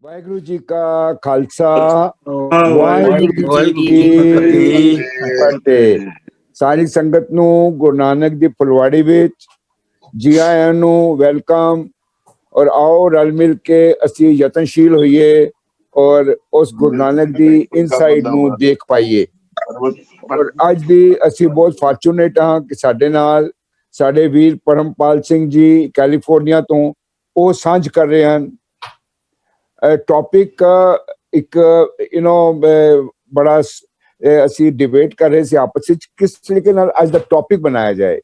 ਵਾਹਿਗੁਰੂ ਜੀ ਕਾ ਖਾਲਸਾ ਵਾਹਿਗੁਰੂ ਵਾਹਿਗੁਰੂ ਜੀ ਜੀ ਕੀ ਕੀ ਫਤਿਹ। ਫਤਿਹ। ਸਾਰੀ ਸੰਗਤ ਨੂੰ ਗੁਰੂ ਨਾਨਕ ਦੀ ਫੁਲਵਾੜੀ ਵਿੱਚ ਜੀ ਆਇਆਂ ਨੂੰ ਵੈਲਕਮ। ਔਰ ਆਓ ਰਲ ਮਿਲ ਕੇ ਅਸੀਂ ਯਤਨਸ਼ੀਲ ਹੋਈਏ ਔਰ ਉਸ ਗੁਰੂ ਨਾਨਕ ਦੀ ਇਨਸਾਈਡ ਨੂੰ ਦੇਖ ਪਾਈਏ। ਔਰ ਅੱਜ ਵੀ ਅਸੀਂ ਬਹੁਤ ਫਾਰਚੂਨੇਟ ਹਾਂ ਕਿ ਸਾਡੇ ਨਾਲ ਸਾਡੇ ਵੀਰ ਪਰਮਪਾਲ ਸਿੰਘ ਜੀ ਕੈਲੀਫੋਰਨੀਆ ਤੋਂ ਉਹ ਸਾਂਝ ਕਰ ਰਹੇ ਹਨ। ਟੌਪਿਕ ਇੱਕ ਬੜਾ ਅਸੀਂ ਡਿਬੇਟ ਕਰ ਰਹੇ ਸੀ ਆਪਸ ਵਿੱਚ ਕਿਸ ਤਰੀਕੇ ਨਾਲ ਅੱਜ ਦਾ ਟੌਪਿਕ ਬਣਾਇਆ ਜਾਏ।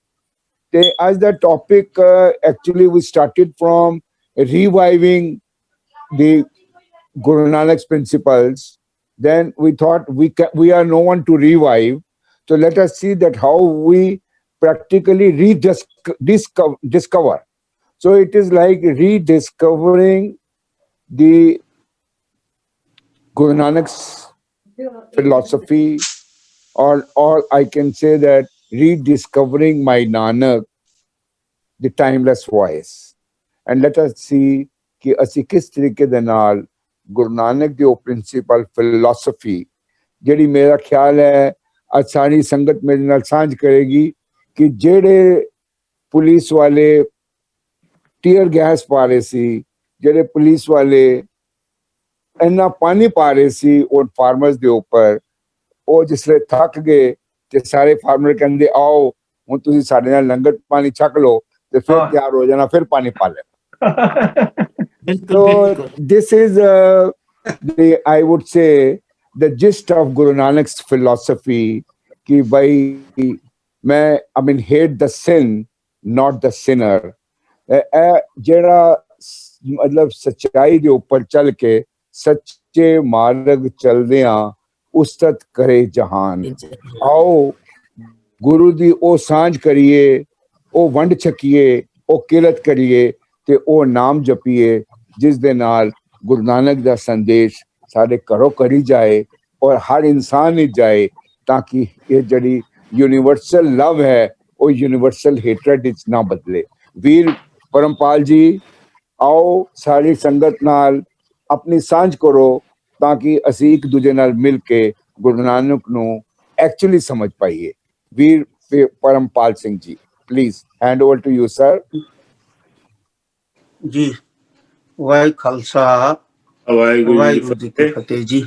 ਤੇ ਅੱਜ ਦਾ topic actually we started from reviving the Guru Nanak's principles. Then we thought we are no one to revive, so let us see that how we practically discover. So it is like rediscovering the Guru Nanak's philosophy, or I can say that rediscovering my Nanak, the timeless voice. And let us see ਕਿ ਅਸੀਂ ਕਿਸ ਤਰੀਕੇ ਦੇ ਨਾਲ ਗੁਰੂ ਨਾਨਕ ਦੀ ਉਹ principal philosophy ਜਿਹੜੀ ਮੇਰਾ ਖਿਆਲ ਹੈ ਅੱਜ ਸਾਰੀ ਸੰਗਤ ਮੇਰੇ ਨਾਲ ਸਾਂਝ ਕਰੇਗੀ ਕਿ ਜਿਹੜੇ ਪੁਲਿਸ ਵਾਲੇ ਟੀਅਰ ਗੈਸ ਪਾ ਰਹੇ ਸੀ, ਜਿਹੜੇ ਪੁਲਿਸ ਵਾਲੇ ਇੰਨਾ ਪਾਣੀ ਪਾ ਰਹੇ ਸੀ ਉਹ ਫਾਰਮਰਸ ਦੇ ਉੱਪਰ, ਉਹ ਜਿਸਲੇ ਥੱਕ ਗਏ ਤੇ ਸਾਰੇ ਫਾਰਮਰ ਕਹਿੰਦੇ ਆਓ ਹੁਣ ਤੁਸੀਂ ਸਾਡੇ ਨਾਲ ਲੰਗਰ ਪਾਣੀ ਛਕ ਲਓ ਤੇ ਫਿਰ ਤਿਆਰ ਹੋ ਜਾਣਾ, ਫਿਰ ਪਾਣੀ ਪਾ ਲੈਣਾ। So this is I would say the gist of Guru Nanak's philosophy कि भाई मैं hate the sin not the sinner। ਜਿਹੜਾ ਮਤਲਬ ਸੱਚਾਈ ਦੇ ਉੱਪਰ ਚੱਲ ਕੇ ਸੱਚੇ ਮਾਰਗ ਚੱਲਦੇ ਆ ਉਸਤਤ ਕਰੇ ਜਹਾਨ। ਆਓ ਗੁਰੂ ਦੀ ਉਹ ਸਾਂਝ ਕਰੀਏ, ਉਹ ਵੰਡ ਛਕੀਏ, ਉਹ ਕਿਰਤ ਕਰੀਏ ਤੇ ਉਹ ਨਾਮ ਜਪੀਏ ਜਿਸ ਦੇ ਨਾਲ ਗੁਰੂ ਨਾਨਕ ਦਾ ਸੰਦੇਸ਼ ਸਾਡੇ ਘਰੋਂ ਕਰੀ ਜਾਏ ਔਰ ਹਰ ਇਨਸਾਨ ਵਿੱਚ ਜਾਏ ਤਾਂ ਕਿ ਇਹ ਜਿਹੜੀ ਯੂਨੀਵਰਸਲ ਲਵ ਹੈ ਉਹ ਯੂਨੀਵਰਸਲ ਹੇਟਰਡ ਵਿੱਚ ਨਾ ਬਦਲੇ। ਵੀਰ ਪਰਮਪਾਲ ਜੀ ਆਓ ਸਾਰੀ ਸੰਗਤ ਨਾਲ ਆਪਣੀ ਸਾਂਝ ਕਰੋ ਤਾਂ ਕਿ ਅਸੀਂ ਇੱਕ ਦੂਜੇ ਨਾਲ ਮਿਲ ਕੇ ਗੁਰੂ ਨਾਨਕ ਨੂੰ ਐਕਚੁਅਲੀ ਸਮਝ ਪਾਈਏ। ਵੀਰ Parampal Singh ji please hand over to you sir. ਜੀ ਵਾਹਿ ਖਾਲਸਾ ਵਾਹਿਗੁਰੂ ਜੀ ਕੀ ਫਤਿਹ ਜੀ।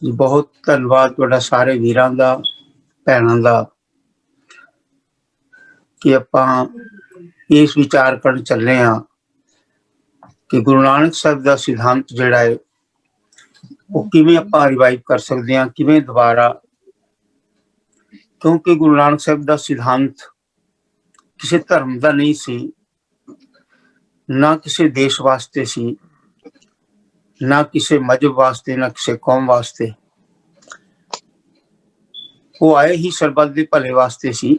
ਬਹੁਤ ਧੰਨਵਾਦ ਤੁਹਾਡਾ ਸਾਰੇ ਵੀਰਾਂ ਦਾ, ਭੈਣਾਂ ਦਾ ਕਿ ਆਪਾਂ ਇਸ ਵਿਚਾਰ ਕਰਨ ਚੱਲੇ ਹਾਂ ਕਿ ਗੁਰੂ ਨਾਨਕ ਸਾਹਿਬ ਦਾ ਸਿਧਾਂਤ ਜਿਹੜਾ ਹੈ ਉਹ ਕਿਵੇਂ ਆਪਾਂ ਰਿਵਾਈਵ ਕਰ ਸਕਦੇ ਹਾਂ, ਕਿਵੇਂ ਦੁਬਾਰਾ, ਕਿਉਂਕਿ ਗੁਰੂ ਨਾਨਕ ਸਾਹਿਬ ਦਾ ਸਿਧਾਂਤ ਕਿਸੇ ਧਰਮ ਦਾ ਨਹੀਂ ਸੀ, ਨਾ ਕਿਸੇ ਦੇਸ਼ ਵਾਸਤੇ ਸੀ, ਨਾ ਕਿਸੇ ਮਜ਼ਹਬ ਵਾਸਤੇ, ਨਾ ਕਿਸੇ ਕੌਮ ਵਾਸਤੇ। ਉਹ ਆਏ ਹੀ ਸਰਬੱਤ ਦੇ ਭਲੇ ਵਾਸਤੇ ਸੀ,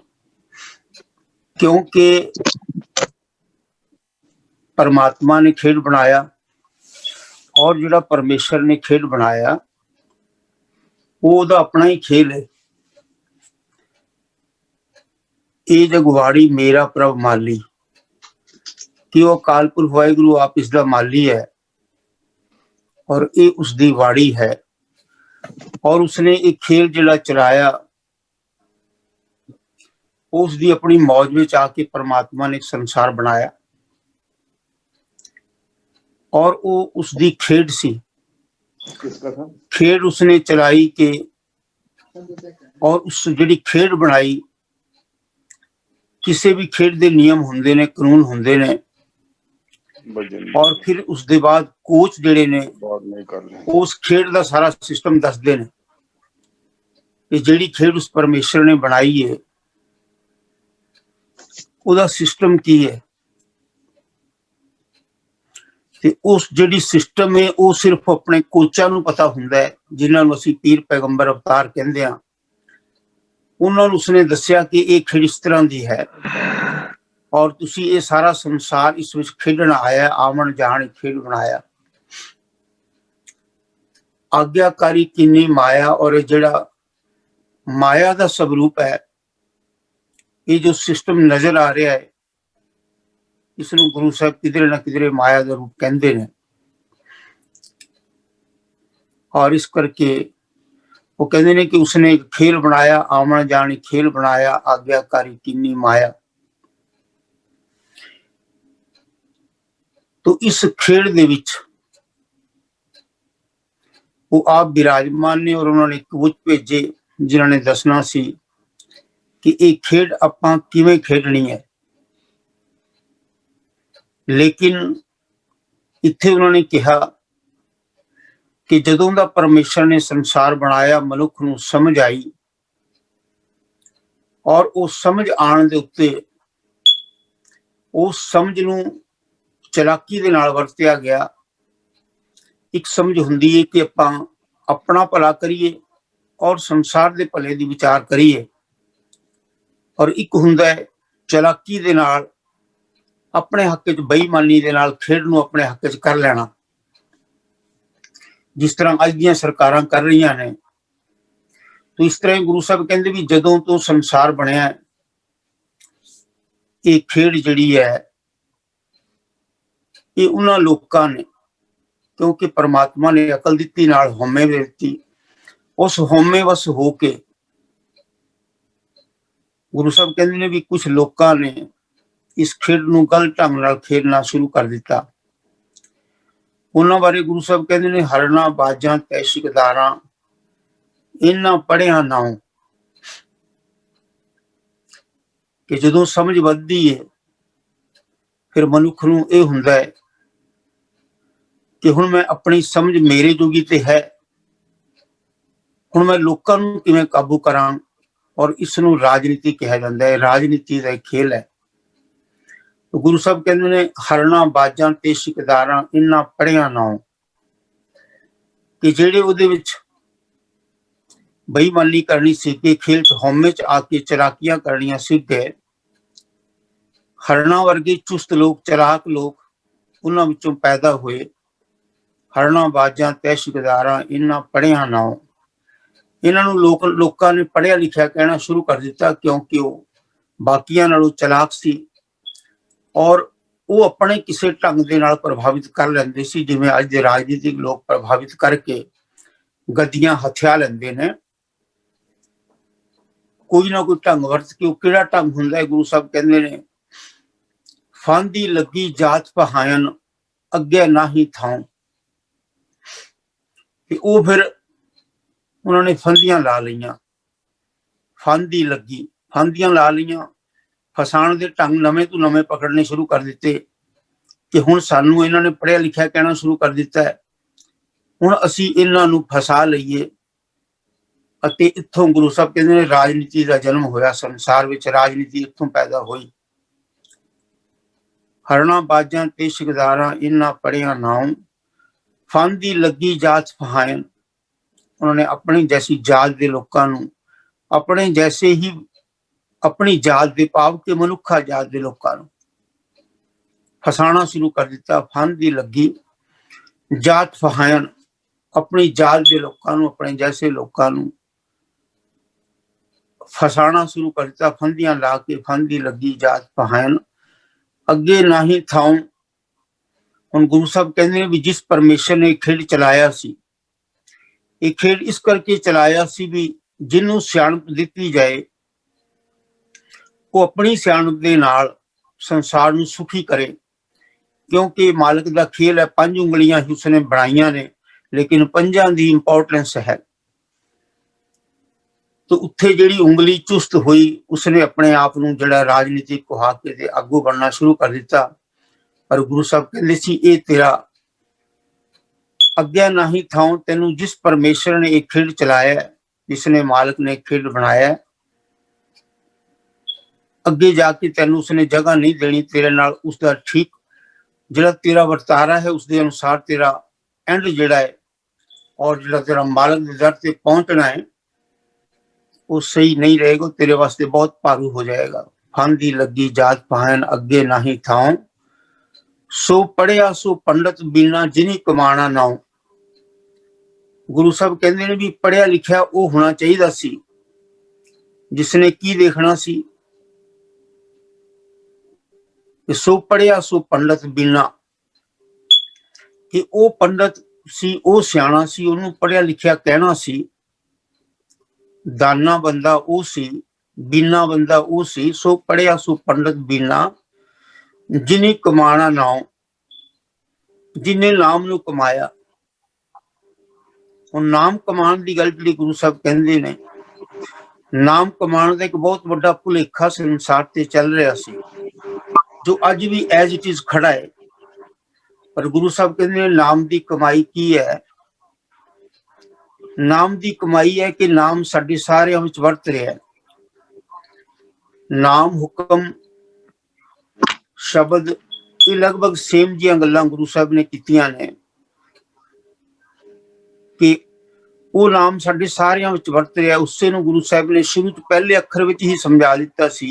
ਕਿਉਂਕਿ ਪਰਮਾਤਮਾ ਨੇ ਖੇਡ ਬਣਾਇਆ ਔਰ ਜਿਹੜਾ ਪਰਮੇਸ਼ਰ ਨੇ ਖੇਡ ਬਣਾਇਆ ਉਹ ਉਹਦਾ ਆਪਣਾ ਹੀ ਖੇਲ ਹੈ। ਇਹ ਜਗਵਾੜੀ ਮੇਰਾ ਪ੍ਰਭ ਮਾਲੀ, ਕਿ ਉਹ ਅਕਾਲ ਪੁਰਖ ਵਾਹਿਗੁਰੂ ਆਪ ਇਸ ਦਾ ਮਾਲੀ ਹੈ ਔਰ ਇਹ ਉਸਦੀ ਵਾੜੀ ਹੈ ਔਰ ਉਸਨੇ ਇਹ ਖੇਲ ਜਿਹੜਾ ਚਲਾਇਆ ਉਸ ਦੀ ਆਪਣੀ ਮੌਜ ਵਿੱਚ ਆ ਕੇ ਪਰਮਾਤਮਾ ਨੇ ਇੱਕ ਸੰਸਾਰ ਬਣਾਇਆ ਔਰ ਉਹ ਉਸਦੀ ਖੇਡ ਸੀ। ਖੇਡ ਉਸਨੇ ਚਲਾਈ ਕਿ ਔਰ ਉਸ ਜਿਹੜੀ ਖੇਡ ਬਣਾਈ, ਕਿਸੇ ਵੀ ਖੇਡ ਦੇ ਨਿਯਮ ਹੁੰਦੇ ਨੇ, ਕਾਨੂੰਨ ਹੁੰਦੇ ਨੇ ਔਰ ਫਿਰ ਉਸ ਦੇ ਬਾਅਦ ਕੋਚ ਜਿਹੜੇ ਨੇ ਉਸ ਖੇਡ ਦਾ ਸਾਰਾ ਸਿਸਟਮ ਦੱਸਦੇ ਨੇ ਕਿ ਜਿਹੜੀ ਖੇਡ ਉਸ ਪਰਮੇਸ਼ਰ ਨੇ ਬਣਾਈ ਹੈ ਉਹਦਾ ਸਿਸਟਮ ਕੀ ਹੈ। ਤੇ ਉਸ ਜਿਹੜੀ ਸਿਸਟਮ ਹੈ ਉਹ ਸਿਰਫ ਆਪਣੇ ਕੋਚਾਂ ਨੂੰ ਪਤਾ ਹੁੰਦਾ ਹੈ, ਜਿਨ੍ਹਾਂ ਨੂੰ ਅਸੀਂ ਪੀਰ ਪੈਗੰਬਰ ਅਵਤਾਰ ਕਹਿੰਦੇ ਹਾਂ। ਉਹਨਾਂ ਨੂੰ ਉਸਨੇ ਦੱਸਿਆ ਕਿ ਇਹ ਖੇਡ ਇਸ ਤਰ੍ਹਾਂ ਦੀ ਹੈ ਔਰ ਤੁਸੀਂ ਇਹ ਸਾਰਾ ਸੰਸਾਰ ਇਸ ਵਿੱਚ ਖੇਡਣ ਆਇਆ, ਆਵਣ ਜਾਣ ਖੇਡ ਬਣਾਇਆ। ਆਗਿਆਕਾਰੀ ਕਿੰਨੀ ਮਾਇਆ, ਔਰ ਇਹ ਜਿਹੜਾ ਮਾਇਆ ਦਾ ਸਵਰੂਪ ਹੈ, ਇਹ ਜੋ ਸਿਸਟਮ ਨਜ਼ਰ ਆ ਰਿਹਾ ਹੈ ਇਸ ਨੂੰ ਗੁਰੂ ਸਾਹਿਬ ਕਿਧਰੇ ਨਾ ਕਿਧਰੇ ਮਾਇਆ ਦਾ ਰੂਪ ਕਹਿੰਦੇ ਨੇ। ਔਰ ਇਸ ਕਰਕੇ ਉਹ ਕਹਿੰਦੇ ਨੇ ਕਿ ਉਸਨੇ ਇੱਕ ਖੇਲ ਬਣਾਇਆ, ਆਵਣ ਜਾਣੀ ਖੇਲ ਬਣਾਇਆ, ਆਗਿਆਕਾਰੀ ਕੀਨੀ ਮਾਇਆ। ਤੋ ਇਸ ਖੇਡ ਦੇ ਵਿੱਚ ਉਹ ਆਪ ਬਿਰਾਜਮਾਨ ਨੇ ਔਰ ਉਹਨਾਂ ਨੇ ਕਬੂਤ ਭੇਜੇ ਜਿਨ੍ਹਾਂ ਨੇ ਦੱਸਣਾ ਸੀ ਕਿ ਇਹ ਖੇਡ ਆਪਾਂ ਕਿਵੇਂ ਖੇਡਣੀ ਹੈ। ਲੇਕਿਨ ਇੱਥੇ ਉਹਨਾਂ ਨੇ ਕਿਹਾ ਕਿ ਜਦੋਂ ਦਾ ਪਰਮੇਸ਼ਰ ਨੇ ਸੰਸਾਰ ਬਣਾਇਆ, ਮਨੁੱਖ ਨੂੰ ਸਮਝ ਆਈ ਔਰ ਉਹ ਸਮਝ ਆਉਣ ਦੇ ਉੱਤੇ ਉਸ ਸਮਝ ਨੂੰ ਚਲਾਕੀ ਦੇ ਨਾਲ ਵਰਤਿਆ ਗਿਆ। ਇੱਕ ਸਮਝ ਹੁੰਦੀ ਹੈ ਕਿ ਆਪਾਂ ਆਪਣਾ ਭਲਾ ਕਰੀਏ ਔਰ ਸੰਸਾਰ ਦੇ ਭਲੇ ਦੀ ਵਿਚਾਰ ਕਰੀਏ, ਔਰ ਇੱਕ ਹੁੰਦਾ ਹੈ ਚਲਾਕੀ ਦੇ ਨਾਲ ਆਪਣੇ ਹੱਕ 'ਚ, ਬੇਈਮਾਨੀ ਦੇ ਨਾਲ ਖੇਡ ਨੂੰ ਆਪਣੇ ਹੱਕ 'ਚ ਕਰ ਲੈਣਾ, ਜਿਸ ਤਰ੍ਹਾਂ ਅੱਜ ਦੀਆਂ ਸਰਕਾਰਾਂ ਕਰ ਰਹੀਆਂ ਨੇ। ਤੋ ਇਸ ਤਰ੍ਹਾਂ ਗੁਰੂ ਸਾਹਿਬ ਕਹਿੰਦੇ ਵੀ ਜਦੋਂ ਤੋਂ ਸੰਸਾਰ ਬਣਿਆ, ਇਹ ਖੇਡ ਜਿਹੜੀ ਹੈ ਇਹ ਉਹਨਾਂ ਲੋਕਾਂ ਨੇ, ਕਿਉਂਕਿ ਪਰਮਾਤਮਾ ਨੇ ਅਕਲ ਦਿੱਤੀ, ਨਾਲ ਹਉਮੈ ਦਿੱਤੀ, ਉਸ ਹਉਮੈ ਵਸ ਹੋ ਕੇ ਗੁਰੂ ਸਾਹਿਬ ਕਹਿੰਦੇ ਨੇ ਵੀ ਕੁਝ ਲੋਕਾਂ ਨੇ ਇਸ ਖੇਡ ਨੂੰ ਗਲਤ ਢੰਗ ਨਾਲ ਖੇਡਣਾ ਸ਼ੁਰੂ ਕਰ ਦਿੱਤਾ। ਉਹਨਾਂ ਬਾਰੇ ਗੁਰੂ ਸਾਹਿਬ ਕਹਿੰਦੇ ਨੇ, ਹਰਣਾ ਬਾਜਾਂ ਤੈ ਸ਼ਿਕਦਾਰਾਂ, ਇਹਨਾਂ ਪੜ੍ਹਿਆ ਨਾਉ। ਕਿ ਜਦੋਂ ਸਮਝ ਵੱਧਦੀ ਹੈ ਫਿਰ ਮਨੁੱਖ ਨੂੰ ਇਹ ਹੁੰਦਾ ਹੈ ਕਿ ਹੁਣ ਮੈਂ ਆਪਣੀ ਸਮਝ ਮੇਰੇ ਜੋਗੀ ਤੇ ਹੈ, ਹੁਣ ਮੈਂ ਲੋਕਾਂ ਨੂੰ ਕਿਵੇਂ ਕਾਬੂ ਕਰਾਂ। ਔਰ ਇਸ ਨੂੰ ਰਾਜਨੀਤੀ ਕਿਹਾ ਜਾਂਦਾ ਹੈ, ਰਾਜਨੀਤੀ ਦਾ ਖੇਲ ਹੈ। ਗੁਰੂ ਸਾਹਿਬ ਕਹਿੰਦੇ ਨੇ, ਹਰਣਾ ਬਾਜਾਂ ਤੇ ਸ਼ਿਕਦਾਰਾਂ, ਇਹਨਾਂ ਪੜ੍ਹਿਆ ਨਾਉ। ਕਿ ਜਿਹੜੇ ਉਹਦੇ ਵਿੱਚ ਬੇਈਮਾਨੀ ਕਰਨੀ ਸਿੱਖ ਗਏ, ਖੇਲ ਚ ਹਉਮੈ ਚ ਆ ਕੇ ਚਲਾਕੀਆਂ ਕਰਨੀਆਂ ਸਿੱਖ ਗਏ, ਹਰਣਾ ਵਰਗੇ ਚੁਸਤ ਲੋਕ, ਚਲਾਕ ਲੋਕ ਉਹਨਾਂ ਵਿੱਚੋਂ ਪੈਦਾ ਹੋਏ। ਹਰਣਾ ਬਾਜਾਂ ਤੈ ਸ਼ਿਕਦਾਰਾਂ, ਇਹਨਾਂ ਪੜ੍ਹਿਆ ਨਾਉ। ਇਹਨਾਂ ਨੂੰ ਲੋਕਾਂ ਨੇ ਪੜ੍ਹਿਆ ਲਿਖਿਆ ਕਹਿਣਾ ਸ਼ੁਰੂ ਕਰ ਦਿੱਤਾ, ਕਿਉਂਕਿ ਉਹ ਬਾਕੀਆਂ ਨਾਲੋਂ ਚਲਾਕ ਸੀ ਔਰ ਉਹ ਆਪਣੇ ਕਿਸੇ ਢੰਗ ਦੇ ਨਾਲ ਪ੍ਰਭਾਵਿਤ ਕਰ ਲੈਂਦੇ ਸੀ, ਜਿਵੇਂ ਅੱਜ ਦੇ ਰਾਜਨੀਤਿਕ ਲੋਕ ਪ੍ਰਭਾਵਿਤ ਕਰਕੇ ਗੱਦੀਆਂ ਹਥਿਆ ਲੈਂਦੇ ਨੇ। ਕੋਈ ਨਾ ਕੋਈ ਢੰਗ ਵਰਤ ਕੇ। ਉਹ ਕਿਹੜਾ ਢੰਗ ਹੁੰਦਾ ਹੈ? ਗੁਰੂ ਸਾਹਿਬ ਕਹਿੰਦੇ ਨੇ, ਫਾਂਦੀ ਲੱਗੀ ਜਾਤ ਪਹਾਇਨ, ਅੱਗੇ ਨਾ ਹੀ ਥਾਂ। ਤੇ ਉਹ ਫਿਰ ਉਹਨਾਂ ਨੇ ਫੰਦੀਆਂ ਲਾ ਲਈਆਂ, ਫਾਂਦੀ ਲੱਗੀ, ਫਾਂਦੀਆਂ ਲਾ ਲਈਆਂ, ਫਸਾਣ ਦੇ ਢੰਗ ਨਵੇਂ ਤੋਂ ਨਵੇਂ ਪਕੜਨੇ ਸ਼ੁਰੂ ਕਰ ਦਿੱਤੇ ਕਿ ਹੁਣ ਸਾਨੂੰ ਇਹਨਾਂ ਨੇ ਪੜ੍ਹਿਆ ਲਿਖਿਆ ਕਹਿਣਾ ਸ਼ੁਰੂ ਕਰ ਦਿੱਤਾ ਹੈ, ਹੁਣ ਅਸੀਂ ਇਹਨਾਂ ਨੂੰ ਫਸਾ ਲਈਏ। ਅਤੇ ਇੱਥੋਂ ਗੁਰੂ ਸਾਹਿਬ ਕਹਿੰਦੇ ਨੇ ਰਾਜਨੀਤੀ ਦਾ ਜਨਮ ਹੋਇਆ। ਸੰਸਾਰ ਵਿੱਚ ਰਾਜਨੀਤੀ ਇੱਥੋਂ ਪੈਦਾ ਹੋਈ। ਹਰਣਾ ਬਾਜਾਂ ਤੇ ਸ਼ਿਕਦਾਰਾਂ, ਇਹਨਾਂ ਪੜ੍ਹਿਆ ਨਾਉ। ਫਾਂਦੀ ਲੱਗੀ ਜਾਤ ਪਹਾਇਨ, ਉਹਨਾਂ ਨੇ ਆਪਣੀ ਜੈਸੀ ਜਾਤ ਦੇ ਲੋਕਾਂ ਨੂੰ, ਆਪਣੇ ਜੈਸੇ ਹੀ ਆਪਣੀ ਜਾਤ ਦੇ ਭਾਵ ਕਿ ਮਨੁੱਖਾ ਜਾਤ ਦੇ ਲੋਕਾਂ ਨੂੰ ਫਸਾਣਾ ਸ਼ੁਰੂ ਕਰ ਦਿੱਤਾ। ਫਾਂਦੀ ਲੱਗੀ ਜਾਤ ਪਹਾਇਨ, ਆਪਣੀ ਜਾਤ ਦੇ ਲੋਕਾਂ ਨੂੰ, ਆਪਣੇ ਜੈਸੇ ਲੋਕਾਂ ਨੂੰ ਫਸਾਣਾ ਸ਼ੁਰੂ ਕਰ ਦਿੱਤਾ। ਫੰਦੀਆਂ ਲਾ ਕੇ, ਫਾਂਦੀ ਲੱਗੀ ਜਾਤ ਪਹਾਇਨ, ਅੱਗੇ ਨਾ ਹੀ ਥਾਉ। ਹੁਣ ਗੁਰੂ ਸਾਹਿਬ ਕਹਿੰਦੇ ਨੇ ਵੀ ਜਿਸ ਪਰਮੇਸ਼ਰ ਨੇ ਖੇਡ ਚਲਾਇਆ ਸੀ, ਇਹ ਖੇਡ ਇਸ ਕਰਕੇ ਚਲਾਇਆ ਸੀ ਵੀ ਜਿਹਨੂੰ ਸਿਆਣਪ ਦਿੱਤੀ ਜਾਏ ਉਹ ਆਪਣੀ ਸਿਆਣਪ ਦੇ ਨਾਲ ਸੰਸਾਰ ਨੂੰ ਸੁਖੀ ਕਰੇ। ਕਿਉਂਕਿ ਮਾਲਕ ਦਾ ਖੇਲ ਹੈ, 5 ਉਂਗਲੀਆਂ ਹੀ ਉਸਨੇ ਬਣਾਈਆਂ ਨੇ, ਲੇਕਿਨ 5 ਦੀ ਇੰਪੋਰਟੈਂਸ ਹੈ। तो उत्थे जिहड़ी उंगली चुस्त हुई, उसने अपने आप नूं जिहड़ा राजनीतिक कुहाके ते आगू बनना शुरू कर दिता। पर गुरु साहब कहंदे सी ये तेरा अग्या नहीं थाओ, तेनू जिस परमेश्वर ने एक खेड चलाया, जिसने मालिक ने एक खेड बनाया, अगे जाके तेनू उसने जगह नहीं देनी। तेरे नाल उसका ठीक जिहड़ा तेरा वर्तारा है उसके अनुसार तेरा एंड जिहड़ा है और जिहड़ा तेरा मालिक दे दर ते पहुंचना है वो सही नहीं रहेगा, तेरे वास्ते बहुत भारू हो जाएगा। फांदी लगी जात पहान अगे नहीं थाओ, सो पढ़िया सो पंडित बिना जिनी कमाना नाओ। गुरु साहब कहते ने भी पढ़िया लिखिया वो होना चाहिए सी जिसने की देखना सी, कि सो पढ़िया सो पंडित बिना, कि वो पंडित सी, वो सियाणा सी, ਉਹਨੂੰ पढ़िया लिखिया कहना सी, दाना बंदा वो सी, बीना बंदा वो सी, सो पढ़िया सो पंडित बीना, जिन्हें कमाना नाम, जिन्हें नाम ਨੂੰ कमाया। ਹੁਣ ਨਾਮ ਕਮਾਉਣ ਦੀ ਗੱਲ ਜਿਹੜੀ ਗੁਰੂ ਸਾਹਿਬ ਕਹਿੰਦੇ ਨੇ, ਨਾਮ ਕਮਾਉਣ ਦਾ ਇੱਕ ਬਹੁਤ ਵੱਡਾ ਭੁਲੇਖਾ ਸੰਸਾਰ ਤੇ ਚੱਲ ਰਿਹਾ ਸੀ, ਜੋ ਅੱਜ ਵੀ ਐਜ਼ ਇਟ ਇਜ਼ ਖੜਾ ਹੈ। ਪਰ ਗੁਰੂ ਸਾਹਿਬ ਕਹਿੰਦੇ ਨੇ ਨਾਮ ਦੀ ਕਮਾਈ ਕੀ ਹੈ? ਨਾਮ ਦੀ ਕਮਾਈ ਹੈ ਕਿ ਨਾਮ ਸਾਡੇ ਸਾਰਿਆਂ ਵਿੱਚ ਵਰਤ ਰਿਹਾ ਹੈ। ਨਾਮ, ਹੁਕਮ, ਸ਼ਬਦ, ਇਹ ਲਗਭਗ ਸੇਮ ਜੀਆਂ ਗੱਲਾਂ ਗੁਰੂ ਸਾਹਿਬ ਨੇ ਕੀਤੀਆਂ ਨੇ ਕਿ ਉਹ ਨਾਮ ਸਾਡੇ ਸਾਰਿਆਂ ਵਿੱਚ ਵਰਤ ਰਿਹਾ। ਉਸੇ ਨੂੰ ਗੁਰੂ ਸਾਹਿਬ ਨੇ ਸ਼ੁਰੂ ਤੋਂ ਪਹਿਲੇ ਅੱਖਰ ਵਿੱਚ ਹੀ ਸਮਝਾ ਦਿੱਤਾ ਸੀ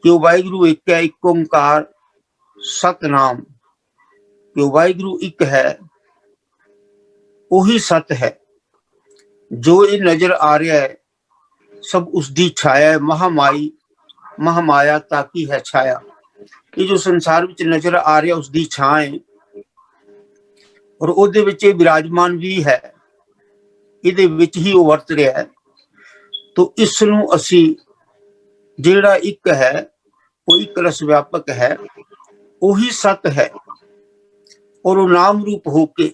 ਕਿ ਉਹ ਵਾਹਿਗੁਰੂ ਇੱਕ ਹੈ, ਇੱਕ ਓੰਕਾਰ ਸਤਨਾਮ, ਕਿ ਉਹ ਵਾਹਿਗੁਰੂ ਇੱਕ ਹੈ, ਉਹੀ ਸਤ ਹੈ। ਜੋ ਇਹ ਨਜ਼ਰ ਆ ਰਿਹਾ ਹੈ ਸਭ ਉਸਦੀ ਛਾਇਆ ਹੈ। ਮਹਾਮਾਈ ਮਹਾਮਾਇਆ ਤਾਕੀ ਹੈ ਛਾਇਆ, ਇਹ ਜੋ ਸੰਸਾਰ ਵਿੱਚ ਨਜ਼ਰ ਆ ਰਿਹਾ ਉਸਦੀ ਛਾਂ ਹੈ, ਔਰ ਉਹਦੇ ਵਿੱਚ ਇਹ ਵਿਰਾਜਮਾਨ ਵੀ ਹੈ, ਇਹਦੇ ਵਿੱਚ ਹੀ ਉਹ ਵਰਤ ਰਿਹਾ ਹੈ। ਤੋ ਇਸ ਨੂੰ ਅਸੀਂ, ਜਿਹੜਾ ਇੱਕ ਹੈ ਉਹ ਇੱਕ ਰਸ ਵਿਆਪਕ ਹੈ, ਉਹੀ ਸਤ ਹੈ, ਔਰ ਉਹ ਨਾਮ ਰੂਪ ਹੋ ਕੇ,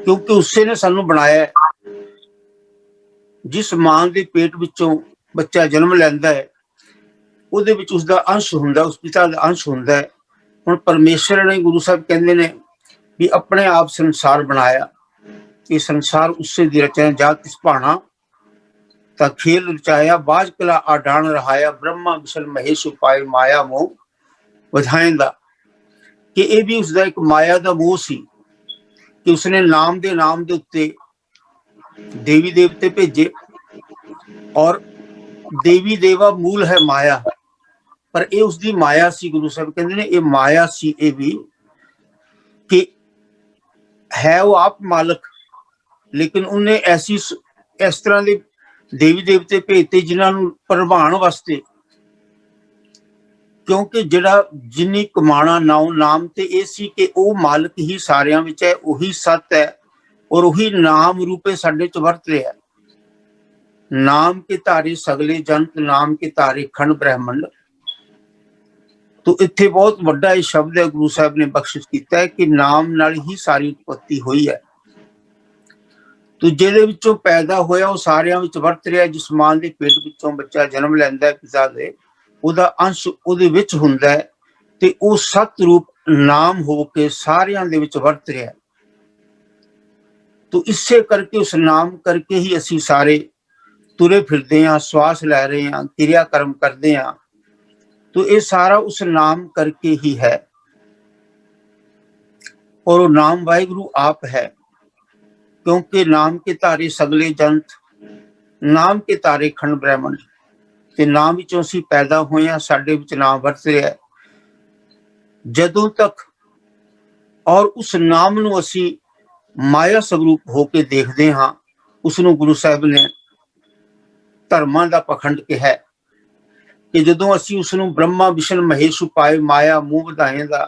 ਕਿਉਂਕਿ ਉਸੇ ਨੇ ਸਾਨੂੰ ਬਣਾਇਆ ਹੈ। ਜਿਸ ਮਾਂ ਦੇ ਪੇਟ ਵਿੱਚੋਂ ਬੱਚਾ ਜਨਮ ਲੈਂਦਾ ਹੈ ਉਹਦੇ ਵਿੱਚ ਉਸਦਾ ਅੰਸ਼ ਹੁੰਦਾ, ਉਸ ਪਿਤਾ ਦਾ ਅੰਸ਼ ਹੁੰਦਾ ਹੈ। ਹੁਣ ਪਰਮੇਸ਼ਰ ਨੇ, ਗੁਰੂ ਸਾਹਿਬ ਕਹਿੰਦੇ ਨੇ ਵੀ ਆਪਣੇ ਆਪ ਸੰਸਾਰ ਬਣਾਇਆ, ਇਹ ਸੰਸਾਰ ਉਸੇ ਦੀ ਰਚਨਾ। ਜਾ ਤਿਸ ਭਾਣਾ ਤਾਂ ਖੇਲ ਰਚਾਇਆ, ਬਾਜ ਕਲਾ ਆਡਾਣ ਰਹਾਇਆ, ਬ੍ਰਹਮਾ ਵਿਸ਼ਲ ਮਹੇਸ਼ ਉਪਾਏ, ਮਾਇਆ ਮੋਹ ਵਧਾਏਂਦਾ। ਕਿ ਇਹ ਵੀ ਉਸਦਾ ਇੱਕ ਮਾਇਆ ਦਾ ਮੋਹ ਸੀ ਕਿ ਉਸਨੇ ਨਾਮ ਦੇ ਉੱਤੇ ਦੇवी देवते भेजे, और देवी देवा मूल है माया, पर ये उसकी माया सी। गुरु साहब कहते ने ये माया सी, ये भी कि है वो आप मालक, लेकिन उन्हें ऐसी इस तरह के देवी देवते भेजते जिन्होंने प्रभाण वास्ते, क्योंकि जिहड़ा जिन्नी कमाना नाम ते ये सी कि वो मालक ही सारियां विच है, वही सत है, और वही नाम रूपे साडे च वरत रहा है। नाम के धारे सगले जंत, नाम के धारे खंड ब्रह्मंड। तो इत्थे बहुत वड्डा ये शब्द है गुरु साहब ने बख्शिश किया है कि नाम नाल ही सारी उत्पत्ति हुई है। तो जिहदे विचों पैदा होया वो सारियां विच वरत रहा है। जिस मां दे पेट विचों बच्चा जन्म लैंदा है पिता दे, उहदा अंश उहदे विच हुंदा है, ते वो सत रूप नाम हो के सारियां दे विच वरत रहा है। तो इससे करके, उस नाम करके ही असी सारे तुरे फिरते हैं, श्वास लै रहे हैं, क्रिया कर्म करते हैं। तो ये सारा उस नाम करके ही है, और वो नाम वाहिगुरु आप है, क्योंकि नाम के धारे सगले जंत, नाम के धारे खंड ब्रह्मंड। ते नाम विचों असी पैदा होए हैं, साडे विच नाम वरत रहा है। जदों तक और उस नाम नूं असी माया स्वरूप होके देखते हाँ, उसनों गुरु साहब ने धर्मां दा पखंड कहा है कि जदों असी उसनों ब्रह्मा विष्णु महेश उपाय, माया मोह वधाए दा,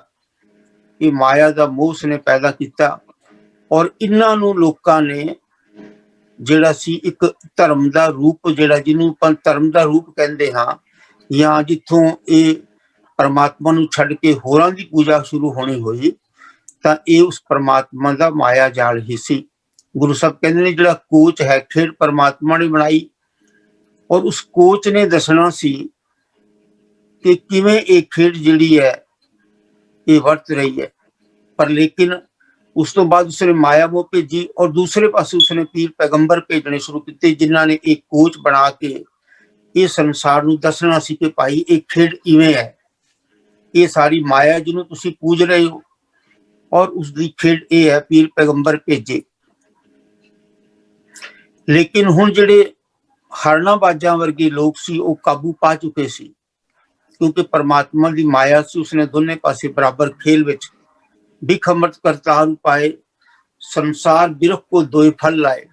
ये माया दा मोह उसने पैदा किया, और इन्हां नूं लोकां ने जिहड़ा सी एक धर्म दा रूप, जिहड़ा जिन्हों अपन धर्म दा रूप कहंदे हाँ, या जिथों ये परमात्मा नूं छड्ड के होरां दी पूजा शुरू होनी होई, ਤਾਂ ਇਹ ਉਸ परमात्मा ਦਾ माया जाल ही सी। गुरु साहब कहते ने जिहड़ा कोच है, खेड परमात्मा ने बनाई, और उस कोच ने दसना सी कि किवें ये खेड जिहड़ी है ये वरत रही है। पर लेकिन उस तो बाद उसने माया मोह भेजी, और दूसरे पासे उसने पीर पैगंबर भेजने शुरू किए, जिन्हां ने एक कोच बना के ये संसार नूं दसना सी कि भाई ये खेड इवें है, ये सारी माया जिन्हों तुसीं पूज रहे हो, और उसकी खेड ये है पीर पैगंबर भेजे। लेकिन हुण जिहड़े हरना बाजां वर्गे लोग सी वो काबू पा चुके सी, क्योंकि परमात्मा की माया सी, उसने दोने पासे बराबर खेल विच बिख अमृत करतार उपाए, संसार बिरख को दोए फल लाए।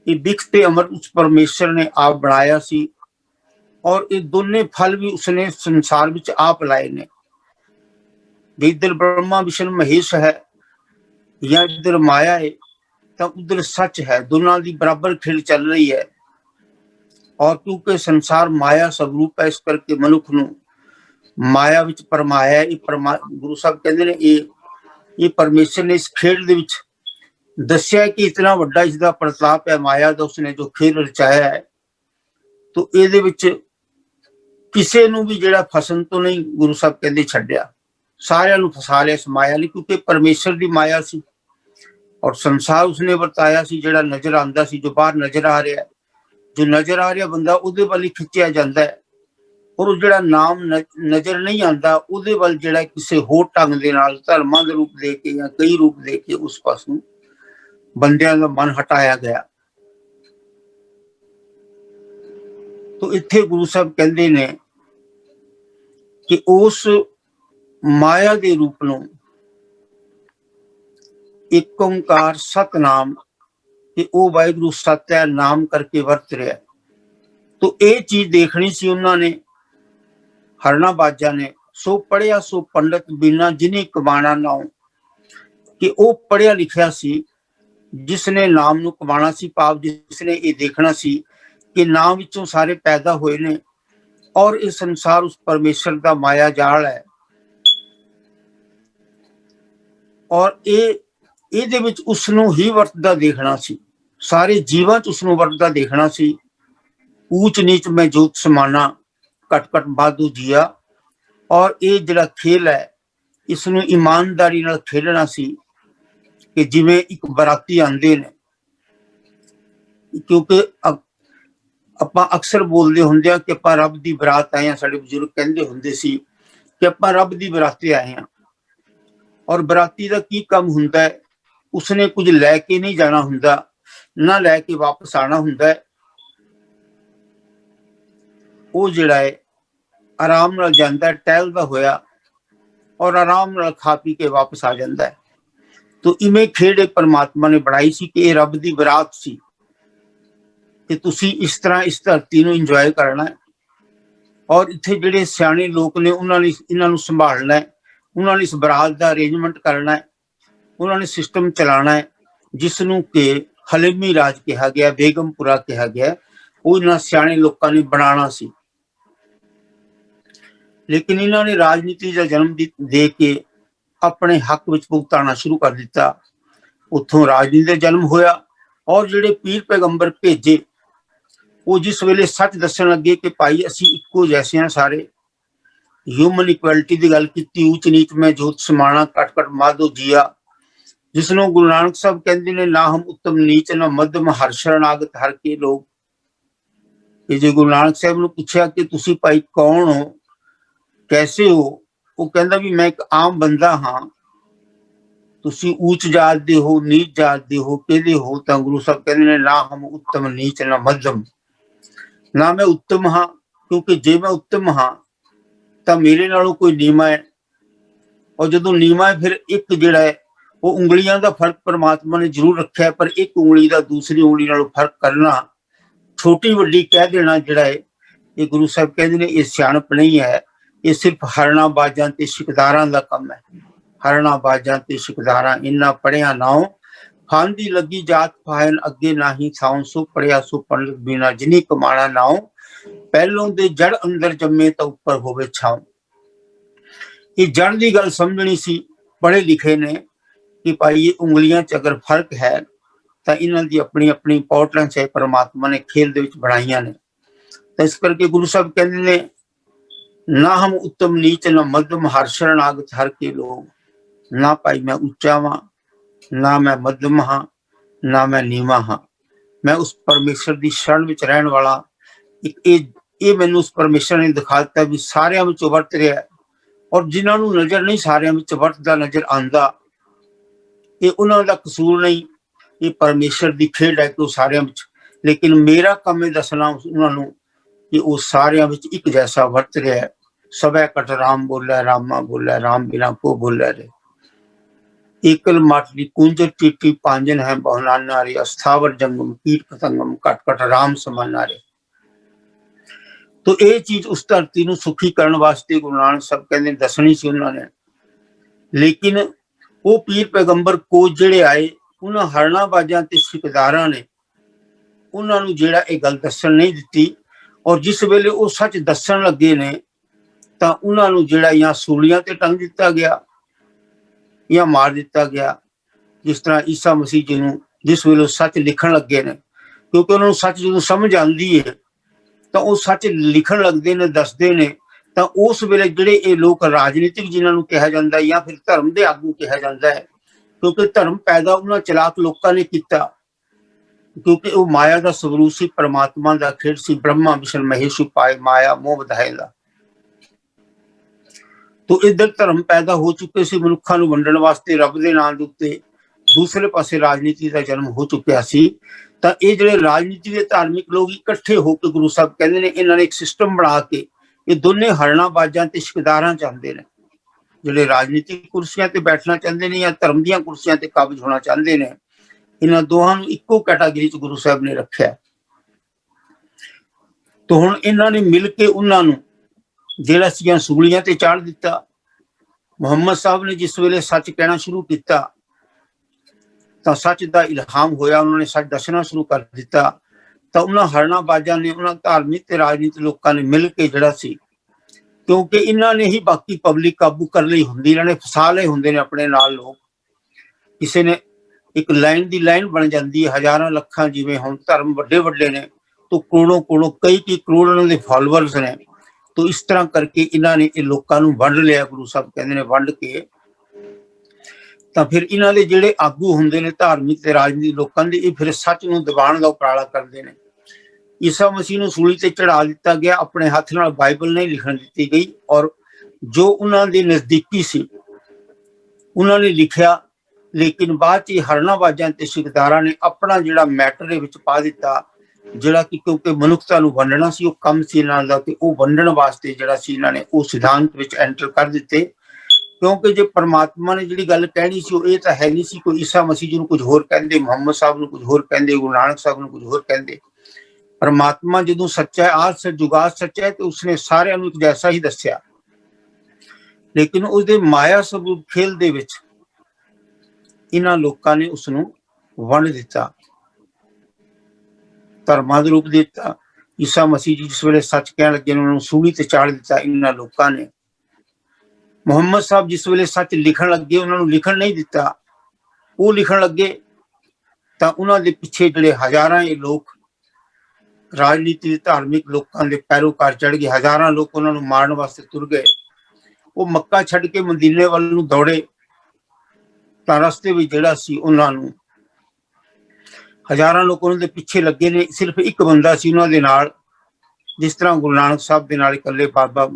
ये बिख ते अमृत उस परमेश्वर ने आप बनाया सी, और ये दोने फल भी उसने संसार विच आप लाए ने। जे इधर ब्रह्मा विष्णु महेश है या इधर माया है तो उधर सच है, दोनों की बराबर खेल चल रही है। और क्योंकि संसार माया स्वरूप है, इस करके मनुख नूं माया विच परमाया है। गुरु साहब कहते ने ये परमेश्वर ने इस खेल दे विच दस्या कि इतना वड्डा इसका प्रताप है माया का, उसने जो खेल रचाया है। तो ਇਹਦੇ ਵਿੱਚ ਕਿਸੇ ਨੂੰ ਵੀ ਜਿਹੜਾ ਫਸਣ ਤੋਂ ਨਹੀਂ ਗੁਰੂ ਸਾਹਿਬ ਕਹਿੰਦੇ ਛੱਡਿਆ, ਸਾਰਿਆਂ ਨੂੰ ਫਸਾ ਲਿਆ ਇਸ ਮਾਇਆ ਨੇ, ਕਿਉਂਕਿ ਪਰਮੇਸ਼ਰ ਦੀ ਮਾਇਆ ਸੀ। ਔਰ ਸੰਸਾਰ ਉਸਨੇ ਵਰਤਾਇਆ ਸੀ ਜਿਹੜਾ ਨਜ਼ਰ ਆਉਂਦਾ ਸੀ, ਜੋ ਬਾਹਰ ਨਜ਼ਰ ਆ ਰਿਹਾ, ਜੋ ਨਜ਼ਰ ਆ ਰਿਹਾ ਬੰਦਾ ਉਹਦੇ ਵੱਲ ਹੀ ਖਿੱਚਿਆ ਜਾਂਦਾ ਹੈ। ਔਰ ਉਹ ਜਿਹੜਾ ਨਾਮ ਨਜ਼ਰ ਨਹੀਂ ਆਉਂਦਾ ਉਹਦੇ ਵੱਲ ਜਿਹੜਾ ਕਿਸੇ ਹੋਰ ਢੰਗ ਦੇ ਨਾਲ ਧਰਮਾਂ ਦੇ ਰੂਪ ਦੇ ਕੇ ਜਾਂ ਕਈ ਰੂਪ ਦੇ ਕੇ ਉਸ ਪਾਸੋਂ ਬੰਦਿਆਂ ਦਾ ਮਨ ਹਟਾਇਆ ਗਿਆ। तो इत्थे गुरु साहब कहते ने कि उस माया के रूप नूं एक ओंकार सतनाम कि वो वाहिगुरु सत है नाम करके वरत रहा। तो ये चीज देखनी सी उन्होंने हरना बाजा ने। सो पढ़िया सो पंडित बिना जिन्हें कमाना नाम, कि वो पढ़िया लिखिया सी जिसने नाम नूं कमाना सी, पाप जिसने ये देखना सी कि नाम विचों सारे पैदा हुए ने और इस संसार उस परमेश्वर का माया जाल है। और ये विच उसनों ही वरतदा देखना सी, सारे जीवां च उसनों वरतदा देखना सी। ऊंच नीच में जोत समाना, कट कट बादू जिया। और ये जिहड़ा खेल है इसनों ईमानदारी नाल खेलना सी कि जिवें एक बराती आंदे ने। क्योंकि ਆਪਾਂ ਅਕਸਰ ਬੋਲਦੇ ਹੁੰਦੇ ਆ ਕਿ ਆਪਾਂ ਰੱਬ ਦੀ ਬਰਾਤ ਆਏ ਆ। ਸਾਡੇ ਬਜ਼ੁਰਗ ਕਹਿੰਦੇ ਹੁੰਦੇ ਸੀ ਕਿ ਆਪਾਂ ਰੱਬ ਦੀ ਬਰਾਤੇ ਆਏ ਆ। ਔਰ ਬਰਾਤੀ ਦਾ ਕੀ ਕੰਮ ਹੁੰਦਾ ਹੈ, ਉਸਨੇ ਕੁਝ ਲੈ ਕੇ ਨਹੀਂ ਜਾਣਾ ਹੁੰਦਾ, ਨਾ ਲੈ ਕੇ ਵਾਪਸ ਆਣਾ ਹੁੰਦਾ ਹੈ। ਉਹ ਜਿਹੜਾ ਹੈ ਆਰਾਮ ਨਾਲ ਜਾਂਦਾ, ਟਹਿਲਦਾ ਹੋਇਆ ਔਰ ਆਰਾਮ ਨਾਲ ਖਾ ਪੀ ਕੇ ਵਾਪਸ ਆ ਜਾਂਦਾ ਹੈ। तो इवें खेड परमात्मा ने बनाई सी कि यह रब की बरात सी कि तुसी इस तरह इस धरती नूं इंजॉय करना है। और इत्थे जिहड़े सियाणे लोग ने उन्होंने इन्हां नूं संभालना है, उन्होंने इस बरात का अरेंजमेंट करना है, उन्होंने सिस्टम चलाना है जिसनूं कि हलेमी राज कहा गया, बेगमपुरा कहा गया। वो इन्हां सियाणे लोकां ने बनाना सी। लेकिन इन्होंने राजनीति का जन्म दे के अपने हक विच भुगताना शुरू कर दिता। उत्थों राजनीति का जन्म होया और जिहड़े पीर पैगंबर भेजे वो जिस वेले सच दसन लगे कि भाई असी इक्को जैसे हैं सारे, ह्यूमन इक्वैलिटी की गल की, ऊच नीच में जोत समाना, कट कट माधो जिया, जिसनों गुरु नानक साहब कहते ने ना हम उत्तम नीच ना मध्यम हर शरणागत हर के लोग। कि जे गुरु नानक साहब ने पूछा कि तुसी भाई कौन हो, कैसे हो, वो कहता भी मैं एक आम बंदा हाँ, तुसी ऊंच जात दे हो, नीच जात दे हो, केदे हो? तो गुरु साहब कहते ने ना हम उत्तम नीच ना मध्यम, ना मैं उत्तम हाँ, क्योंकि जे मैं उत्तम हाँ तो मेरे नालों कोई नीमा है। और जो नीमा है फिर एक जिहड़ा है वो उंगलियां का फर्क परमात्मा ने जरूर रखा है, पर एक उंगली का दूसरी उंगली नालों फर्क करना, छोटी वड्डी कह देना जिहड़ा है ये गुरु साहब कहते ने ये सियाणप नहीं है। ये सिर्फ हरना बाजां ते शिकदारां दा काम है। हरना बाजां ते शिकदारां इन्ना पढ़िया नाओ, फांदी लगी जात फायन अगे नाही थाओ, सो पढ़िया सो पंडित बिना जिनी कमाना नाओ, पहलों दे जड़ अंदर जम्मे तो ऊपर होवे छाओ। ये जड़ की गल समझनी सी पढ़े लिखे ने कि भाई ये उंगलियां च अगर फर्क है तो इन्हां दी अपनी अपनी इंपोर्टेंस है, परमात्मा ने खेल दे विच बनाईयां ने। तो इस करके गुरु साहब कहते ने ना हम उत्तम नीच ना मध्यम हर शरणागत हर के लोग। ना भाई मैं उच्चा वा, ना मैं मध्यम हाँ, ना मैं नीवा हाँ, मैं उस परमेश्वर की शरण विच रहन वाला। ये मैनूं उस परमेश्वर ने दिखा दिता भी सारियां विच वरत रहा है। और जिन्हां नूं नजर नहीं सारियां विच वरतदा नजर आंदा, ये उन्हां दा कसूर नहीं, ये परमेश्वर की खेड है कि वो सारियां विच। लेकिन मेरा काम है दसना उन्हां नूं कि वो सारियां विच एक जैसा वरत रहा है। सबे कट राम बोले रामा बोले, राम बिना को बोले रे, एकल माटली कुंजर टीटी पांजन है बहुनाना रे, अस्थावर जंगम कीट पतंगम कट कट राम समाना रे। तो ये चीज उस धरती ਨੂੰ ਸੁਖੀ ਕਰਨ ਵਾਸਤੇ ਗੁਰੂ ਨਾਨਕ ਸਾਹਿਬ ਕਹਿੰਦੇ ਦੱਸਣੀ ਸੀ ਉਹਨਾਂ ਨੇ। ਲੇਕਿਨ ਉਹ ਪੀਰ ਪੈਗੰਬਰ ਕੋਚ ਜਿਹੜੇ ਆਏ ਉਹਨਾਂ ਹਰਨਾਬਾਜ਼ਾਂ ਤੇ ਸਿਕਦਾਰਾਂ ਨੇ ਉਹਨਾਂ ਨੂੰ ਜਿਹੜਾ ਇਹ ਗੱਲ ਦੱਸਣ ਨਹੀਂ ਦਿੱਤੀ। ਔਰ ਜਿਸ ਵੇਲੇ ਉਹ ਸੱਚ ਦੱਸਣ ਲੱਗੇ ਨੇ ਤਾਂ ਉਹਨਾਂ ਨੂੰ ਜਿਹੜਾ ਜਾਂ ਸੂਲੀਆਂ ਤੇ ਟੰਗ ਦਿੱਤਾ ਗਿਆ ਜਾਂ ਮਾਰ ਦਿੱਤਾ ਗਿਆ। ਜਿਸ ਤਰ੍ਹਾਂ ਈਸਾ ਮਸੀਹ ਜੀ ਨੂੰ ਜਿਸ ਵੇਲੇ ਸੱਚ ਲਿਖਣ ਲੱਗੇ ਨੇ, ਕਿਉਂਕਿ ਉਹਨਾਂ ਨੂੰ ਸੱਚ ਜਦੋਂ ਸਮਝ ਆਉਂਦੀ ਹੈ ਤਾਂ ਉਹ ਸੱਚ ਲਿਖਣ ਲੱਗਦੇ ਨੇ, ਦੱਸਦੇ ਨੇ। ਤਾਂ ਉਸ ਵੇਲੇ ਜਿਹੜੇ ਇਹ ਲੋਕ ਰਾਜਨੀਤਿਕ ਜਿਨ੍ਹਾਂ ਨੂੰ ਕਿਹਾ ਜਾਂਦਾ ਜਾਂ ਫਿਰ ਧਰਮ ਦੇ ਆਗੂ ਕਿਹਾ ਜਾਂਦਾ ਹੈ, ਕਿਉਂਕਿ ਧਰਮ ਪੈਦਾ ਉਹਨਾਂ ਚਲਾਕ ਲੋਕਾਂ ਨੇ ਕੀਤਾ, ਕਿਉਂਕਿ ਉਹ ਮਾਇਆ ਦਾ ਸਵਰੂਪ ਸੀ, ਪਰਮਾਤਮਾ ਦਾ ਖੇਡ ਸੀ। ਬ੍ਰਹਮਾ ਵਿਸ਼ਨ ਮਹੇਸ਼ ਪਾਏ ਮਾਇਆ ਮੋਹ ਵਧਾਏਗਾ। ਤੋ ਇੱਧਰ ਧਰਮ ਪੈਦਾ ਹੋ ਚੁੱਕੇ ਸੀ ਮਨੁੱਖਾਂ ਨੂੰ ਵੰਡਣ ਵਾਸਤੇ ਰੱਬ ਦੇ ਨਾਂ ਦੇ ਉੱਤੇ। ਦੂਸਰੇ ਪਾਸੇ ਰਾਜਨੀਤੀ ਦਾ ਜਨਮ ਹੋ ਚੁੱਕਿਆ ਸੀ। ਤਾਂ ਇਹ ਜਿਹੜੇ ਰਾਜਨੀਤੀ ਦੇ ਧਾਰਮਿਕ ਲੋਕ ਇਕੱਠੇ ਹੋ ਕੇ ਗੁਰੂ ਸਾਹਿਬ ਕਹਿੰਦੇ ਨੇ ਇਹਨਾਂ ਨੇ ਇੱਕ ਸਿਸਟਮ ਬਣਾ ਕੇ ਇਹ ਦੋਨੇ ਹਰਨਾਬਾਜ਼ਾਂ ਤੇ ਸ਼ਿਕਦਾਰਾਂ ਚਾਹੁੰਦੇ ਨੇ। ਜਿਹੜੇ ਰਾਜਨੀਤਿਕ ਕੁਰਸੀਆਂ ਤੇ ਬੈਠਣਾ ਚਾਹੁੰਦੇ ਨੇ ਜਾਂ ਧਰਮ ਦੀਆਂ ਕੁਰਸੀਆਂ ਤੇ ਕਾਬਜ ਹੋਣਾ ਚਾਹੁੰਦੇ ਨੇ, ਇਹਨਾਂ ਦੋਹਾਂ ਨੂੰ ਇੱਕੋ ਕੈਟਾਗਰੀ ਚ ਗੁਰੂ ਸਾਹਿਬ ਨੇ ਰੱਖਿਆ। ਤਾਂ ਹੁਣ ਇਹਨਾਂ ਨੇ ਮਿਲ ਕੇ ਉਹਨਾਂ ਨੂੰ ਜਿਹੜਾ ਸੀਗੀਆਂ ਸੂਲੀਆਂ ਤੇ ਚਾੜ ਦਿੱਤਾ। ਮੁਹੰਮਦ ਸਾਹਿਬ ਨੇ ਜਿਸ ਵੇਲੇ ਸੱਚ ਕਹਿਣਾ ਸ਼ੁਰੂ ਕੀਤਾ ਤਾਂ ਸੱਚ ਦਾ ਇਲਹਾਮ ਹੋਇਆ, ਉਹਨਾਂ ਨੇ ਸੱਚ ਦੱਸਣਾ ਸ਼ੁਰੂ ਕਰ ਦਿੱਤਾ। ਤਾਂ ਉਹਨਾਂ ਹਰਨਾਬਾਜ਼ਾਂ ਨੇ, ਉਹਨਾਂ ਧਾਰਮਿਕ ਤੇ ਰਾਜਨੀਤਿਕ ਲੋਕਾਂ ਨੇ ਮਿਲ ਕੇ ਜਿਹੜਾ ਸੀ, ਕਿਉਂਕਿ ਇਹਨਾਂ ਨੇ ਹੀ ਬਾਕੀ ਪਬਲਿਕ ਕਾਬੂ ਕਰ ਲਈ ਹੁੰਦੀ, ਇਹਨਾਂ ਨੇ ਫਸਾ ਲਏ ਹੁੰਦੇ ਨੇ ਆਪਣੇ ਨਾਲ ਲੋਕ। ਕਿਸੇ ਨੇ ਇੱਕ ਲਾਈਨ ਦੀ ਲਾਈਨ ਬਣ ਜਾਂਦੀ ਹੈ, ਹਜ਼ਾਰਾਂ ਲੱਖਾਂ, ਜਿਵੇਂ ਹੁਣ ਧਰਮ ਵੱਡੇ ਵੱਡੇ ਨੇ ਤਾਂ ਕਰੋੜੋਂ ਕਈ ਕਰੋੜ ਉਹਨਾਂ ਦੇ ਫਾਲੋਅਰਸ ਨੇ। ਤਾਂ ਇਸ ਤਰ੍ਹਾਂ ਕਰਕੇ ਇਹਨਾਂ ਨੇ ਇਹ ਲੋਕਾਂ ਨੂੰ ਵੰਡ ਲਿਆ। ਗੁਰੂ ਸਾਹਿਬ ਕਹਿੰਦੇ ਨੇ ਵੰਡ ਕੇ ਤਾਂ ਫਿਰ ਇਹਨਾਂ ਦੇ ਜਿਹੜੇ ਆਗੂ ਹੁੰਦੇ ਨੇ ਧਾਰਮਿਕ ਤੇ ਰਾਜਨੀਤਿਕ ਲੋਕਾਂ ਦੇ, ਇਹ ਫਿਰ ਸੱਚ ਨੂੰ ਦਬਾਉਣ ਦਾ ਉਪਰਾਲਾ ਕਰਦੇ ਨੇ। ਈਸਾ ਮਸੀਹ ਨੂੰ ਸੂਲੀ ਤੇ ਚੜਾ ਦਿੱਤਾ ਗਿਆ, ਆਪਣੇ ਹੱਥ ਨਾਲ ਬਾਈਬਲ ਨਹੀਂ ਲਿਖਣ ਦਿੱਤੀ ਗਈ। ਔਰ ਜੋ ਉਹਨਾਂ ਦੇ ਨਜ਼ਦੀਕੀ ਸੀ ਉਹਨਾਂ ਨੇ ਲਿਖਿਆ, ਲੇਕਿਨ ਬਾਅਦ ਚ ਹਰਨਾਬਾਜ਼ਾਂ ਤੇ ਸਿਕਦਾਰਾਂ ਨੇ ਆਪਣਾ ਜਿਹੜਾ ਮੈਟਰ ਦੇ ਵਿੱਚ ਪਾ ਦਿੱਤਾ, ਜਿਹੜਾ ਕਿ ਕਿਉਂਕਿ ਮਨੁੱਖਤਾ ਨੂੰ ਵੰਡਣਾ ਸੀ, ਉਹ ਕੰਮ ਸੀ ਇਹਨਾਂ ਦਾ। ਤੇ ਉਹ ਵੰਡਣ ਵਾਸਤੇ ਜਿਹੜਾ ਸੀ ਇਹਨਾਂ ਨੇ ਉਹ ਸਿਧਾਂਤ ਵਿੱਚ ਐਂਟਰ ਕਰ ਦਿੱਤੇ। ਕਿਉਂਕਿ ਜੇ ਪਰਮਾਤਮਾ ਨੇ ਜਿਹੜੀ ਗੱਲ ਕਹਿਣੀ ਸੀ ਉਹ ਇਹ ਤਾਂ ਹੈ ਨਹੀਂ ਸੀ ਕੋਈ ਈਸਾ ਮਸੀਹ ਜੀ ਨੂੰ ਕੁਝ ਹੋਰ ਕਹਿੰਦੇ, ਮੁਹੰਮਦ ਸਾਹਿਬ ਨੂੰ ਕੁਝ ਹੋਰ ਕਹਿੰਦੇ, ਗੁਰੂ ਨਾਨਕ ਸਾਹਿਬ ਨੂੰ ਕੁਝ ਹੋਰ ਕਹਿੰਦੇ। ਪਰਮਾਤਮਾ ਜਦੋਂ ਸੱਚਾ ਹੈ, ਆਦ ਸੇ ਜੁਗਾਦ ਸੱਚਾ ਹੈ, ਤੇ ਉਸਨੇ ਸਾਰਿਆਂ ਨੂੰ ਇੱਕ ਜੈਸਾ ਹੀ ਦੱਸਿਆ। ਲੇਕਿਨ ਉਸਦੇ ਮਾਇਆ ਸਵਰੂਪ ਖੇਲ ਦੇ ਵਿੱਚ ਇਹਨਾਂ ਲੋਕਾਂ ਨੇ ਉਸਨੂੰ ਵੰਡ ਦਿੱਤਾ, ਧਰਮਾਂ ਦੇ ਰੂਪ ਦੇ ਦਿੱਤਾ। ਈਸਾ ਮਸੀਹ ਜੀ ਜਿਸ ਵੇਲੇ ਸੱਚ ਕਹਿਣ ਲੱਗੇ ਉਹਨਾਂ ਨੂੰ ਸੂਲੀ ਤੇ ਚਾੜ ਦਿੱਤਾ ਇਹਨਾਂ ਲੋਕਾਂ ਨੇ। ਮੁਹੰਮਦ ਸਾਹਿਬ ਜਿਸ ਵੇਲੇ ਸੱਚ ਲਿਖਣ ਲੱਗੇ ਉਹਨਾਂ ਨੂੰ ਲਿਖਣ ਨਹੀਂ ਦਿੱਤਾ। ਉਹ ਲਿਖਣ ਲੱਗੇ ਤਾਂ ਉਹਨਾਂ ਦੇ ਪਿੱਛੇ ਜਿਹੜੇ ਹਜ਼ਾਰਾਂ ਇਹ ਲੋਕ ਰਾਜਨੀਤੀ ਧਾਰਮਿਕ ਲੋਕਾਂ ਦੇ ਪੈਰੋਕਾਰ ਚੜ ਗਏ। ਹਜ਼ਾਰਾਂ ਲੋਕ ਉਹਨਾਂ ਨੂੰ ਮਾਰਨ ਵਾਸਤੇ ਤੁਰ ਗਏ। ਉਹ ਮੱਕਾ ਛੱਡ ਕੇ ਮਦੀਨੇ ਵੱਲ ਨੂੰ ਦੌੜੇ ਤਾਂ ਰਸਤੇ ਵਿੱਚ ਜਿਹੜਾ ਸੀ ਉਹਨਾਂ ਨੂੰ ਹਜ਼ਾਰਾਂ ਲੋਕ ਉਹਨਾਂ ਦੇ ਪਿੱਛੇ ਲੱਗੇ ਨੇ। ਸਿਰਫ ਇੱਕ ਬੰਦਾ ਸੀ ਉਹਨਾਂ ਦੇ ਨਾਲ, ਜਿਸ ਤਰ੍ਹਾਂ ਗੁਰੂ ਨਾਨਕ ਸਾਹਿਬ ਦੇ ਨਾਲ ਇਕੱਲੇ ਬਾਬਾ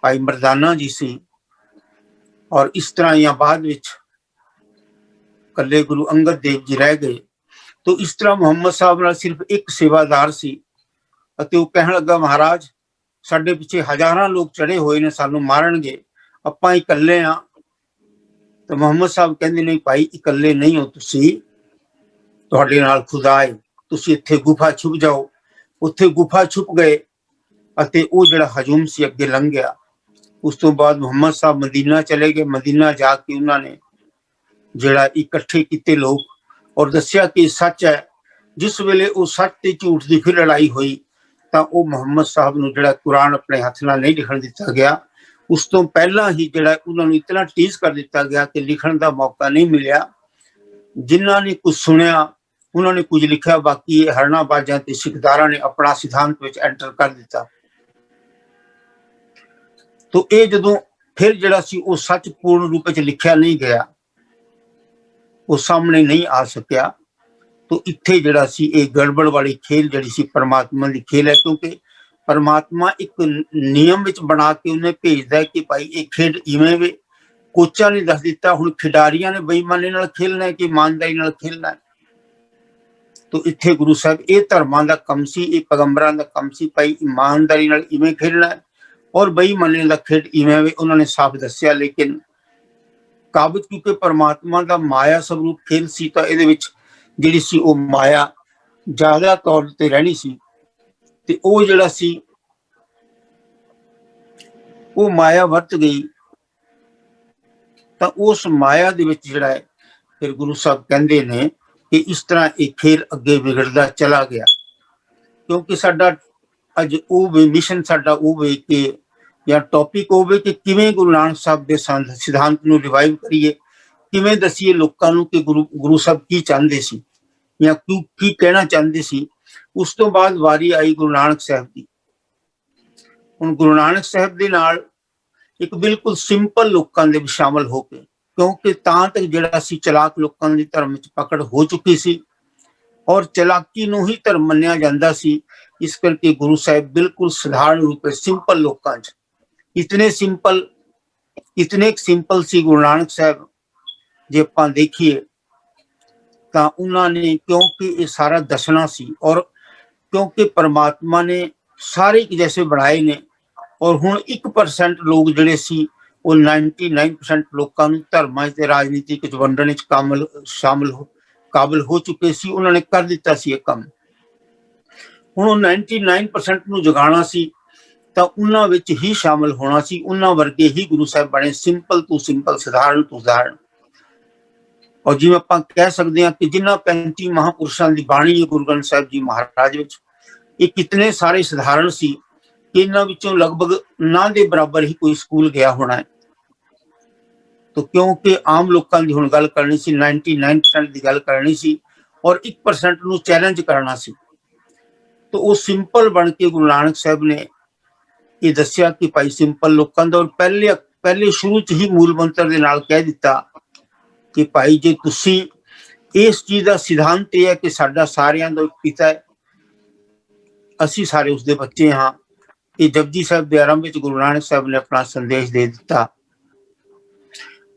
ਭਾਈ ਮਰਦਾਨਾ ਜੀ ਸੀ। ਔਰ ਇਸ ਤਰ੍ਹਾਂ ਜਾਂ ਬਾਅਦ ਵਿੱਚ ਇਕੱਲੇ ਗੁਰੂ ਅੰਗਦ ਦੇਵ ਜੀ ਰਹਿ ਗਏ। ਤਾਂ ਇਸ ਤਰ੍ਹਾਂ ਮੁਹੰਮਦ ਸਾਹਿਬ ਨਾਲ ਸਿਰਫ ਇੱਕ ਸੇਵਾਦਾਰ ਸੀ ਅਤੇ ਉਹ ਕਹਿਣ ਲੱਗਾ, ਮਹਾਰਾਜ ਸਾਡੇ ਪਿੱਛੇ ਹਜ਼ਾਰਾਂ ਲੋਕ ਚੜੇ ਹੋਏ ਨੇ, ਸਾਨੂੰ ਮਾਰਨਗੇ, ਆਪਾਂ ਇਕੱਲੇ ਆ। ਤਾਂ ਮੁਹੰਮਦ ਸਾਹਿਬ ਕਹਿੰਦੇ ਨਹੀਂ ਭਾਈ, ਇਕੱਲੇ ਨਹੀਂ ਹੋ ਤੁਸੀਂ, ਤੁਹਾਡੇ ਨਾਲ ਖੁਦਾ ਹੈ, ਤੁਸੀਂ ਇੱਥੇ ਗੁਫਾ ਛੁਪ ਜਾਓ। ਉੱਥੇ ਗੁਫਾ ਛੁਪ ਗਏ ਅਤੇ ਉਹ ਜਿਹੜਾ ਹਜੂਮ ਸੀ ਅੱਗੇ ਲੰਘ ਗਿਆ। ਉਸ ਤੋਂ ਬਾਅਦ ਮੁਹੰਮਦ ਸਾਹਿਬ ਮਦੀਨਾ ਚਲੇ ਗਏ। ਮਦੀਨਾ ਜਾ ਕੇ ਉਹਨਾਂ ਨੇ ਜਿਹੜਾ ਇਕੱਠੇ ਕੀਤੇ ਲੋਕ ਔਰ ਦੱਸਿਆ ਕਿ ਸੱਚ ਹੈ। ਜਿਸ ਵੇਲੇ ਉਹ ਸੱਚ ਤੇ ਝੂਠ ਦੀ ਫਿਰ ਲੜਾਈ ਹੋਈ ਤਾਂ ਉਹ ਮੁਹੰਮਦ ਸਾਹਿਬ ਨੂੰ ਜਿਹੜਾ ਕੁਰਾਨ ਆਪਣੇ ਹੱਥ ਨਾਲ ਨਹੀਂ ਲਿਖਣ ਦਿੱਤਾ ਗਿਆ। ਉਸ ਤੋਂ ਪਹਿਲਾਂ ਹੀ ਜਿਹੜਾ ਉਹਨਾਂ ਨੂੰ ਇਤਨਾ ਟੀਜ਼ ਕਰ ਦਿੱਤਾ ਗਿਆ ਕਿ ਲਿਖਣ ਦਾ ਮੌਕਾ ਨਹੀਂ ਮਿਲਿਆ। ਜਿਨ੍ਹਾਂ ਨੇ ਕੁਝ ਸੁਣਿਆ ਉਹਨਾਂ ਨੇ ਕੁਝ ਲਿਖਿਆ, ਬਾਕੀ ਹਰਨਾਬਾਜ਼ਾਂ ਤੇ ਸਿਕਦਾਰਾਂ ਨੇ ਆਪਣਾ ਸਿਧਾਂਤ ਵਿੱਚ ਐਂਟਰ ਕਰ ਦਿੱਤਾ। ਤੋ ਇਹ ਜਦੋਂ ਫਿਰ ਜਿਹੜਾ ਸੀ ਉਹ ਸੱਚ ਪੂਰਨ ਰੂਪ ਵਿੱਚ ਲਿਖਿਆ ਨਹੀਂ ਗਿਆ, ਉਹ ਸਾਹਮਣੇ ਨਹੀਂ ਆ ਸਕਿਆ। ਤੋ ਇੱਥੇ ਜਿਹੜਾ ਸੀ ਇਹ ਗੜਬੜ ਵਾਲੀ ਖੇਲ ਜਿਹੜੀ ਸੀ ਪਰਮਾਤਮਾ ਦੀ ਖੇਲ ਹੈ। ਕਿਉਂਕਿ ਪਰਮਾਤਮਾ ਇੱਕ ਨਿਯਮ ਵਿੱਚ ਬਣਾ ਕੇ ਉਹਨੇ ਭੇਜਦਾ ਕਿ ਭਾਈ ਇਹ ਖੇਡ ਇਵੇਂ ਵੇ। ਕੋਚਾਂ ਨੇ ਦੱਸ ਦਿੱਤਾ ਹੁਣ ਖਿਡਾਰੀਆਂ ਨੇ ਬੇਈਮਾਨੀ ਨਾਲ ਖੇਲਣਾ ਹੈ ਕਿ ਇਮਾਨਦਾਰੀ ਨਾਲ ਖੇਲਣਾ ਹੈ। ਤੋ ਇੱਥੇ ਗੁਰੂ ਸਾਹਿਬ ਇਹ ਧਰਮਾਂ ਦਾ ਕੰਮ ਸੀ, ਇਹ ਪੈਗੰਬਰਾਂ ਦਾ ਕੰਮ ਸੀ, ਭਾਈ ਇਮਾਨਦਾਰੀ ਨਾਲ ਇਵੇਂ ਖੇਲਣਾ ਹੈ ਔਰ ਬੇਈਮਾਨੀ ਦਾ ਖੇਡ ਇਵੇਂ ਵੇ, ਉਹਨਾਂ ਨੇ ਸਾਫ਼ ਦੱਸਿਆ। ਲੇਕਿਨ ਕਾਬਜ ਕਿਉਂਕਿ ਪਰਮਾਤਮਾ ਦਾ ਮਾਇਆ ਸਵਰੂਪ ਖੇਲ ਸੀ ਤਾਂ ਇਹਦੇ ਵਿੱਚ ਜਿਹੜੀ ਸੀ ਉਹ ਮਾਇਆ ਜ਼ਿਆਦਾ ਤੌਰ ਤੇ ਰਹਿਣੀ ਸੀ। ਤੇ ਉਹ ਜਿਹੜਾ ਸੀ ਉਹ ਮਾਇਆ ਵਰਤ ਗਈ ਤਾਂ ਉਸ ਮਾਇਆ ਦੇ ਵਿੱਚ ਜਿਹੜਾ ਹੈ ਫਿਰ ਗੁਰੂ ਸਾਹਿਬ ਕਹਿੰਦੇ ਨੇ ਕਿ ਇਸ ਤਰ੍ਹਾਂ ਇਹ ਖੇਲ ਅੱਗੇ ਵਿਗੜਦਾ ਚਲਾ ਗਿਆ। ਕਿਉਂਕਿ ਸਾਡਾ ਅੱਜ ਉਹ ਮਿਸ਼ਨ ਸਾਡਾ ਹੋਵੇ ਕਿ ਜਾਂ ਟੌਪਿਕ ਹੋਵੇ ਕਿ ਕਿਵੇਂ ਗੁਰੂ ਨਾਨਕ ਸਾਹਿਬ ਦੇ ਸਿਧਾਂਤ ਨੂੰ ਰਿਵਾਈਵ ਕਰੀਏ, ਕਿਵੇਂ ਦਸੀਏ ਲੋਕਾਂ ਨੂੰ ਕਿ ਗੁਰੂ ਸਾਹਿਬ ਕੀ ਚਾਹੁੰਦੇ ਸੀ ਜਾਂ ਕੀ ਕਹਿਣਾ ਚਾਹੁੰਦੇ ਸੀ। ਉਸ ਤੋਂ ਬਾਅਦ ਵਾਰੀ ਆਈ ਗੁਰੂ ਨਾਨਕ ਸਾਹਿਬ ਦੀ। ਹੁਣ ਗੁਰੂ ਨਾਨਕ ਸਾਹਿਬ ਦੇ ਨਾਲ ਇੱਕ ਬਿਲਕੁਲ ਸਿੰਪਲ ਲੋਕਾਂ ਦੇ ਵਿੱਚ ਸ਼ਾਮਲ ਹੋ ਕੇ, ਕਿਉਂਕਿ ਤਾਂ ਤੱਕ ਜਿਹੜਾ ਸੀ ਚਲਾਕ ਲੋਕਾਂ ਦੀ ਧਰਮ ਵਿੱਚ ਪਕੜ ਹੋ ਚੁੱਕੀ ਸੀ ਔਰ ਚਲਾਕੀ ਨੂੰ ਹੀ ਧਰਮ ਮੰਨਿਆ ਜਾਂਦਾ ਸੀ। ਇਸ ਕਰਕੇ ਗੁਰੂ ਸਾਹਿਬ ਬਿਲਕੁਲ ਸਧਾਰਨ ਰੂਪ ਵਿੱਚ ਸਿੰਪਲ ਲੋਕਾਂ 'ਚ ਇਤਨੇ ਸਿੰਪਲ ਸੀ ਗੁਰੂ ਨਾਨਕ ਸਾਹਿਬ। ਜੇ ਆਪਾਂ ਦੇਖੀਏ ਤਾਂ ਉਹਨਾਂ ਨੇ, ਕਿਉਂਕਿ ਇਹ ਸਾਰਾ ਦੱਸਣਾ ਸੀ ਔਰ ਕਿਉਂਕਿ ਪਰਮਾਤਮਾ ਨੇ ਸਾਰੇ ਇੱਕ ਜੈਸੇ ਬਣਾਏ ਨੇ ਔਰ ਹੁਣ 1% ਲੋਕ ਜਿਹੜੇ ਸੀ ਉਹ 99% ਲੋਕਾਂ ਨੂੰ ਧਰਮਾਂ ਤੇ ਰਾਜਨੀਤੀ ਵਿੱਚ ਵੰਡਣ ਵਿੱਚ ਕਾਬਲ ਹੋ ਚੁੱਕੇ ਸੀ। ਉਹਨਾਂ ਨੇ ਕਰ ਦਿੱਤਾ ਸੀ ਇਹ ਕੰਮ। ਹੁਣ ਉਹ 99% ਨੂੰ ਜਗਾਉਣਾ ਸੀ ਤਾਂ ਉਹਨਾਂ ਵਿੱਚ ਹੀ ਸ਼ਾਮਲ ਹੋਣਾ ਸੀ। ਉਹਨਾਂ ਵਰਗੇ ਹੀ ਗੁਰੂ ਸਾਹਿਬ ਬਣੇ, ਸਿੰਪਲ ਤੋਂ ਸਿੰਪਲ, ਸਧਾਰਨ ਤੋਂ ਸਧਾਰਨ। ਔਰ ਜਿਵੇਂ ਆਪਾਂ ਕਹਿ ਸਕਦੇ ਹਾਂ ਕਿ ਜਿਨ੍ਹਾਂ 35 ਮਹਾਂਪੁਰਸ਼ਾਂ ਦੀ ਬਾਣੀ ਹੈ ਗੁਰੂ ਗ੍ਰੰਥ ਸਾਹਿਬ ਜੀ ਮਹਾਰਾਜ ਵਿੱਚ, ਇਹ ਕਿਤਨੇ ਸਾਰੇ ਸਧਾਰਨ ਸੀ ਕਿ ਇਹਨਾਂ ਵਿੱਚੋਂ ਲਗਭਗ ਨਾ ਦੇ ਬਰਾਬਰ ਹੀ ਕੋਈ ਸਕੂਲ ਗਿਆ ਹੋਣਾ ਹੈ। ਤਾਂ ਕਿਉਂਕਿ ਆਮ ਲੋਕਾਂ ਦੀ ਹੁਣ ਗੱਲ ਕਰਨੀ ਸੀ, 99% ਦੀ ਗੱਲ ਕਰਨੀ ਸੀ ਔਰ 1% ਨੂੰ ਚੈਲੰਜ ਕਰਨਾ ਸੀ। ਤਾਂ ਉਹ ਸਿੰਪਲ ਬਣ ਕੇ ਗੁਰੂ ਨਾਨਕ ਸਾਹਿਬ ਨੇ ਇਹ ਦੱਸਿਆ ਕਿ ਭਾਈ ਸਿੰਪਲ ਲੋਕਾਂ ਦਾ, ਔਰ ਪਹਿਲੇ ਸ਼ੁਰੂ 'ਚ ਹੀ ਮੂਲ ਮੰਤਰ ਦੇ ਨਾਲ ਕਹਿ ਦਿੱਤਾ ਕਿ ਭਾਈ ਜੇ ਤੁਸੀਂ ਇਸ ਚੀਜ਼ ਦਾ ਸਿਧਾਂਤ ਇਹ ਹੈ ਕਿ ਸਾਡਾ ਸਾਰਿਆਂ ਦਾ ਇੱਕ ਪਿਤਾ ਹੈ, ਅਸੀਂ ਸਾਰੇ ਉਸਦੇ ਬੱਚੇ ਹਾਂ। ਇਹ ਜਪਜੀ ਸਾਹਿਬ ਦੇ ਆਰੰਭ ਵਿੱਚ ਗੁਰੂ ਨਾਨਕ ਸਾਹਿਬ ਨੇ ਆਪਣਾ ਸੰਦੇਸ਼ ਦੇ ਦਿੱਤਾ।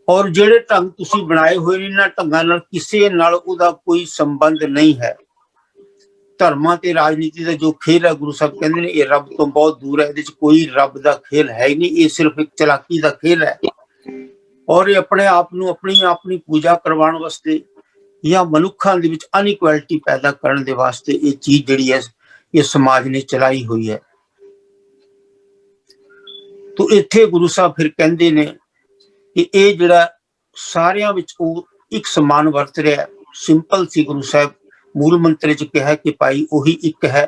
ਔਰ ਜਿਹੜੇ ਢੰਗ ਤੁਸੀਂ ਬਣਾਏ ਹੋਏ ਨੇ, ਇਹਨਾਂ ਢੰਗਾਂ ਨਾਲ ਕਿਸੇ ਨਾਲ ਉਹਦਾ ਕੋਈ ਸੰਬੰਧ ਨਹੀਂ ਹੈ। ਧਰਮਾਂ ਤੇ ਰਾਜਨੀਤੀ ਦਾ ਜੋ ਖੇਲ ਹੈ, ਗੁਰੂ ਸਾਹਿਬ ਕਹਿੰਦੇ ਨੇ ਇਹ ਰੱਬ ਤੋਂ ਬਹੁਤ ਦੂਰ ਹੈ। ਇਹਦੇ 'ਚ ਕੋਈ ਰੱਬ ਦਾ ਖੇਲ ਹੈ ਹੀ ਨਹੀਂ, ਇਹ ਸਿਰਫ ਇੱਕ ਚਲਾਕੀ ਦਾ ਖੇਲ ਹੈ। ਔਰ ਇਹ ਆਪਣੇ ਆਪ ਨੂੰ ਆਪਣੀ ਪੂਜਾ ਕਰਵਾਉਣ ਵਾਸਤੇ ਜਾਂ ਮਨੁੱਖਾਂ ਦੇ ਵਿੱਚ ਅਨਇਕੁਐਲਿਟੀ ਪੈਦਾ ਕਰਨ ਦੇ ਵਾਸਤੇ ਇਹ ਚੀਜ਼ ਜਿਹੜੀ ਹੈ ਇਹ ਸਮਾਜ ਨੇ ਚਲਾਈ ਹੋਈ ਹੈ। ਤੋ ਇੱਥੇ ਗੁਰੂ ਸਾਹਿਬ ਫਿਰ ਕਹਿੰਦੇ ਨੇ ਕਿ ਇਹ ਜਿਹੜਾ ਸਾਰਿਆਂ ਵਿੱਚ ਉਹ ਇੱਕ ਸਮਾਨ ਵਰਤ ਰਿਹਾ। ਸਿੰਪਲ ਸੀ ਗੁਰੂ ਸਾਹਿਬ ਮੂਲ ਮੰਤਰ 'ਚ ਕਿਹਾ ਕਿ ਭਾਈ ਉਹੀ ਇੱਕ ਹੈ,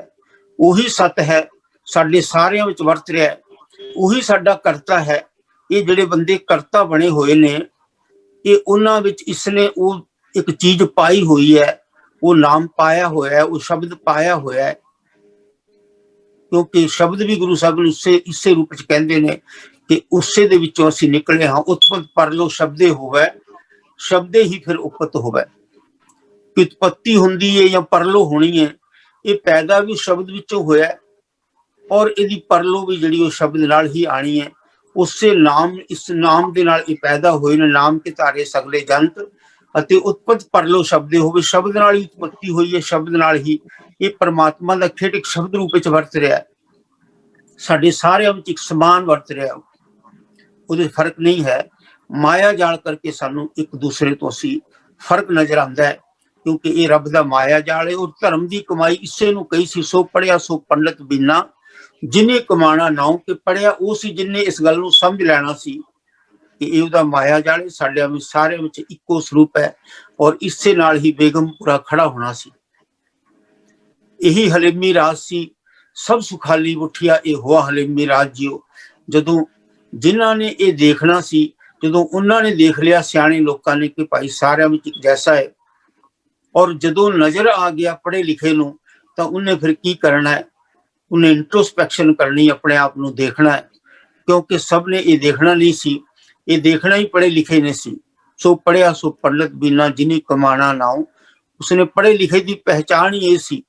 ਉਹੀ ਸਤ ਹੈ, ਸਾਡੇ ਸਾਰਿਆਂ ਵਿੱਚ ਵਰਤ ਰਿਹਾ, ਉਹੀ ਸਾਡਾ ਕਰਤਾ ਹੈ। ਇਹ ਜਿਹੜੇ ਬੰਦੇ ਕਰਤਾ ਬਣੇ ਹੋਏ ਨੇ, ਇਹ ਉਹਨਾਂ ਵਿੱਚ ਇਸਨੇ ਉਹ ਇੱਕ ਚੀਜ਼ ਪਾਈ ਹੋਈ ਹੈ, ਉਹ ਨਾਮ ਪਾਇਆ ਹੋਇਆ ਹੈ, ਉਹ ਸ਼ਬਦ ਪਾਇਆ ਹੋਇਆ ਹੈ। ਕਿਉਂਕਿ ਸ਼ਬਦ ਵੀ ਗੁਰੂ ਸਾਹਿਬ ਨੂੰ ਇਸੇ ਰੂਪ 'ਚ ਕਹਿੰਦੇ ਨੇ ਕਿ ਉਸੇ ਦੇ ਵਿੱਚੋਂ ਅਸੀਂ ਨਿਕਲੇ ਹਾਂ। ਉਤਪਤ ਪਰਲੋ ਸ਼ਬਦੇ ਹੋਵੇ, ਸ਼ਬਦੇ ਹੀ ਫਿਰ ਉਪਤ ਹੋਵੇ। ਉਤਪਤੀ ਹੁੰਦੀ ਹੈ ਜਾਂ ਪਰਲੋ ਹੋਣੀ ਹੈ, ਇਹ ਪੈਦਾ ਵੀ ਸ਼ਬਦ ਵਿੱਚੋਂ ਹੋਇਆ ਔਰ ਇਹਦੀ ਪਰਲੋ ਵੀ ਜਿਹੜੀ ਉਹ ਸ਼ਬਦ ਨਾਲ ਹੀ ਆਣੀ ਹੈ। ਉਸੇ ਨਾਮ, ਇਸ ਨਾਮ ਦੇ ਨਾਲ ਇਹ ਪੈਦਾ ਹੋਏ ਨੇ। ਨਾਮ ਕੇ ਧਾਰੇ ਸਗਲੇ ਜੰਤ, ਅਤੇ ਉਤਪਤ ਪਰਲੋ ਸ਼ਬਦੇ ਹੋਵੇ, ਸ਼ਬਦ ਨਾਲ ਹੀ ਉਤਪਤੀ ਹੋਈ ਹੈ, ਸ਼ਬਦ ਨਾਲ ਹੀ ਇਹ ਪਰਮਾਤਮਾ ਦਾ ਖੇਡ ਇੱਕ ਸ਼ਬਦ ਰੂਪ ਵਿੱਚ ਵਰਤ ਰਿਹਾ ਹੈ। ਸਾਡੇ ਸਾਰਿਆਂ ਵਿੱਚ ਇੱਕ ਸਮਾਨ ਵਰਤ ਰਿਹਾ, ਉਹਦੇ ਫਰਕ ਨਹੀਂ ਹੈ। ਮਾਇਆ ਜਾਲ ਕਰਕੇ ਸਾਨੂੰ ਇੱਕ ਦੂਸਰੇ ਤੋਂ ਅਸੀਂ ਫਰਕ ਨਜ਼ਰ ਆਉਂਦਾ ਹੈ, ਕਿਉਂਕਿ ਇਹ ਰੱਬ ਦਾ ਮਾਇਆ ਜਾਲ ਹੈ। ਔਰ ਧਰਮ ਦੀ ਕਮਾਈ ਇਸੇ ਨੂੰ ਕਹੀ ਸੀ, ਸੋ ਪੜਿਆ ਸੋ ਪੰਡਤ ਬਿਨਾ, ਜਿਹਨੇ ਕਮਾਣਾ ਨਾਉ ਕਿ ਪੜਿਆ ਉਹ ਸੀ, ਜਿਹਨੇ ਇਸ ਗੱਲ ਨੂੰ ਸਮਝ ਲੈਣਾ ਸੀ ਕਿ ਇਹ ਉਹਦਾ ਮਾਇਆ ਜਾਲ ਹੈ। ਸਾਡੇ ਵਿੱਚ ਸਾਰਿਆਂ ਵਿੱਚ ਇੱਕੋ ਸਰੂਪ ਹੈ ਔਰ ਇਸੇ ਨਾਲ ਹੀ ਬੇਗਮਪੁਰਾ ਖੜਾ ਹੋਣਾ ਸੀ। ਇਹੀ ਹਲੇਮੀ ਰਾਜ ਸੀ, ਸਭ ਸੁਖਾਲੀ ਉਠਿਆ ਇਹ ਹੋਆ ਹਲੇਮੀ ਰਾਜ ਜਿਓ। ਜਦੋਂ ਜਿਨ੍ਹਾਂ ਨੇ ਇਹ ਦੇਖਣਾ ਸੀ, ਜਦੋਂ ਉਹਨਾਂ ਨੇ ਦੇਖ ਲਿਆ ਸਿਆਣੇ ਲੋਕਾਂ ਨੇ ਕਿ ਭਾਈ ਸਾਰਿਆਂ ਵਿੱਚ ਇੱਕ ਜੈਸਾ ਹੈ, ਔਰ ਜਦੋਂ ਨਜ਼ਰ ਆ ਗਿਆ ਪੜ੍ਹੇ ਲਿਖੇ ਨੂੰ, ਤਾਂ ਉਹਨੇ ਫਿਰ ਕੀ ਕਰਨਾ ਹੈ, ਉਹਨੇ ਇੰਟਰੋਸਪੈਕਸ਼ਨ ਕਰਨੀ, ਆਪਣੇ ਆਪ ਨੂੰ ਦੇਖਣਾ ਹੈ। ਕਿਉਂਕਿ ਸਭ ਨੇ ਇਹ ਦੇਖਣਾ ਨਹੀਂ ਸੀ, ਇਹ ਦੇਖਣਾ ਹੀ ਪੜ੍ਹੇ ਲਿਖੇ ਨੇ ਸੀ। ਸੋ ਪੜਿਆ ਸੋ ਪੰਡਤ ਬਿਨਾ ਜਿਨੀ ਕਮਾਣਾ ਨਾਉ, ਉਸਨੇ ਪੜ੍ਹੇ ਲਿਖੇ ਦੀ ਪਹਿਚਾਣ ਹੀ ਇਹ ਸੀ,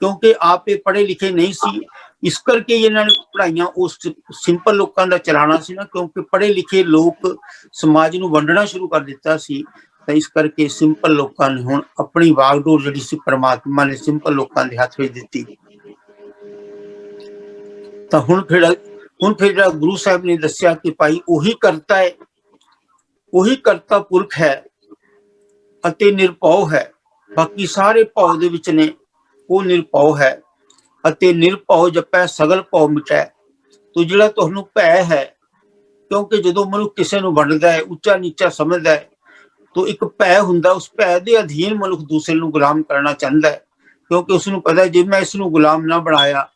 ਕਿਉਂਕਿ ਆਪ ਇਹ ਪੜ੍ਹੇ ਲਿਖੇ ਨਹੀਂ ਸੀ। ਇਸ ਕਰਕੇ ਇਹਨਾਂ ਨੇ ਪੜ੍ਹਾਈਆਂ ਉਸ ਸਿੰਪਲ ਲੋਕਾਂ ਦਾ ਚਲਾਣਾ ਸੀ ਨਾ, ਕਿਉਂਕਿ ਪੜ੍ਹੇ ਲਿਖੇ ਲੋਕ ਸਮਾਜ ਨੂੰ ਵੰਡਣਾ ਸ਼ੁਰੂ ਕਰ ਦਿੱਤਾ ਸੀ। ਤਾਂ ਇਸ ਕਰਕੇ ਸਿੰਪਲ ਲੋਕਾਂ ਨੇ ਹੁਣ ਆਪਣੀ ਵਾਗਡੋਰ ਜਿਹੜੀ ਸੀ ਪਰਮਾਤਮਾ ਨੇ ਸਿੰਪਲ ਲੋਕਾਂ ਦੇ ਹੱਥ ਵਿੱਚ ਦਿੱਤੀ। ਤਾਂ ਹੁਣ ਫਿਰ ਗੁਰੂ ਸਾਹਿਬ ਨੇ ਦੱਸਿਆ ਕਿ ਭਾਈ ਉਹੀ ਕਰਤਾ ਹੈ, ਉਹੀ ਕਰਤਾ ਪੁਰਖ ਹੈ ਅਤੇ ਨਿਰਭਉ ਹੈ। ਬਾਕੀ ਸਾਰੇ ਭਉ ਦੇ ਵਿੱਚ ਨੇ, ਉਹ ਨਿਰਭਉ ਹੈ ਅਤੇ ਨਿਰਭਉ ਜਪੈ ਸਗਲ ਭਉ ਮਿਟੈ। ਤੋ ਜਿਹੜਾ ਤੁਹਾਨੂੰ ਭੈ ਹੈ, ਕਿਉਂਕਿ ਜਦੋਂ ਮਨੁੱਖ ਕਿਸੇ ਨੂੰ ਵੰਡਦਾ ਹੈ, ਉੱਚਾ ਨੀਚਾ ਸਮਝਦਾ ਹੈ, ਤੋ ਇੱਕ ਭੈ ਹੁੰਦਾ, ਉਸ ਭੈ ਦੇ ਅਧੀਨ ਮਨੁੱਖ ਦੂਸਰੇ ਨੂੰ ਗੁਲਾਮ ਕਰਨਾ ਚਾਹੁੰਦਾ ਹੈ, ਕਿਉਂਕਿ ਉਸ ਨੂੰ ਪਤਾ ਜੇ ਮੈਂ ਇਸ ਨੂੰ ਗੁਲਾਮ ਨਾ ਬਣਾਇਆ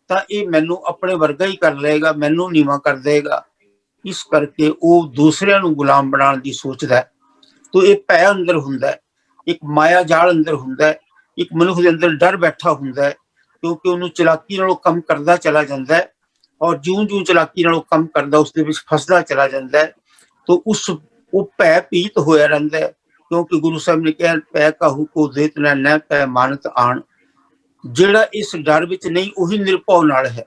ਤਾਂ ਇਹ ਮੈਨੂੰ ਆਪਣੇ ਵਰਗਾ ਹੀ ਕਰ ਲਏਗਾ, ਮੈਨੂੰ ਨੀਵਾਂ ਕਰ ਦੇਗਾ। ਇਸ ਕਰਕੇ ਉਹ ਦੂਸਰਿਆਂ ਨੂੰ ਗੁਲਾਮ ਬਣਾਉਣ ਦੀ ਸੋਚਦਾ ਹੈ। ਤੋ ਇਹ ਭੈ ਅੰਦਰ ਹੁੰਦਾ ਹੈ, ਇੱਕ ਮਾਇਆ ਜਾਲ ਅੰਦਰ ਹੁੰਦਾ ਹੈ, ਇੱਕ ਮਨੁੱਖ ਦੇ ਅੰਦਰ ਡਰ ਬੈਠਾ ਹੁੰਦਾ ਹੈ, ਕਿਉਂਕਿ ਉਹਨੂੰ ਚਲਾਕੀ ਨਾਲ ਉਹ ਕੰਮ ਕਰਦਾ ਚਲਾ ਜਾਂਦਾ ਹੈ, ਔਰ ਜਿਉਂ-ਜਿਉਂ ਚਲਾਕੀ ਨਾਲ ਉਹ ਕੰਮ ਕਰਦਾ ਉਸ ਦੇ ਵਿੱਚ ਫਸਦਾ ਚਲਾ ਜਾਂਦਾ ਹੈ। ਤੋ ਉਹ ਭੈ ਭੀਤ ਹੋਇਆ ਰਹਿੰਦਾ ਹੈ, ਕਿਉਂਕਿ ਗੁਰੂ ਸਾਹਿਬ ਨੇ ਕਿਹਾ ਭੈ ਕਾਹੂ ਕੋ ਦੇਤ ਨਾ ਭੈ ਮਾਨਤ ਆਣ। ਜਿਹੜਾ ਇਸ ਡਰ ਵਿੱਚ ਨਹੀਂ ਉਹੀ ਨਿਰਭਉ ਨਾਲ ਹੈ,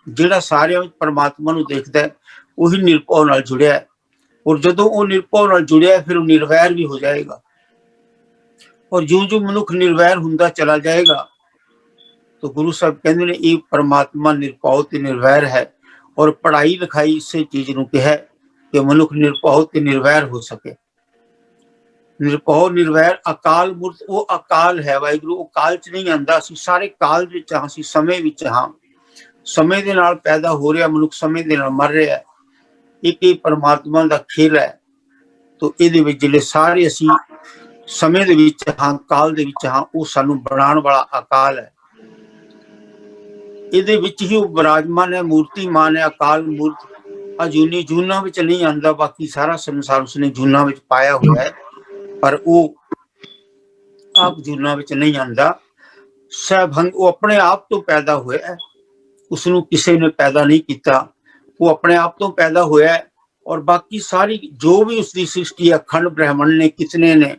ਜਿਹੜਾ ਸਾਰਿਆਂ ਵਿੱਚ ਪਰਮਾਤਮਾ ਨੂੰ ਦੇਖਦਾ ਹੈ ਉਹੀ ਨਿਰਭਉ ਨਾਲ ਜੁੜਿਆ ਹੈ। ਔਰ ਜਦੋਂ ਉਹ ਨਿਰਭਉ ਨਾਲ ਜੁੜਿਆ ਫਿਰ ਉਹ ਨਿਰਵੈਰ ਵੀ ਹੋ ਜਾਏਗਾ। ਔਰ ਜਿਉਂ-ਜਿਉਂ ਮਨੁੱਖ ਨਿਰਵੈਰ ਹੁੰਦਾ ਚਲਾ ਜਾਏਗਾ, तो गुरु साहब कहते ने ये परमात्मा निरभउ ते निर्वैर है। और पढ़ाई लिखाई इसे चीज नूं कहा कि मनुख निरभउ ते निर्वैर हो सके। निरभउ निर्वैर अकाल मूर्त, वो अकाल है वाहिगुरु, वो काल च नहीं आंदा। असीं सारे काल विच हां, असीं समय विच हां, समय दे नाल पैदा हो रहा मनुख, समय दे नाल मर रहा है। एक परमात्मा दा खेल है। तो इहदे विच जिहड़े सारे असीं समय दे विच हां, काल दे विच हां, वो सानूं बनाउण वाला अकाल है। ਇਹਦੇ ਵਿੱਚ ਹੀ ਉਹ ਵਿਰਾਜਮਾਨ ਹੈ, ਮੂਰਤੀਮਾਨ ਹੈ, ਅਕਾਲ ਮੂਰਤ। ਅਜੂਨੀ ਜੂਨਾਂ ਵਿੱਚ ਨਹੀਂ ਆਉਂਦਾ, ਬਾਕੀ ਸਾਰਾ ਸੰਸਾਰ ਉਸਨੇ ਜੂਨਾਂ ਵਿੱਚ ਪਾਇਆ ਹੋਇਆ ਹੈ, ਪਰ ਉਹ ਆਪ ਜੂਨਾਂ ਵਿੱਚ ਨਹੀਂ ਆਉਂਦਾ। ਸਹਿਭੰਗ, ਉਹ ਆਪਣੇ ਆਪ ਤੋਂ ਪੈਦਾ ਹੋਇਆ ਹੈ, ਉਸਨੂੰ ਕਿਸੇ ਨੇ ਪੈਦਾ ਨਹੀਂ ਕੀਤਾ, ਉਹ ਆਪਣੇ ਆਪ ਤੋਂ ਪੈਦਾ ਹੋਇਆ ਹੈ। ਔਰ ਬਾਕੀ ਸਾਰੀ ਜੋ ਵੀ ਉਸਦੀ ਸ੍ਰਿਸ਼ਟੀ ਹੈ, ਖੰਡ ਬ੍ਰਹਿਮੰਡ ਨੇ ਕਿਤਨੇ ਨੇ,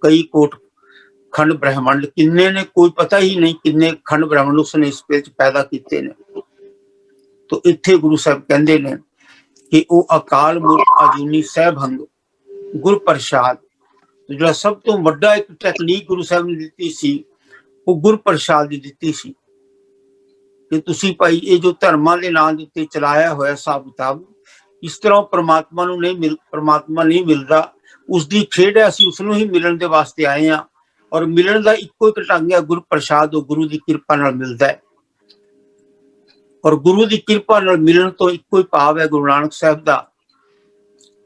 ਕਈ ਕੋਟ खंड ब्रह्मांड किन्ने ने, कोई पता ही नहीं किन्ने खंड ब्रह्मांड उसने इस पे पैदा किए ने। तो इत्थे गुरु साहब कहते ने कि वो अकाल मूर्त अजूनी सहभंग गुर प्रसाद, तो जो सब तो वड्डा एक टेक्निक गुरु साहब ने दी सी, वो गुर प्रसाद दी दी सी कि तुसी भाई ये जो धर्मां दे नाम दे उत्ते चलाया होया हिसाब किताब, इस तरह परमात्मा नूं नहीं परमात्मा नहीं मिलता, उसकी खेड है, असीं उसनूं ही मिलण दे वास्ते आए हैं। और मिलन का इको एक ढंग है गुरु प्रसाद, गुरु की कृपा नाल मिलता है। और गुरु की कृपा नाल मिलन तो इको ही भाव है गुरु नानक साहब का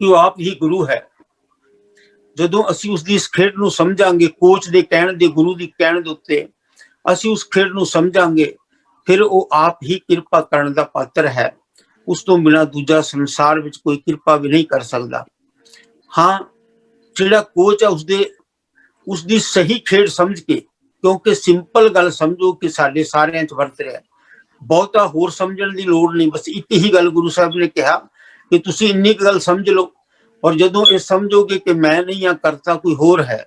कि वो आप ही गुरु है। जदों असीं उसकी इस खेड नूं समझांगे, कोच दे कहण दे, गुरु दी कहण दे उत्ते असीं उस खेड नूं समझांगे, फिर वो आप ही कृपा करने का पात्र है। उस तो बिना दूजा संसार विच कोई कृपा भी नहीं कर सकता। हाँ, जिहड़ा कोच है उसकी सही खेड समझ के, क्योंकि सिंपल गल समझो कि साडे सारियां च वरत रहा, बहुता होर समझण दी लोड़ नहीं। बस एक ही गल गुरु साहब ने कहा कि तुसीं इन्नी गल समझ लो, और जदों ये समझोगे कि मैं नहीं हाँ, करता कोई होर है,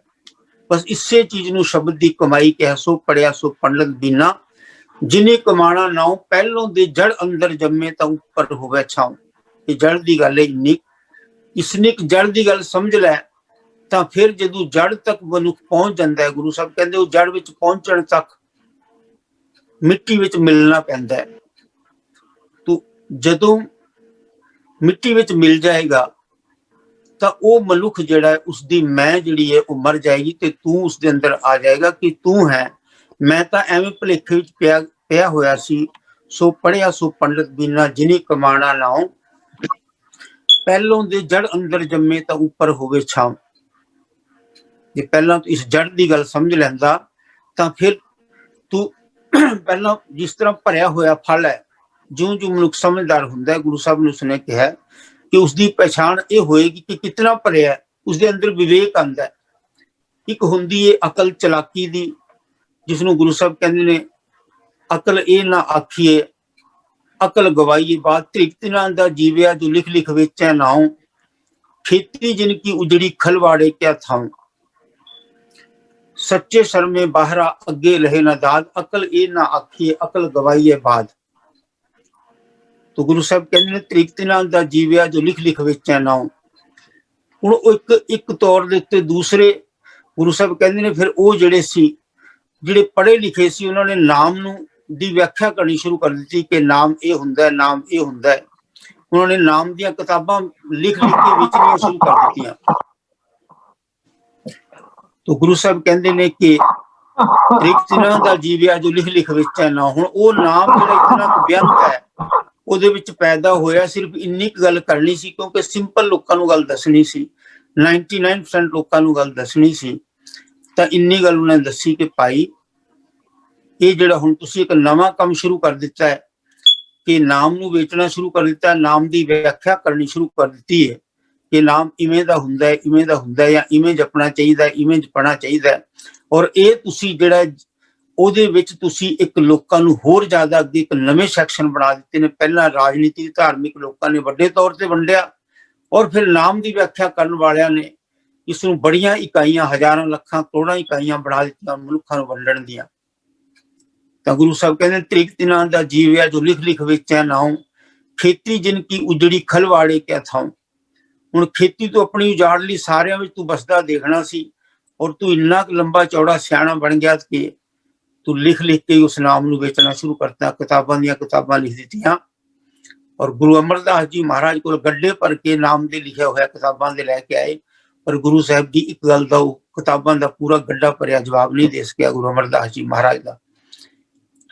बस इसे चीज नूं शब्द की कमाई कह, सो पढ़िया सो पंडित बीना, जिन्हें कमाना नाउ पहलों दे जड़ अंदर जम्मे तां उपर होवे छाऊं। ये जड़ की गल है इन्नी, इसने जड़ की गल समझ लै ਤਾਂ ਫਿਰ ਜਦੋਂ ਜੜ ਤੱਕ ਮਨੁੱਖ ਪਹੁੰਚ ਜਾਂਦਾ ਹੈ, ਗੁਰੂ ਸਾਹਿਬ ਕਹਿੰਦੇ ਉਹ ਜੜ ਵਿੱਚ ਪਹੁੰਚਣ ਤੱਕ ਮਿੱਟੀ ਵਿੱਚ ਮਿਲਣਾ ਪੈਂਦਾ ਹੈ। ਤੋ ਜਦੋਂ ਮਿੱਟੀ ਵਿੱਚ ਮਿਲ ਜਾਏਗਾ ਤਾਂ ਉਹ ਮਨੁੱਖ ਜਿਹੜਾ ਹੈ, ਉਸਦੀ ਮੈਂ ਜਿਹੜੀ ਹੈ ਉਹ ਮਰ ਜਾਏਗੀ ਤੇ ਤੂੰ ਉਸਦੇ ਅੰਦਰ ਆ ਜਾਏਗਾ ਕਿ ਤੂੰ ਹੈ। ਮੈਂ ਤਾਂ ਐਵੇਂ ਭੁਲੇਖੇ ਵਿੱਚ ਪਿਆ ਹੋਇਆ ਸੀ, ਸੋ ਪੜਿਆ ਸੋ ਪੰਡਤ ਬੀਨਾ, ਜਿਨੀ ਕਮਾਣਾ ਨਾਉ ਪਹਿਲੋਂ ਦੇ ਜੜ ਅੰਦਰ ਜੰਮੇ ਤਾਂ ਉੱਪਰ ਹੋਵੇ ਛਾਂ। जे पहला तो इस जड़ की गल समझ लैंदा तां फिर तू पहला जिस तरह भरिया होया फल है, जो जो मनुख समझदार हुंदा है, गुरु साहब ने उसने कहा कि उसकी पहचान ये होएगी कि कितना भरिया है, उसके अंदर विवेक आंदा है। एक हुंदी है अकल चलाकी दी, जिसनों गुरु साहब कहंदे ने अकल ये ना आखिए, अकल गवाईए बात, तृप्ति नाल दा जीविया जो लिख लिख वेचै नाऊं, खेती जिनकी उजड़ी खलवाड़े क्या थाऊं, सच्चे शर्मे बाहरा अगे रहे ना दाद, अकल ये ना आखिए अकल गवाईए बाद। तो गुरु साहब कहते हैं तरीकते नाल दा जीविया जो लिख लिख वेचै नाऊं। हुण एक तौर दे उत्ते दूसरे गुरु साहब कहते हैं फिर वो जिहड़े सी, जिहड़े पढ़े लिखे सी, उन्होंने नाम नूं दी व्याख्या करनी शुरू कर दी कि नाम ये हुंदा है, नाम ये हुंदा है। उन्होंने नाम दीयां किताबां लिख लिख के बेचणियां शुरू कर दित्तियां। तो गुरु साहब कहते ने कि तरीक तिन्हां दा जीविया जो लिख लिख वेचै ना। हुण वो नाम जिहड़ा इतना बेअंत है, ਉਹਦੇ ਵਿੱਚ ਪੈਦਾ ਹੋਇਆ, ਸਿਰਫ ਇੰਨੀ ਕੁ ਗੱਲ ਕਰਨੀ ਸੀ ਕਿਉਂਕਿ ਸਿੰਪਲ ਲੋਕਾਂ ਨੂੰ ਗੱਲ ਦੱਸਣੀ ਸੀ, 99% ਲੋਕਾਂ ਨੂੰ ਗੱਲ ਦੱਸਣੀ ਸੀ। ਤਾਂ ਇੰਨੀ ਗੱਲ ਉਹਨੇ ਦੱਸੀ ਕਿ ਭਾਈ ਇਹ ਜਿਹੜਾ ਹੁਣ ਤੁਸੀਂ ਇੱਕ ਨਵਾਂ ਕੰਮ ਸ਼ੁਰੂ ਕਰ ਦਿੱਤਾ ਹੈ ਕਿ ਨਾਮ ਨੂੰ ਵੇਚਣਾ ਸ਼ੁਰੂ ਕਰ ਦਿੱਤਾ, ਨਾਮ ਦੀ ਵਿਆਖਿਆ ਕਰਨੀ ਸ਼ੁਰੂ ਕਰ ਦਿੱਤੀ ਹੈ ਕਿ ਨਾਮ ਇਵੇਂ ਦਾ ਹੁੰਦਾ ਹੈ, ਇਵੇਂ ਦਾ ਹੁੰਦਾ ਹੈ, ਜਾਂ ਇਵੇਂ ਜਪਣਾ ਚਾਹੀਦਾ, ਇਵੇਂ ਜਪਣਾ ਚਾਹੀਦਾ ਹੈ। ਔਰ ਇਹ ਤੁਸੀਂ ਜਿਹੜਾ ਉਹਦੇ ਵਿੱਚ ਤੁਸੀਂ ਇੱਕ ਲੋਕਾਂ ਨੂੰ ਹੋਰ ਜ਼ਿਆਦਾ ਅੱਗੇ ਇੱਕ ਨਵੇਂ ਸੈਕਸ਼ਨ ਬਣਾ ਦਿੱਤੇ ਨੇ। ਪਹਿਲਾਂ ਰਾਜਨੀਤਿਕ ਧਾਰਮਿਕ ਲੋਕਾਂ ਨੇ ਵੱਡੇ ਤੌਰ ਤੇ ਵੰਡਿਆ, ਔਰ ਫਿਰ ਨਾਮ ਦੀ ਵਿਆਖਿਆ ਕਰਨ ਵਾਲਿਆਂ ਨੇ ਇਸ ਨੂੰ ਬੜੀਆਂ ਇਕਾਈਆਂ, ਹਜ਼ਾਰਾਂ ਲੱਖਾਂ ਕਰੋੜਾਂ ਇਕਾਈਆਂ ਬਣਾ ਦਿੱਤੀਆਂ ਮਨੁੱਖਾਂ ਨੂੰ ਵੰਡਣ ਦੀਆਂ। ਤਾਂ ਗੁਰੂ ਸਾਹਿਬ ਕਹਿੰਦੇ ਤ੍ਰਿਕ ਤਿਨਾਂ ਦਾ ਜੀਵਿਆ ਜੋ ਲਿਖ ਲਿਖ ਵੇਚਿਆ ਨਾਉ, ਖੇਤੀ ਜਿਨ ਕੀ ਉਜੜੀ ਖਲਵਾੜੇ ਕਿਆ ਥਾਉ। ਹੁਣ ਖੇਤੀ ਤੋਂ ਆਪਣੀ ਉਜਾੜ ਲਈ ਸਾਰਿਆਂ ਵਿੱਚ ਤੂੰ ਬਸਦਾ ਦੇਖਣਾ ਸੀ, ਔਰ ਤੂੰ ਇੰਨਾ ਕੁ ਲੰਬਾ ਚੌੜਾ ਸਿਆਣਾ ਬਣ ਗਿਆ ਕਿ ਤੂੰ ਲਿਖ ਲਿਖ ਕੇ ਉਸ ਨਾਮ ਨੂੰ ਵੇਚਣਾ ਸ਼ੁਰੂ ਕਰਤਾ, ਕਿਤਾਬਾਂ ਦੀਆਂ ਕਿਤਾਬਾਂ ਲਿਖ ਦਿੱਤੀਆਂ। ਔਰ ਗੁਰੂ ਅਮਰਦਾਸ ਜੀ ਮਹਾਰਾਜ ਕੋਲ ਗੱਡੇ ਭਰ ਕੇ ਨਾਮ ਦੇ ਲਿਖਿਆ ਹੋਇਆ ਕਿਤਾਬਾਂ ਦੇ ਲੈ ਕੇ ਆਏ, ਪਰ ਗੁਰੂ ਸਾਹਿਬ ਜੀ ਇੱਕ ਗੱਲ ਦਾ ਉਹ ਕਿਤਾਬਾਂ ਦਾ ਪੂਰਾ ਗੱਡਾ ਭਰਿਆ ਜਵਾਬ ਨਹੀਂ ਦੇ ਸਕਿਆ ਗੁਰੂ ਅਮਰਦਾਸ ਜੀ ਮਹਾਰਾਜ ਦਾ।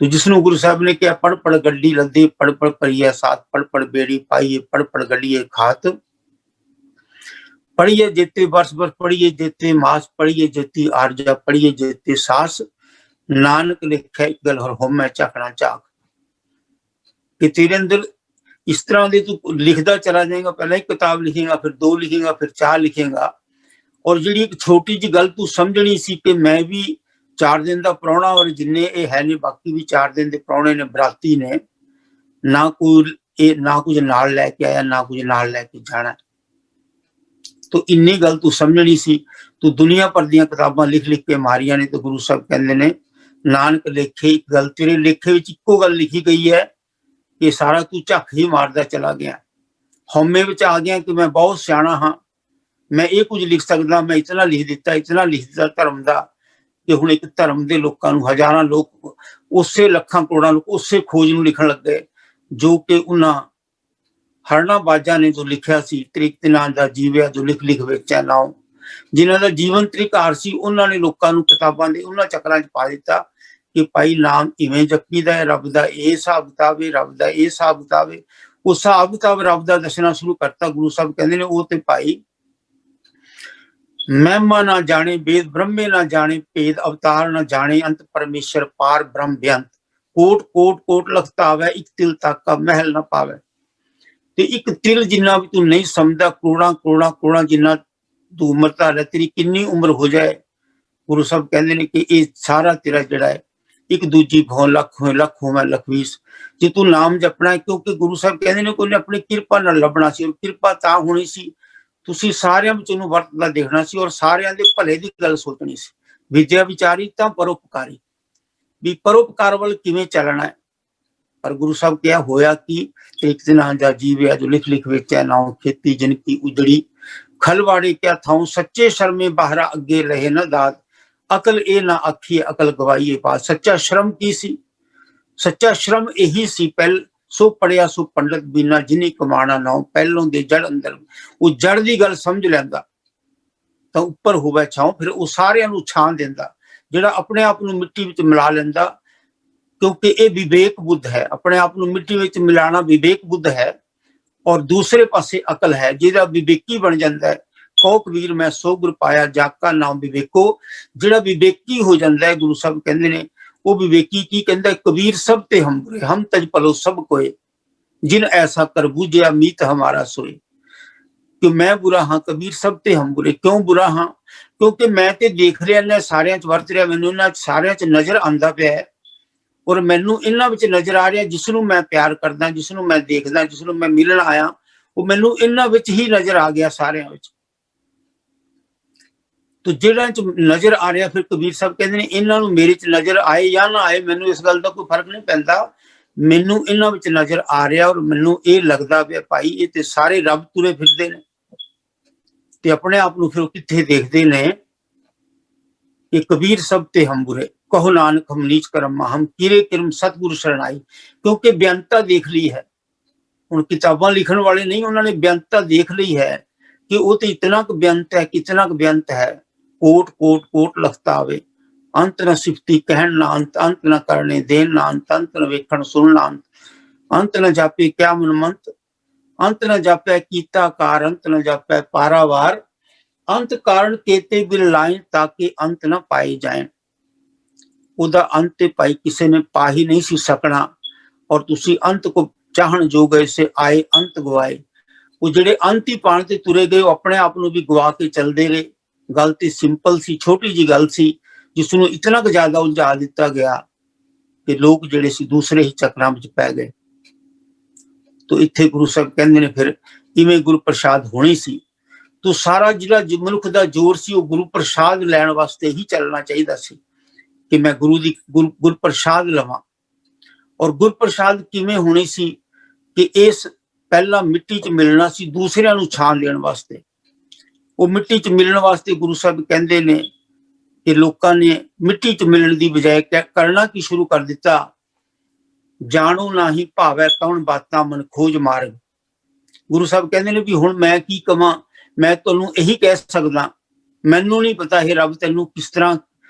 तो जिसनों गुरु साहब ने क्या पढ़ पढ़ गड्डी लदे, पढ़ पढ़ परिया साथ, पढ़ पढ़ बेड़ी पाइए, पढ़ पढ़ गड्डिए खात, पढ़िए जेते वर्ष वर्ष, पढ़िए जेते मास, पढ़िए जेती आरजा, पढ़िए जेते सास, नानक लिखे गल हर होमै झाकना झाक। कि तेरे अंदर इस तरह दे तू लिखदा चला जाएगा, पहले एक किताब लिखेगा, फिर 2 लिखेगा, फिर 4 लिखेगा, और जी एक छोटी जी गल तू समझनी सी कि मैं भी 4 दिन का प्राहुणा, और जिन्ने ये है ने बाकी भी 4 दिन के प्राहुणे ने, बराती ने, ना कुछ नाल लैके आया, ना कुछ नाल लैके जाना। तो इन्नी गल तू समझनी सी, तू दुनिया भर दी किताबां लिख लिख के मारिया ने। तो गुरु साहब कहंदे ने नानक लेखे एक गल, तेरे लेखे विच इक्को गल लिखी गई है कि सारा तू झक ही मारदा चला गया, हौमे विच आ गया कि मैं बहुत सियाणा हाँ, मैं ये कुछ लिख सकदा, मैं इतना लिख दिता धर्म दा कि हुण एक धर्म के लोगों को, हजारां लोग उसे लखां करोड़ां लोग उसे खोज नूं लिखण लग गए जो कि उन्हां हरना बाजा ने जो लिखिया सी, तरीक तिनां दा जीविया जो लिख लिख वेचिया नाउ, जिन्हां दा जीवन तरीकार सी, उन्हां ने लोकां नूं किताबां दे उन्हां चक्करां च पा दिता कि भाई नाम इवें जपीदा है, रब दा इह हिसाब किताब है, रब दा इह हिसाब किताब है। उह हिसाब किताब रब दा दसना शुरू करता। गुरु साहब कहंदे ने ओह ते भाई महिमा ना जाने वेद, ब्रह्मे ना जाने भेद, अवतार ना जाने अंत, परमेश्वर पार ब्रह्म बेअंत, कोट कोट कोट लखतावे, एक तिल ताका महल ना पावे। ते एक तिल जिन्ना भी तू नहीं समझदा, करोड़ां करोड़ां करोड़ां जिन्ना तू उम्रता है, तेरी किन्नी उम्र हो जाए, गुरु साहब कहंदे ने कि ये सारा तेरा जिहड़ा है एक दूजी भौ लख होवे लखवीस, जे तू नाम जपना है। क्योंकि गुरु साहब कहंदे ने कोई अपनी किरपा नाल लभना सी, और किरपा तां होनी सी ਤੁਸੀਂ ਸਾਰਿਆਂ ਵਿੱਚ ਉਹਨੂੰ ਵਰਤਦਾ ਦੇਖਣਾ ਸੀ, ਔਰ ਸਾਰਿਆਂ ਦੇ ਭਲੇ ਦੀ ਗੱਲ ਸੋਚਣੀ ਸੀ। ਵਿਦਿਆ ਵਿਚਾਰੀ ਤਾਂ ਪਰਉਪਕਾਰੀ, ਵੀ ਪਰਉਪਕਾਰ ਵੱਲ ਕਿਵੇਂ ਚੱਲਣਾ ਹੈ। ਪਰ ਗੁਰੂ ਸਾਹਿਬ ਕਿਹਾ ਹੋਇਆ ਕਿ ਇੱਕ ਦਿਨ ਦਾ ਜੀਵਿਆ ਜੋ ਲਿਖ ਲਿਖ ਵੇਚਿਆ ਨਾਉ, ਖੇਤੀ ਜਿਨ ਕੀ ਉਜੜੀ ਖਲਵਾੜੇ ਕਿਆ ਥਾਉ, ਸੱਚੇ ਸ਼ਰਮੇ ਬਾਹਰਾ ਅੱਗੇ ਰਹੇ ਨਾ ਦਾਤ, ਅਕਲ ਇਹ ਨਾ ਆਖੀਏ ਅਕਲ ਗਵਾਈਏ ਬਾਤ। ਸੱਚਾ ਸ਼ਰਮ ਕੀ ਸੀ? ਸੱਚਾ ਸ਼ਰਮ ਇਹੀ ਸੀ, ਪਹਿਲ सो पढ़िया सो पंडित बिना जिन्हें कमाना ना, पहलों दे जड़ अंदर वो जड़ की गल समझ लैंदा तो उपर होवे छां, फिर वो सारियां नूं छां देंदा, जिहड़ा अपने आप नूं मिट्टी विच मिला लैंदा। क्योंकि ये विवेक बुद्ध है, अपने आप नूं मिट्टी विच मिलाना विवेक बुद्ध है, और दूसरे पासे अकल है, जिहड़ा विवेकी बन जांदा है। कहो कबीर मैं सो गुर पाया जाका नाम विवेको, जिहड़ा विवेकी हो जांदा है, गुरु साहब कहंदे ने वो विवेकी की कहंदा, कबीर सब ते हम बुरे, हम तज पलो सब कोय, जिन ऐसा कर बूझिया मीत हमारा सोए। कि मैं बुरा हाँ, कबीर सब ते हम बुरे। क्यों बुरा हाँ? क्योंकि मैं ते देख रहा इन्हां सारियां च वरत रहा, मैनूं इन्हां सारियां च नजर आंदा पिया है, और मैनूं इन्हां विच नजर आ रहा जिसनूं मैं प्यार करदा, जिसनूं मैं देखदा, जिसनूं मैं मिलण आया, वो मैनूं इन्हां विच ही नजर आ गया सारियां विच। तो जिहड़ा नजर आ रहा, फिर कबीर साहब कहंदे ने इन्हां नूं मेरे च नजर आए या ना आए, मैनूं इस गल दा कोई फर्क नहीं पैंदा, मैनूं इन्हां विच नजर आ रहा, और मैनूं ये लगदा पिया भाई ये ते सारे रब तुरे फिरदे ने। ते अपने आप नूं फिर कित्थे देखदे ने कि कबीर सब ते हम बुरे, कहो नानक हम नीच करम, हम किरे किरम सतगुरु शरणाई। क्योंकि बेअंतता देख ली है, हुण किताबां लिखण वाले नहीं, उन्होंने बेअंतता देख ली है कि वो तो इतना क बेअंत है, कितना क बेअंत है। कोट कोट कोट लखतावे, अंत न सिफती कहण ना अंत, अंत न करने देन ना अंत, अंत न वेखण सुन ना अंत। अंत न जापे क्या मनमंत, अंत न जापै कीता कार, अंत न जापै पारावार, अंत कारण केते बिल लाइन ताकि अंत न पाए जाए। ਉਹਦਾ ਅੰਤ ਤੇ ਭਾਈ ਕਿਸੇ ਨੇ ਪਾ ਹੀ ਨਹੀਂ ਸੀ ਸਕਣਾ, ਔਰ ਤੁਸੀਂ ਅੰਤ ਕੋ ਚਾਹਣ ਜੋ ਗਏ ਸੇ ਆਏ ਅੰਤ ਗਵਾਏ। ਉਹ ਜਿਹੜੇ ਅੰਤ ਹੀ ਪਾਣ ਤੇ ਤੁਰੇ ਗਏ, ਉਹ ਆਪਣੇ ਆਪ ਨੂੰ ਵੀ ਗਵਾ ਕੇ ਚੱਲਦੇ ਰਹੇ। ਗੱਲ ਤੇ ਸਿੰਪਲ ਸੀ, ਛੋਟੀ ਜੀ ਗੱਲ ਸੀ, ਜਿਸ ਨੂੰ ਇਤਨਾ ਕੁ ਜ਼ਿਆਦਾ ਉਲਝਾ ਦਿੱਤਾ ਗਿਆ ਕਿ ਲੋਕ ਜਿਹੜੇ ਸੀ ਦੂਸਰੇ ਹੀ ਚੱਕਰਾਂ ਵਿੱਚ ਪੈ ਗਏ। ਤੋ ਇੱਥੇ ਗੁਰੂ ਸਾਹਿਬ ਕਹਿੰਦੇ ਨੇ ਫਿਰ ਇਵੇਂ ਗੁਰੂ ਪ੍ਰਸਾਦ ਹੋਣੀ ਸੀ। ਤੋ ਸਾਰਾ ਜਿਹੜਾ ਮਨੁੱਖ ਦਾ ਜ਼ੋਰ ਸੀ ਉਹ ਗੁਰੂ ਪ੍ਰਸਾਦ ਲੈਣ ਵਾਸਤੇ ਹੀ ਚੱਲਣਾ ਚਾਹੀਦਾ ਸੀ ਕਿ ਮੈਂ ਗੁਰ ਪ੍ਰਸਾਦ ਲਵਾਂ। ਔਰ ਗੁਰ ਪ੍ਰਸਾਦ ਕਿਵੇਂ ਹੋਣੀ ਸੀ ਕਿ ਇਸ ਪਹਿਲਾਂ ਮਿੱਟੀ 'ਚ ਮਿਲਣਾ ਸੀ ਦੂਸਰਿਆਂ ਨੂੰ ਛਾਣ ਲੈਣ ਵਾਸਤੇ। ਉਹ ਮਿੱਟੀ 'ਚ ਮਿਲਣ ਵਾਸਤੇ ਗੁਰੂ ਸਾਹਿਬ ਕਹਿੰਦੇ ਨੇ ਕਿ ਲੋਕਾਂ ਨੇ ਮਿੱਟੀ 'ਚ ਮਿਲਣ ਦੀ ਬਜਾਏ ਕਰਨਾ ਕੀ ਸ਼ੁਰੂ ਕਰ ਦਿੱਤਾ, ਜਾਣੂ ਨਾਹੀ ਭਾਵੈ ਕੌਣ ਬਾਤਾਂ ਮਨ ਖੋਜ ਮਾਰਗ। ਗੁਰੂ ਸਾਹਿਬ ਕਹਿੰਦੇ ਨੇ ਵੀ ਹੁਣ ਮੈਂ ਕੀ ਕਵਾਂ, ਮੈਂ ਤੁਹਾਨੂੰ ਇਹੀ ਕਹਿ ਸਕਦਾ, ਮੈਨੂੰ ਨਹੀਂ ਪਤਾ ਇਹ ਰੱਬ ਤੈਨੂੰ ਕਿਸ ਤਰ੍ਹਾਂ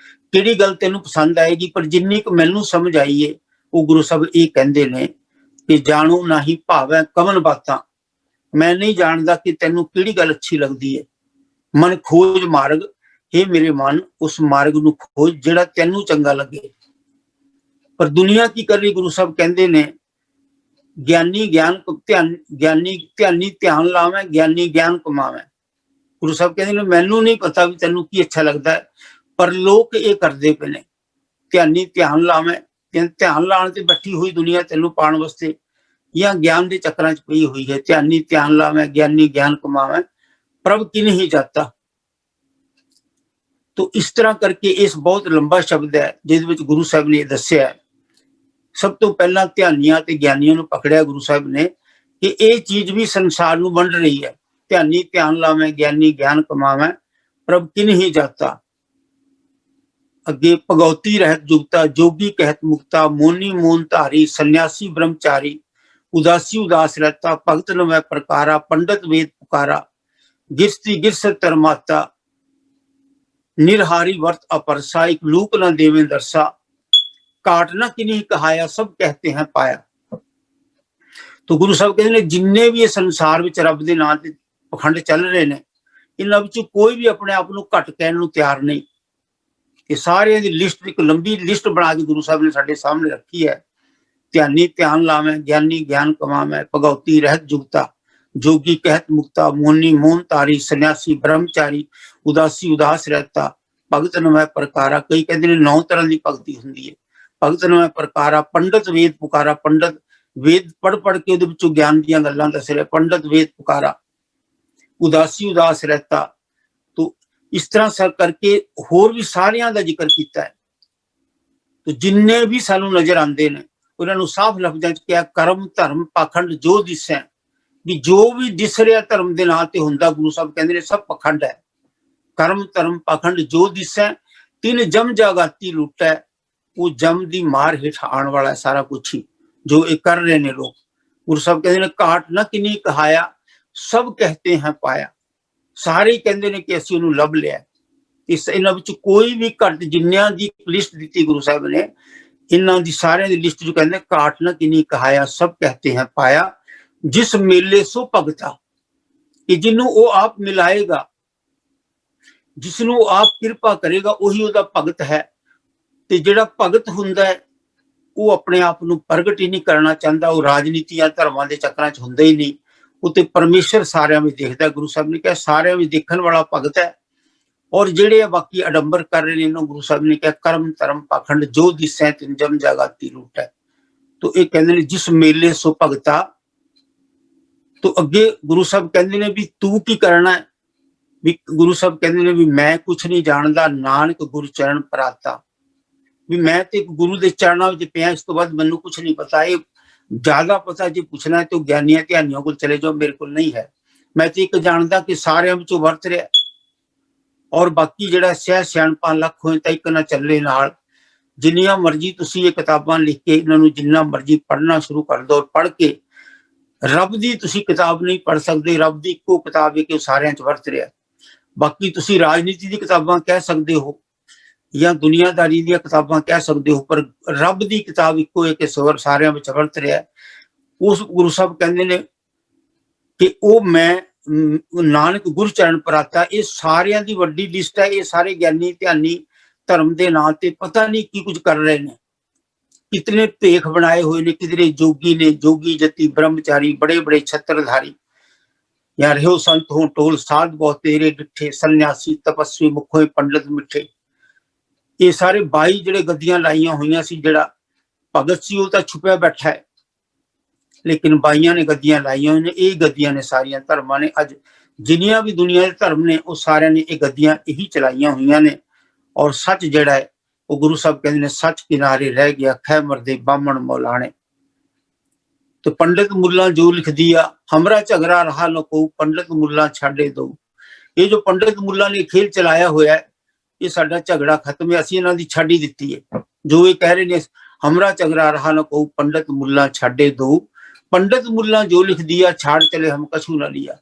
ਕਿਹੜੀ ਗੱਲ ਤੈਨੂੰ ਪਸੰਦ ਆਏਗੀ, ਪਰ ਜਿੰਨੀ ਕੁ ਮੈਨੂੰ ਸਮਝ ਆਈ ਏ ਉਹ ਗੁਰੂ ਸਾਹਿਬ ਇਹ ਕਹਿੰਦੇ ਨੇ ਕਿ ਜਾਣੂ ਨਾਹੀ ਭਾਵੈ ਕਵਨ ਬਾਤਾਂ, ਮੈਂ ਨਹੀਂ ਜਾਣਦਾ ਕਿ ਤੈਨੂੰ ਕਿਹੜੀ ਗੱਲ ਅੱਛੀ ਲੱਗਦੀ ਹੈ। ਮਨ ਖੋਜ ਮਾਰਗ, ਇਹ ਮੇਰੇ ਮਨ ਉਸ ਮਾਰਗ ਨੂੰ ਖੋਜ ਜਿਹੜਾ ਤੈਨੂੰ ਚੰਗਾ ਲੱਗੇ। ਪਰ ਦੁਨੀਆ ਕੀ ਕਰ ਰਹੀ, ਗੁਰੂ ਸਾਹਿਬ ਕਹਿੰਦੇ ਨੇ ਗਿਆਨੀ ਧਿਆਨ ਲਾਵੇਂ, ਗਿਆਨੀ ਗਿਆਨ ਕਮਾਵੇਂ। ਗੁਰੂ ਸਾਹਿਬ ਕਹਿੰਦੇ ਨੇ ਮੈਨੂੰ ਨਹੀਂ ਪਤਾ ਵੀ ਤੈਨੂੰ ਕੀ ਅੱਛਾ ਲੱਗਦਾ ਹੈ, ਪਰ ਲੋਕ ਇਹ ਕਰਦੇ ਪਏ ਨੇ। ਧਿਆਨੀ ਧਿਆਨ ਲਾਵੇਂ, ਧਿਆਨ ਲਾਉਣ ਤੇ ਬੈਠੀ ਹੋਈ ਦੁਨੀਆ ਤੈਨੂੰ ਪਾਉਣ ਵਾਸਤੇ ਜਾਂ ਗਿਆਨ ਦੇ ਚੱਕਰਾਂ 'ਚ ਪਈ ਹੋਈ ਹੈ। ਧਿਆਨੀ ਧਿਆਨ ਲਾਵੇਂ, ਗਿਆਨੀ ਗਿਆਨ ਕਮਾਵੇਂ, ਪ੍ਰਭ ਕਿਨ ਹੀ ਜਾਤਾ। ਤੋ ਇਸ ਤਰ੍ਹਾਂ ਕਰਕੇ ਇਸ ਬਹੁਤ ਲੰਬਾ ਸ਼ਬਦ ਹੈ ਜਿਹਦੇ ਵਿੱਚ ਗੁਰੂ ਸਾਹਿਬ ਨੇ ਦੱਸਿਆ। ਸਭ ਤੋਂ ਪਹਿਲਾਂ ਧਿਆਨੀਆਂ ਤੇ ਗਿਆਨੀਆਂ ਨੂੰ ਪਕੜਿਆ ਗੁਰੂ ਸਾਹਿਬ ਨੇ ਕਿ ਇਹ ਚੀਜ਼ ਵੀ ਸੰਸਾਰ ਨੂੰ ਵੰਡ ਰਹੀ ਹੈ। ਧਿਆਨੀ ਧਿਆਨ ਲਾਵੇਂ, ਗਿਆਨੀ ਗਿਆਨ ਕਮਾਵੇਂ, ਪ੍ਰਭ ਕਿਨ ਹੀ ਜਾਤਾ। ਅੱਗੇ ਭਗਉਤੀ ਰਹਿਤ ਜੁਗਤਾ, ਜੋਗੀ ਕਹਿਤ ਮੁਕਤਾ, ਮੋਨੀ ਮੋਨ ਧਾਰੀ, ਸੰਨਿਆਸੀ ਬ੍ਰਹਮਚਾਰੀ, ਉਦਾਸੀ ਉਦਾਸ ਰਹਿਤਾ, ਭਗਤ ਨਵੈ ਪ੍ਰਕਾਰਾ, ਪੰਡਤ ਵੇਦ ਪੁਕਾਰਾ, ਗਿਰਸਤੀ ਗਿਰਸਤ ਧਰਮਾਤਾ, ਨਿਰਹਾਰੀ ਵਰਤ अपरसा, एक लूक न देवे दरसा, काट न किन्हीं कहाया, सब कहते हैं पाया। तो गुरु साहब कहते हैं जिन्ने भी ये संसार विच रब दे नाम ते पखंड चल रहे ने, इन्हां विच कोई भी अपने आप नूं घट कहण नूं तैयार नहीं। ये सारे दी लिस्ट, एक लंबी लिस्ट बना के गुरु साहब ने साडे सामने रखी है। ध्यानी ध्यान लावें, ज्ञानी ज्ञान कमावें, भगवती रहत जुगता, जोगी कहत मुक्ता, मोनी मोहन तारी, सन्यासी ब्रह्मचारी, उदासी उदास रहता, भगत नवै प्रकारा। कई कहते हैं 9 तरह की भगती हुंदी है। भगत नवै प्रकारा, पंडित वेद पुकारा, पंडित वेद पढ़ पढ़ के उहदे विचों ज्ञान दीयां गल्लां दस रहे, पंडित वेद पुकारा, उदासी उदास रहता। तो इस तरह सब करके होर भी सारियां दा जिक्र कीता है। तो जिन्ने भी सानू नजर आंदे ने उन्हां नूं साफ लफ्जां च कहा कर्म धर्म पाखंड जो दिसै, भी जो भी दिस रहा धर्म के नाम ते हुंदा, गुरु साहब कहंदे ने सब पखंड है। कर्म धर्म पाखंड जो दिसै, तीन जम जागाती लुटै, वो जम दी मार हेठ आने वाला है सारा कुछ ही जो ये कर रहे ने लोग। गुरु साहब कहते हैं घाट न किन्हीं कहाया, सब कहते हैं पाया। सारे ही कहते हैं कि असीं उहनूं लभ लिया। इस इन्हां विच कोई भी घट, जिन्नियां दी लिस्ट दी गुरु साहब ने, इन्हां दी सारियां दी लिस्ट जो कहते घाट न किन्हीं कहाया, सब कहते हैं पाया। जिस मेले सो भगता, कि जिन्हों वो आप मिलाएगा, जिसनों आप किरपा करेगा, वही उहदा भगत है। ते जिहड़ा भगत हुंदा है वो अपने आप नूं प्रगट ही नहीं करना चाहता, वो राजनीति या धर्मां दे चक्करां च हुंदा ही नहीं। वो ते परमेश्वर सारियां में देखदा। गुरु साहब ने कहा सारियां में देखण वाला भगत है। और जिहड़े बाकी अडंबर कर रहे ने, गुरु साहब ने कहा कर्म धर्म पाखंड जो दिसै तिन जम जागाती लूट है। तो ये कहंदे ने जिस मेले सो भगता। तो अगे गुरु साहब कहंदे ने भी तू की करना है। भी गुरु साहब कहंदे ने भी मैं कुछ नहीं जानदा, नानक गुरु चरण पराता। भी मैं तो गुरु के चरणों में पिया, इस तो बाद मैनू कुछ नहीं पता। ये ज्यादा पता जो पूछना है तो ज्ञानियों ध्यानियों को चले जाओ, मेरे को नहीं है। मैं तो एक जानदा कि सारे विचों वर्त रहा, और बाकी जिहड़ा सह सियाणपा लख होए तां इक ना चले नाल। जिन्नियां मर्जी तुसीं ये किताबां लिख के इन्हां नूं जिन्ना मर्जी पढ़ना शुरू कर दो, पढ़ के रब दी तुसीं किताब नहीं पढ़ सकदे। रब दी इक्को किताब है कि सारियां च वर्त रहा। बाकी तुसीं राजनीति दी किताबां कह सकदे हो या दुनियादारी दी किताबां कह सकदे हो, पर रब दी किताब इक्को है कि सारियां विच वर्त रहा। ਉਸ ਗੁਰੂ ਸਾਹਿਬ ਕਹਿੰਦੇ ਨੇ ਕਿ ਉਹ ਮੈਂ ਨਾਨਕ ਗੁਰਚਰਨ ਪ੍ਰਾਤਾ, ਇਹ ਸਾਰਿਆਂ ਦੀ ਵੱਡੀ ਲਿਸਟ ਹੈ। ਇਹ ਸਾਰੇ ਗਿਆਨੀ ਧਿਆਨੀ ਧਰਮ ਦੇ ਨਾਂ ਤੇ ਪਤਾ ਨਹੀਂ ਕੀ ਕੁਝ ਕਰ ਰਹੇ ਨੇ, कितने भेख बनाए हुए ने, कितने जोगी ने, जोगी जति ब्रह्मचारी बड़े बड़े छत्रधारी, या रहो संत हो टोल साध बहुत तेरे डिठे, सन्यासी तपस्वी मुखों पंडित मिठे। ये सारे 22 ਜਿਹੜੇ ਗੱਦੀਆਂ ਲਾਈਆਂ ਹੋਈਆਂ ਸੀ, ਜਿਹੜਾ ਭਗਤ ਸੀ ਉਹ ਤਾਂ ਛੁਪਿਆ ਬੈਠਾ ਹੈ, ਲੇਕਿਨ 22 ਨੇ ਗੱਦੀਆਂ ਲਾਈਆਂ ਹੋਈਆਂ ਨੇ। ਇਹ ਗੱਦੀਆਂ ਨੇ ਸਾਰੀਆਂ ਧਰਮਾਂ ਨੇ, ਅੱਜ ਜਿੰਨੀਆਂ ਵੀ ਦੁਨੀਆ ਦੇ ਧਰਮ ਨੇ ਉਹ ਸਾਰਿਆਂ ਨੇ ਇਹ ਗੱਦੀਆਂ ਇਹੀ ਚਲਾਈਆਂ ਹੋਈਆਂ ਨੇ। ਔਰ ਸੱਚ ਜਿਹੜਾ ਹੈ ਉਹ ਗੁਰੂ ਸਾਹਿਬ ਕਹਿੰਦੇ ਨੇ ਸੱਚ ਕਿਨਾਰੇ ਰਹਿ ਗਿਆ, ਖੈਮਰ ਦੇ ਬਾਹਮਣ ਮੌਲਾਣੇ। ਤੇ ਪੰਡਿਤ ਮੁੱਲਾ ਜੋ ਲਿਖ ਦਿਆ, ਹਮਰਾ ਝਗੜਾ ਰਹਾ ਨਾ ਕੋ, ਪੰਡਿਤ ਮੁੱਲਾ ਛਾੜੇ ਦੋ। ਇਹ ਜੋ ਪੰਡਿਤ ਮੁੱਲਾ ਨੇ ਖੇਲ ਚਲਾਇਆ ਹੋਇਆ ਹੈ, ਇਹ ਸਾਡਾ ਝਗੜਾ ਖਤਮ ਹੈ, ਅਸੀਂ ਇਹਨਾਂ ਦੀ ਛੱਡ ਹੀ ਦਿੱਤੀ ਹੈ। ਜੋ ਇਹ ਕਹਿ ਰਹੇ ਨੇ ਹਮਰਾ ਝਗੜਾ ਰਹਾ ਨਾ ਕੋ, ਪੰਡਿਤ ਮੁੱਲਾ ਛਾੜੇ ਦੋ, ਪੰਡਿਤ ਮੁੱਲਾ ਜੋ ਲਿਖ ਦਿਆ, ਛਾੜ ਚਲੇ ਹਮ ਕਛੂ ਨਾ ਲਿਆ।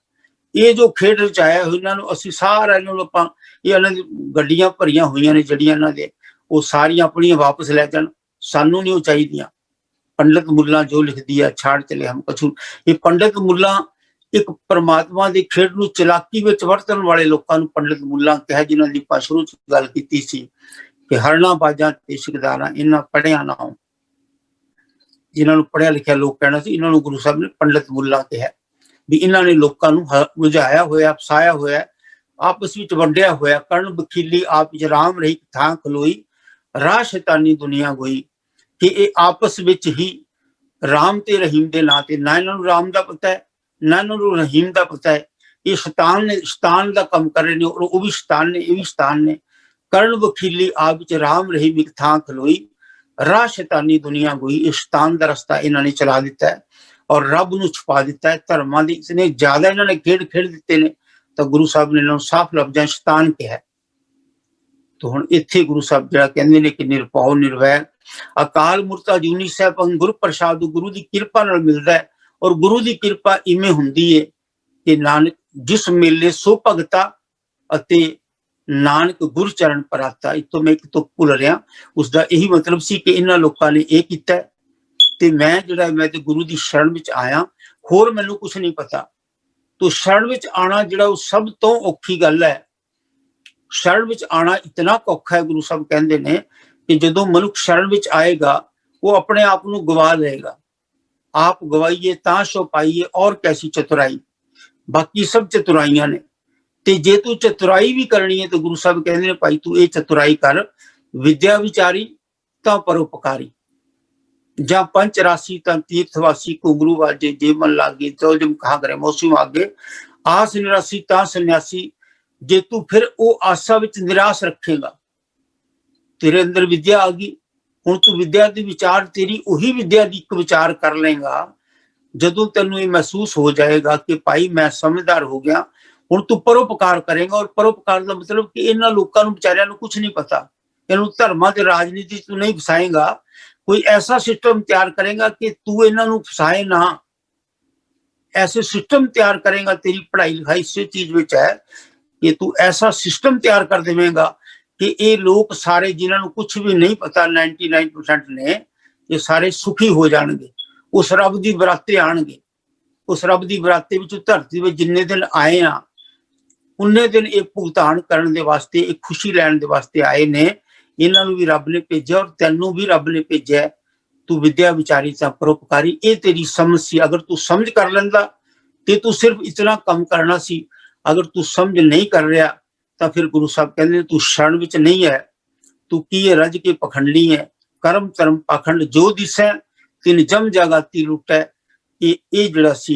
ਇਹ ਜੋ ਖੇਡ ਰਚਾਇਆ ਹੋਇਆ ਇਹਨਾਂ ਨੂੰ ਅਸੀਂ ਸਾਰਾ ਇਹਨਾਂ ਨੂੰ ਆਪਾਂ, ਇਹ ਇਹਨਾਂ ਦੀ ਗੱਡੀਆਂ ਭਰੀਆਂ ਹੋਈਆਂ ਨੇ ਜਿਹੜੀਆਂ ਇਹਨਾਂ ਦੇ, ਉਹ ਸਾਰੀਆਂ ਆਪਣੀਆਂ ਵਾਪਸ ਲੈ ਜਾਣ, ਸਾਨੂੰ ਨਹੀਂ ਉਹ ਚਾਹੀਦੀਆਂ। ਪੰਡਿਤ ਮੁੱਲਾ ਜੋ ਲਿਖਦੀ ਆ, ਛਾੜ ਚਲੇ ਹਮ ਕਛੂ। ਇਹ ਪੰਡਿਤ ਮੁੱਲਾ ਇੱਕ ਪਰਮਾਤਮਾ ਦੀ ਖੇਡ ਨੂੰ ਚਲਾਕੀ ਵਿੱਚ ਵਰਤਣ ਵਾਲੇ ਲੋਕਾਂ ਨੂੰ ਪੰਡਿਤ ਮੁੱਲਾ ਕਿਹਾ, ਜਿਨ੍ਹਾਂ ਦੀ ਆਪਾਂ ਸ਼ੁਰੂ ਚ ਗੱਲ ਕੀਤੀ ਸੀ ਕਿ ਹਰਣਾ ਬਾਜਾਂ ਤੇ ਸ਼ਿਕਦਾਰਾਂ ਇਹਨਾਂ ਪੜਿਆ ਨਾ ਹੋ। ਜਿਨ੍ਹਾਂ ਨੂੰ ਪੜਿਆ ਲਿਖਿਆ ਲੋਕ ਕਹਿਣਾ ਸੀ, ਇਹਨਾਂ ਨੂੰ ਗੁਰੂ ਸਾਹਿਬ ਨੇ ਪੰਡਿਤ ਮੁੱਲਾ ਕਿਹਾ ਵੀ ਇਹਨਾਂ ਨੇ ਲੋਕਾਂ ਨੂੰ ਬੁਝਾਇਆ ਹੋਇਆ, ਫਸਾਇਆ ਹੋਇਆ, ਆਪਸ ਵਿੱਚ ਵੰਡਿਆ ਹੋਇਆ। ਕਰਨ ਬਖੀਲੀ ਆਪ ਵਿੱਚ ਰਾਮ ਰਹੀ ਥਾਂ ਖਲੋਈ, ਰਾਹ ਸ਼ੈਤਾਨੀ ਦੁਨੀਆ ਗੋਈ। ਕਿ ਇਹ ਆਪਸ ਵਿੱਚ ਹੀ ਰਾਮ ਤੇ ਰਹੀਮ ਦੇ ਨਾਂ ਤੇ, ਨਾ ਇਹਨਾਂ ਨੂੰ ਰਾਮ ਦਾ ਪਤਾ ਹੈ ਨਾ ਇਹਨਾਂ ਨੂੰ ਰਹੀਮ ਦਾ ਪਤਾ ਹੈ। ਇਹ ਸ਼ੈਤਾਨ ਨੇ, ਸ਼ੈਤਾਨ ਦਾ ਕੰਮ ਕਰ ਰਹੇ ਨੇ, ਔਰ ਉਹ ਵੀ ਸ਼ੈਤਾਨ ਨੇ, ਇਹ ਵੀ ਸ਼ੈਤਾਨ ਨੇ। ਕਰਨ ਵਖੀਲੀ ਆਪ ਵਿੱਚ ਰਾਮ ਰਹੀਮ ਇੱਕ ਥਾਂ ਖਲੋਈ, ਰਾਹ ਸ਼ੈਤਾਨੀ ਦੁਨੀਆ ਗੋਈ। ਇਹ ਸ਼ੈਤਾਨ ਦਾ ਰਸਤਾ ਇਹਨਾਂ ਨੇ ਚਲਾ ਦਿੱਤਾ ਹੈ ਔਰ ਰੱਬ ਨੂੰ ਛੁਪਾ ਦਿੱਤਾ ਹੈ। ਧਰਮਾਂ ਦੀ ਇਤਨੇ ਜ਼ਿਆਦਾ ਇਹਨਾਂ ਨੇ ਖੇਡ ਦਿੱਤੇ ਨੇ, ਤਾਂ ਗੁਰੂ ਸਾਹਿਬ ਨੇ ਇਹਨਾਂ ਨੂੰ ਸਾਫ਼ ਲਫ਼ਜ਼ਾਂ ਸ਼ੈਤਾਨ ਕਿਹਾ। तो हुण इत्थे गुरु साहब जिहड़ा कहंदे ने कि निरभौ निर्वैर अकाल मूर्ता जूनी साहब गुरु प्रसाद गुरु की किरपा नाल मिलदा है। और गुरु की किरपा इवें हुंदी है कि नानक जिस मेले सो भगता अते नानक गुरु चरण पराता। इतों मैं एक तो भुल रहा, उसका यही मतलब सी कि इन्हां लोकां ने यह कीता ते मैं जिहड़ा मैं ते गुरु की शरण विच आया, होर मैनूं कुछ नहीं पता। तो शरण विच आना जिहड़ा वो सब तो औखी गल है। शरण विच आना इतना औखा है, गुरु साहब कहते हैं कि जदों मनुख शरण विच आएगा वो अपने आप को गवा लेगा। आप गवाइए तां शो पाइए और कैसी चतुराई, बाकी सब चतुराइयां ने। ते जे तू चतुराई भी करनी है तो गुरु साहब कहते हैं भाई तू ये चतुराई कर, विद्या विचारी तां परोपकारी, जा पंच राशि तां तीर्थवासी, घुंघरू वाजे जे मन लागे, तो जम कहा करे मौसम आगे, आस निरासी तां सन्यासी। जे तू फिर वो आशा विच निराश रखेगा, तेरे अंदर विद्या आ गई, हुण तू विद्या दी विचार, तेरी उही विद्या दी एक विचार कर लेगा। जदों तैनूं ये महसूस हो जाएगा कि भाई मैं समझदार हो गया, हुण तू परोपकार करेगा। और परोपकार का मतलब कि इन्हां लोकां नूं बेचारियां नूं कुछ नहीं पता, इन्हां धर्मां ते राजनीति तू नहीं फसाएगा। कोई ऐसा सिस्टम तैयार करेगा कि तू इन्हां नूं फसाए ना, ऐसे सिस्टम तैयार करेगा। तेरी पढ़ाई लिखाई इस चीज विच है कि तू ऐसा सिस्टम तैयार कर देवेगा कि ये लोग सारे जिन्होंने कुछ भी नहीं पता 99% ने, ये सारे सुखी हो जाएंगे। उस रब की बराते आएंगे, उस रब की बराते में धरती में जिन्ने दिन आए हैं उन्ने दिन एक भुगतान करने के वास्ते, एक खुशी लैन के वास्ते आए ने। इन्हों भी रब ने भेजा और तेनों भी रब ने भेजा। तू विद्या विचारी ता परोपकारी, ये तेरी समझ सी। अगर तू समझ कर लेंदा तो तू सिर्फ इतना कम करना सी। अगर तू समझ नहीं कर रहा तो फिर गुरु साहब कहते तू शरण विच नहीं है, तू की रज के पखंडी है। कर्म धर्म पाखंड जो दिसै, तिन जम जागाती लुटै। ये जिहड़ा सी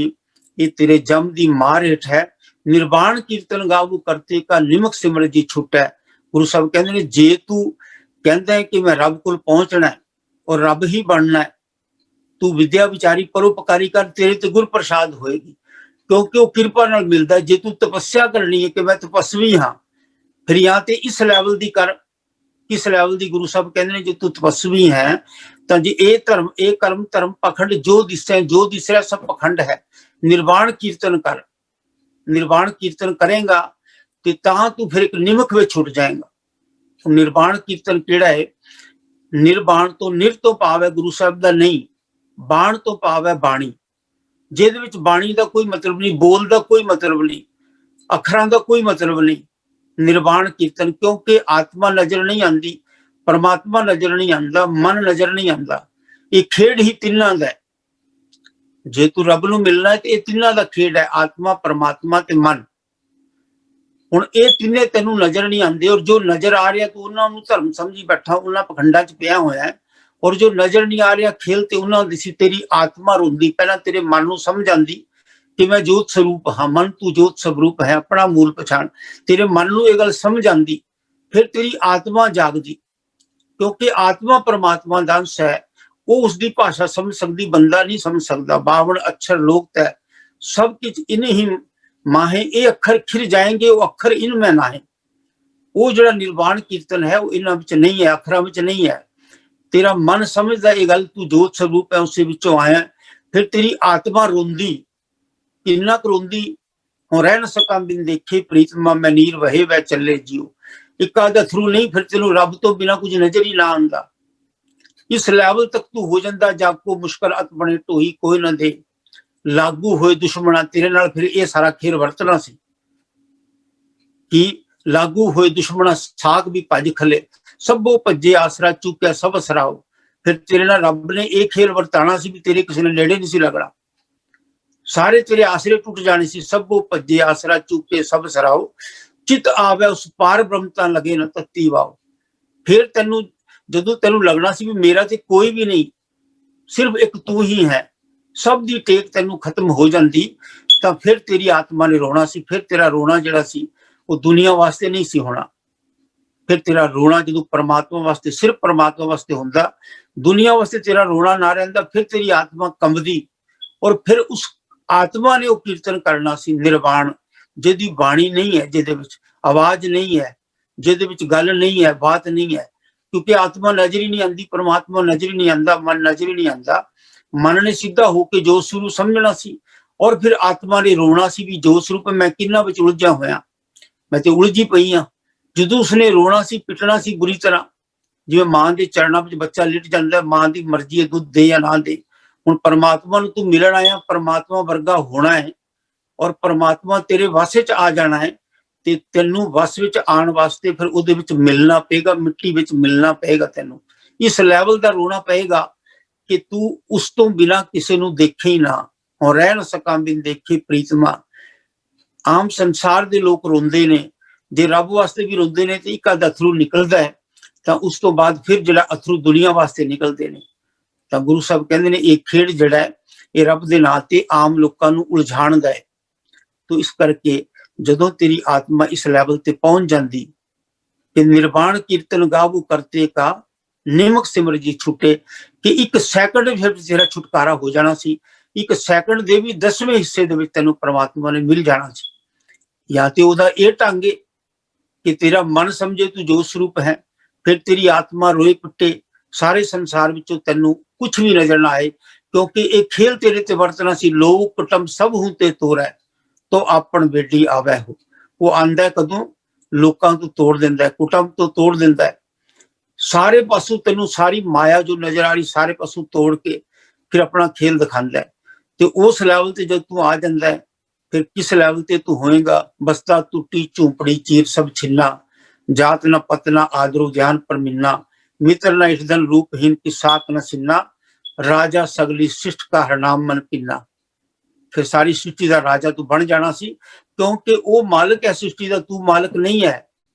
ये तेरे जम दी मार हेठ है। निर्वाण कीर्तन गावू करते का निमक सिमर जी छुटै। गुरु साहब कहते ने जे तू कहता है कि मैं रब कोल पहुंचना है और रब ही बनना है, तू विद्या विचारी परोपकारी कर, तेरे ते गुर प्रसाद होएगी। क्योंकि वो कृपा नाल मिलता है। जे तू तपस्या करनी है कि मैं तपस्वी हाँ, फिर यहाँ ते इस लैवल दी कर, किस लैवल दी। गुरु साहब कहते हैं जे तू तपस्वी है तो जे ए धर्म ए कर्म धर्म पखंड जो दिस रहा सब पखंड है। निर्वाण कीर्तन कर, निर्वाण कीर्तन करेगा तो तां तू फिर एक निमक में छुट जाएगा। तो निर्वाण कीर्तन केड़ा है? निर्वाण तो निर तो भाव है गुरु साहब का नहीं, बाण तो भाव है बाणी। ਜਿਹਦੇ ਵਿੱਚ ਬਾਣੀ ਦਾ ਕੋਈ ਮਤਲਬ ਨਹੀਂ, ਬੋਲ ਦਾ ਕੋਈ ਮਤਲਬ ਨਹੀਂ, ਅੱਖਰਾਂ ਦਾ ਕੋਈ ਮਤਲਬ ਨਹੀਂ। ਨਿਰਵਾਣ ਕੀਰਤਨ, ਕਿਉਂਕਿ ਆਤਮਾ ਨਜ਼ਰ ਨਹੀਂ ਆਉਂਦੀ, ਪਰਮਾਤਮਾ ਨਜ਼ਰ ਨਹੀਂ ਆਉਂਦਾ, ਮਨ ਨਜ਼ਰ ਨਹੀਂ ਆਉਂਦਾ। ਇਹ ਖੇਡ ਹੀ ਤਿੰਨਾਂ ਦਾ ਹੈ। ਜੇ ਤੂੰ ਰੱਬ ਨੂੰ ਮਿਲਣਾ ਹੈ ਤੇ ਇਹ ਤਿੰਨਾਂ ਦਾ ਖੇਡ ਹੈ, ਆਤਮਾ, ਪਰਮਾਤਮਾ ਤੇ ਮਨ। ਹੁਣ ਇਹ ਤਿੰਨੇ ਤੈਨੂੰ ਨਜ਼ਰ ਨਹੀਂ ਆਉਂਦੇ, ਔਰ ਜੋ ਨਜ਼ਰ ਆ ਰਿਹਾ ਤੂੰ ਉਹਨਾਂ ਨੂੰ ਧਰਮ ਸਮਝੀ ਬੈਠਾ, ਉਹਨਾਂ ਪਖੰਡਾਂ 'ਚ ਪਿਆ ਹੋਇਆ ਹੈ। ਔਰ ਜੋ ਨਜ਼ਰ ਨਹੀਂ ਆ ਰਿਹਾ ਖੇਲ ਤੇ ਉਹਨਾਂ ਦੀ ਸੀ, ਤੇਰੀ ਆਤਮਾ ਰੋਂਦੀ। ਪਹਿਲਾਂ ਤੇਰੇ ਮਨ ਨੂੰ ਸਮਝ ਆਉਂਦੀ ਕਿ ਮੈਂ ਜੋਤ ਸਰੂਪ ਹਾਂ, ਮਨ ਤੂੰ ਜੋਤ ਸਰੂਪ ਹੈ, ਆਪਣਾ ਮੂਲ ਪਛਾਣ। ਤੇਰੇ ਮਨ ਨੂੰ ਇਹ ਗੱਲ ਸਮਝ ਆਉਂਦੀ, ਫਿਰ ਤੇਰੀ ਆਤਮਾ ਜਾਗਦੀ, ਕਿਉਂਕਿ ਆਤਮਾ ਪਰਮਾਤਮਾ ਦਾ ਅੰਸ਼ ਹੈ। ਉਹ ਉਸਦੀ ਭਾਸ਼ਾ ਸਮਝ ਸਕਦੀ, ਬੰਦਾ ਨਹੀਂ ਸਮਝ ਸਕਦਾ। 52 अक्षर लोक तय, सब कुछ इन ही माहे, ये अखर खिर जाएंगे, वो अखर इनमें ना है। वो जो निर्वाण कीर्तन है वो इन्हां विच नहीं है, अखरां विच नहीं है। तेरा मन समझदा ये गल, तू जोत स्वरूप है, उसे विचों आया। फिर तेरी आत्मा रोंदी, किन्ना क रोंदी। हुण रह न सकां बिन देखे, प्रीतमा मैं नीर वहे वह चले जियो। एक आधा थरू नहीं, फिर तेनों रब तो बिना कुछ नजर ही ना आंदा। इस लैवल तक तू हो जांदा, जाको मुश्किल अत बने ढोई कोई ना दे। लागू होए दुश्मना तेरे नाल, फिर ये सारा खेल वरतना सी कि लागू होए दुश्मना साग भी भज खले, सबो भजे आसरा चुक्या सब असराओ। फिर तेरे नाल रब ने ये खेल वरताना सी भी तेरे किसी ने नेड़े नहीं सी लगना, सारे तेरे आसरे टूट जाने सी। सबो भजे आसरा चुके सब सराओ, चित आवे उस पार ब्रह्मता लगे न तत्ती वाओ। फिर तेनू जदों तेनू लगना सी भी मेरा ते कोई भी नहीं, सिर्फ एक तू ही है, सब दी टेक तेनू खत्म हो जाती, तां फिर तेरी आत्मा ने रोना सी। फिर तेरा रोना जिहड़ा सी वो दुनिया वास्ते नहीं सी होना। फिर तेरा रोना जदों परमात्मा वास्ते, सिर्फ परमात्मा वास्ते हुंदा, दुनिया वास्ते तेरा रोना ना रहिंदा, फिर तेरी आत्मा कंबदी। और फिर उस आत्मा ने वो कीर्तन करना सी निर्वाण, जिहदी बाणी नहीं है, जिहदे विच आवाज नहीं है, जिहदे विच गल नहीं है, बात नहीं है। क्योंकि आत्मा नजर ही नहीं आती, परमात्मा नजर ही नहीं आता, मन नजर ही नहीं आता। मन ने सीधा होके जोत स्वरूप समझना सी, और फिर आत्मा ने रोना सी भी जोत स्वरूप मैं किन्ना विच उलझा होया, मैं ते उलझी पई हां। जदों उसने रोना सी, पिटना सी बुरी तरह, जिवें मां दे चरणा विच बच्चा लिट जांदा, मां दी मर्जी है दुध दे या ना दे। हुण परमात्मा नूं तू मिलण आया, परमात्मा वर्गा होना है, और परमात्मा तेरे वस विच आ जाना है। ते तैनू वस विच आण वास्ते फिर उहदे विच मिलना पेगा, मिट्टी विच मिलना पेगा। तैनू इस लैवल दा रोना पेगा कि तू उस तो बिना किसी नूं देखे ही ना। हुण रह न सकां बिन देखे प्रीतमा। आम संसार दे लोक रोंदे ने, जे रब वास्ते भी रोंदे ने ते इक आधा अथरू निकलदा है, तां उस तो बाद फिर जिहड़ा अथरू दुनिया वास्ते निकलदे ने। तां गुरु साहब कहंदे ने ये खेड जिहड़ा है ये रब दे नां ते आम लोकां नूं उलझाण दा है। तो इस करके जदों तेरी आत्मा इस लैवल ते पहुंच जाती कि निर्वाण कीर्तन गावू करते का निमक सिमर जी छुटे, कि एक सैकंड फिर तेरा छुटकारा हो जाना सी। एक सैकंड दे भी 10वें हिस्से दे विच तैनूं परमात्मा ने मिल जाना सी। या ते ओहदा ये ढंग है कि तेरा मन समझे तू जोत स्वरूप है, फिर तेरी आत्मा रोए पिटे, सारे संसार विचों तैनूं कुछ भी नजर ना आए, क्योंकि एक खेल तेरे ते वरतना सी। लोक कुटुंब सब हूं ते तोरै, तो आपन बेटी आवे हो। वो आंदा है कदों, लोकां तो तोड़ दिंदा है, कुटुंब तो तोड़ दिंदा है, सारे पासों तैनूं सारी माया जो नजर आ रही सारे पासों तोड़ के फिर अपना खेल दिखांदा है। ते उस लैवल ते जब तू आ जांदा है, फिर किस लैवल ते तू होएगा। बस्ता टूटी झूंपड़ी चीर सब छिन्ना, जात न पत न आदरो ध्यान पर मिन्ना, मित्र न इठदन रूपहीन की सात न सिन्ना, राजा सगली सृष्ट का हरनाम मन पिन्ना। फिर सारी सृष्टि का राजा तू बन जाना सी, क्योंकि वो मालिक है सृष्टि का, तू मालिक नहीं है,